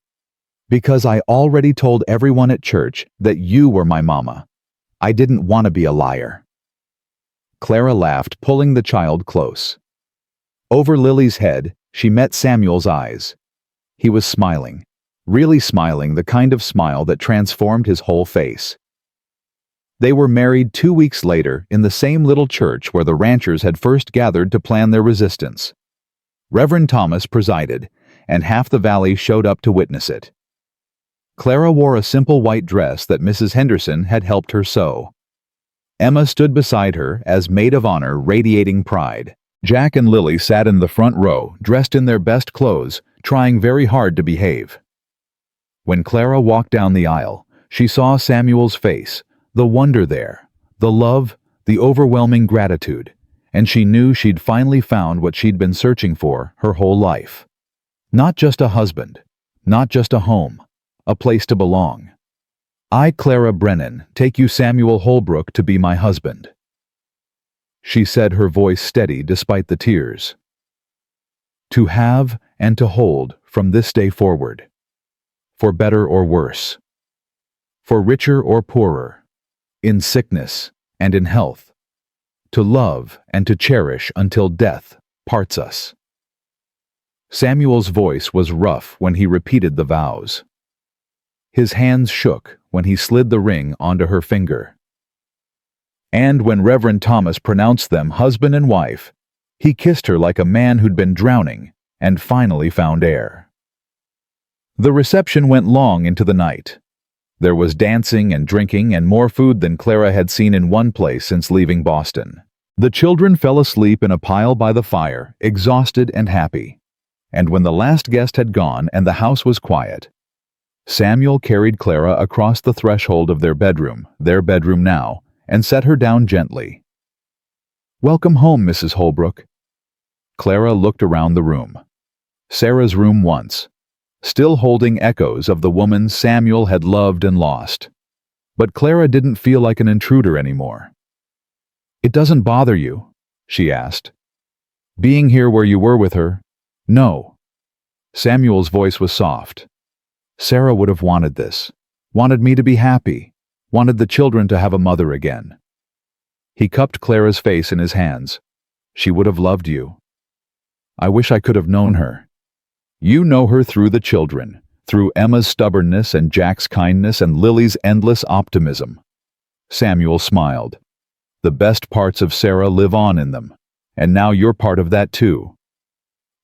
Because I already told everyone at church that you were my mama. I didn't want to be a liar." Clara laughed, pulling the child close. Over Lily's head, she met Samuel's eyes. He was smiling, really smiling, the kind of smile that transformed his whole face. They were married 2 weeks later in the same little church where the ranchers had first gathered to plan their resistance. Reverend Thomas presided, and half the valley showed up to witness it. Clara wore a simple white dress that Mrs. Henderson had helped her sew. Emma stood beside her as maid of honor, radiating pride. Jack and Lily sat in the front row, dressed in their best clothes, trying very hard to behave. When Clara walked down the aisle, she saw Samuel's face, the wonder there, the love, the overwhelming gratitude, and she knew she'd finally found what she'd been searching for her whole life. Not just a husband, not just a home, a place to belong. "I, Clara Brennan, take you Samuel Holbrook to be my husband," she said, her voice steady despite the tears. "To have and to hold from this day forward, for better or worse, for richer or poorer, in sickness and in health, to love and to cherish until death parts us." Samuel's voice was rough when he repeated the vows. His hands shook when he slid the ring onto her finger. And when Reverend Thomas pronounced them husband and wife, he kissed her like a man who'd been drowning and finally found air. The reception went long into the night. There was dancing and drinking and more food than Clara had seen in one place since leaving Boston. The children fell asleep in a pile by the fire, exhausted and happy. And when the last guest had gone and the house was quiet, Samuel carried Clara across the threshold of their bedroom now, and set her down gently. "Welcome home, Mrs. Holbrook." Clara looked around the room. Sarah's room once, still holding echoes of the woman Samuel had loved and lost. But Clara didn't feel like an intruder anymore. "It doesn't bother you?" she asked. "Being here where you were with her?" "No." Samuel's voice was soft. "Sarah would have wanted this, wanted me to be happy, wanted the children to have a mother again." He cupped Clara's face in his hands. "She would have loved you. I wish I could have known her. You know her through the children, through Emma's stubbornness and Jack's kindness and Lily's endless optimism." Samuel smiled. "The best parts of Sarah live on in them, and now you're part of that too."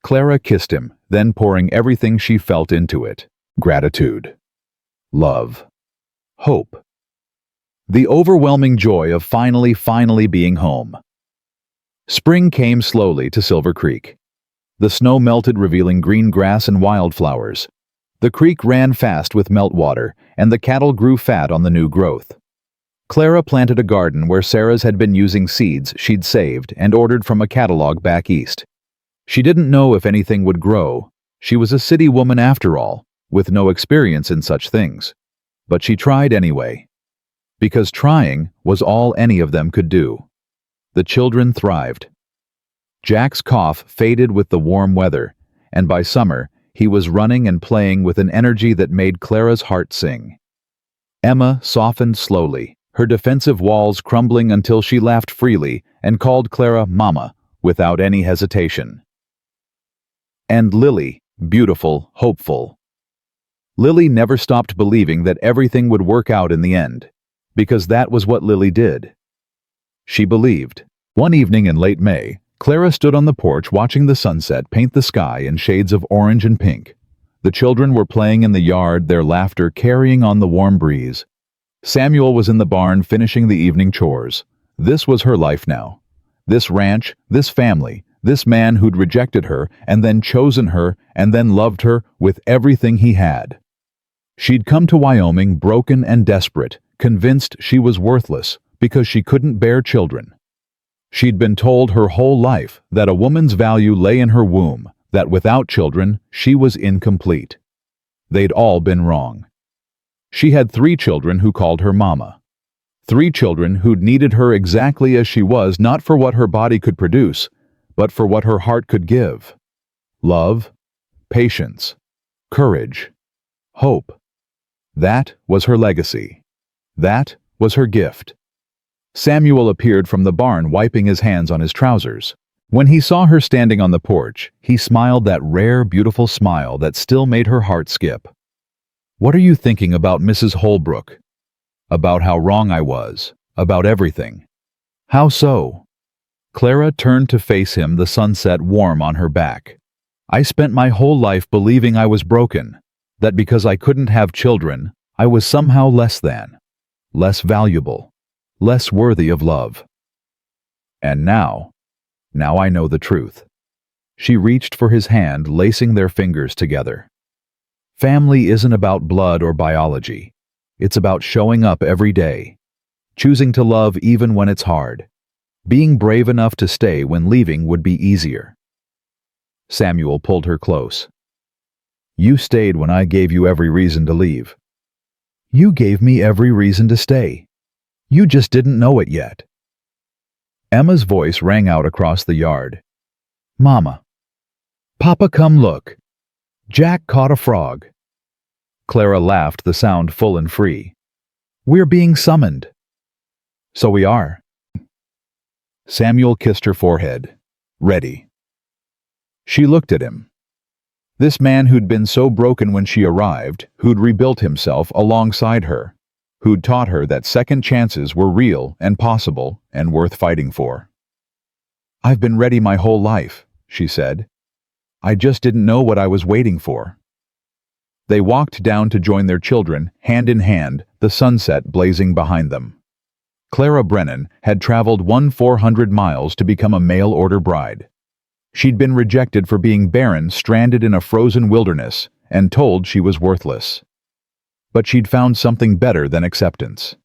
Clara kissed him, then pouring everything she felt into it. Gratitude, love, hope. The overwhelming joy of finally being home. Spring came slowly to Silver Creek. The snow melted, revealing green grass and wildflowers. The creek ran fast with meltwater, and the cattle grew fat on the new growth. Clara planted a garden where Sarah's had been using seeds she'd saved and ordered from a catalog back east. She didn't know if anything would grow. She was a city woman after all, with no experience in such things. But she tried anyway. Because trying was all any of them could do. The children thrived. Jack's cough faded with the warm weather, and by summer, He was running and playing with an energy that made Clara's heart sing. Emma softened slowly, her defensive walls crumbling until she laughed freely and called Clara Mama without any hesitation. And Lily, beautiful, hopeful. Lily never stopped believing that everything would work out in the end, because that was what Lily did. She believed. One evening in late May, Clara stood on the porch watching the sunset paint the sky in shades of orange and pink. The children were playing in the yard, their laughter carrying on the warm breeze. Samuel was in the barn finishing the evening chores. This was her life now. This ranch, this family, this man who'd rejected her and then chosen her and then loved her with everything he had. She'd come to Wyoming broken and desperate, convinced she was worthless because she couldn't bear children. She'd been told her whole life that a woman's value lay in her womb, that without children, she was incomplete. They'd all been wrong. She had 3 children who called her Mama. 3 children who'd needed her exactly as she was, not for what her body could produce, but for what her heart could give. Love, patience, courage, hope. That was her legacy. That was her gift. Samuel appeared from the barn wiping his hands on his trousers. When he saw her standing on the porch, he smiled that rare, beautiful smile that still made her heart skip. "What are you thinking about, Mrs. Holbrook?" "About how wrong I was. About everything." "How so?" Clara turned to face him, the sunset warm on her back. "I spent my whole life believing I was broken, that because I couldn't have children, I was somehow less than, less valuable, less worthy of love. And now I know the truth." She reached for his hand, lacing their fingers together. Family isn't about blood or biology. It's about showing up every day, choosing to love even when it's hard, being brave enough to stay when leaving would be easier. Samuel pulled her close. "You stayed when I gave you every reason to leave." "You gave me every reason to stay. You just didn't know it yet." Emma's voice rang out across the yard. "Mama. Papa, come look. Jack caught a frog." Clara laughed, the sound full and free. "We're being summoned." "So we are." Samuel kissed her forehead. "Ready." She looked at him. This man who'd been so broken when she arrived, who'd rebuilt himself alongside her, who'd taught her that second chances were real and possible and worth fighting for. "I've been ready my whole life," she said. "I just didn't know what I was waiting for." They walked down to join their children, hand in hand, the sunset blazing behind them. Clara Brennan had traveled 400 miles to become a mail-order bride. She'd been rejected for being barren, stranded in a frozen wilderness, and told she was worthless. But she'd found something better than acceptance.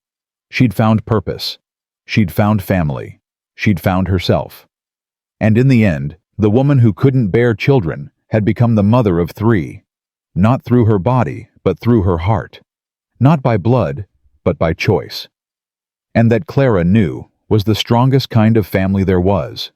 She'd found purpose. She'd found family. She'd found herself. And in the end, the woman who couldn't bear children had become the mother of 3, not through her body, but through her heart. Not by blood, but by choice. And that Clara knew was the strongest kind of family there was.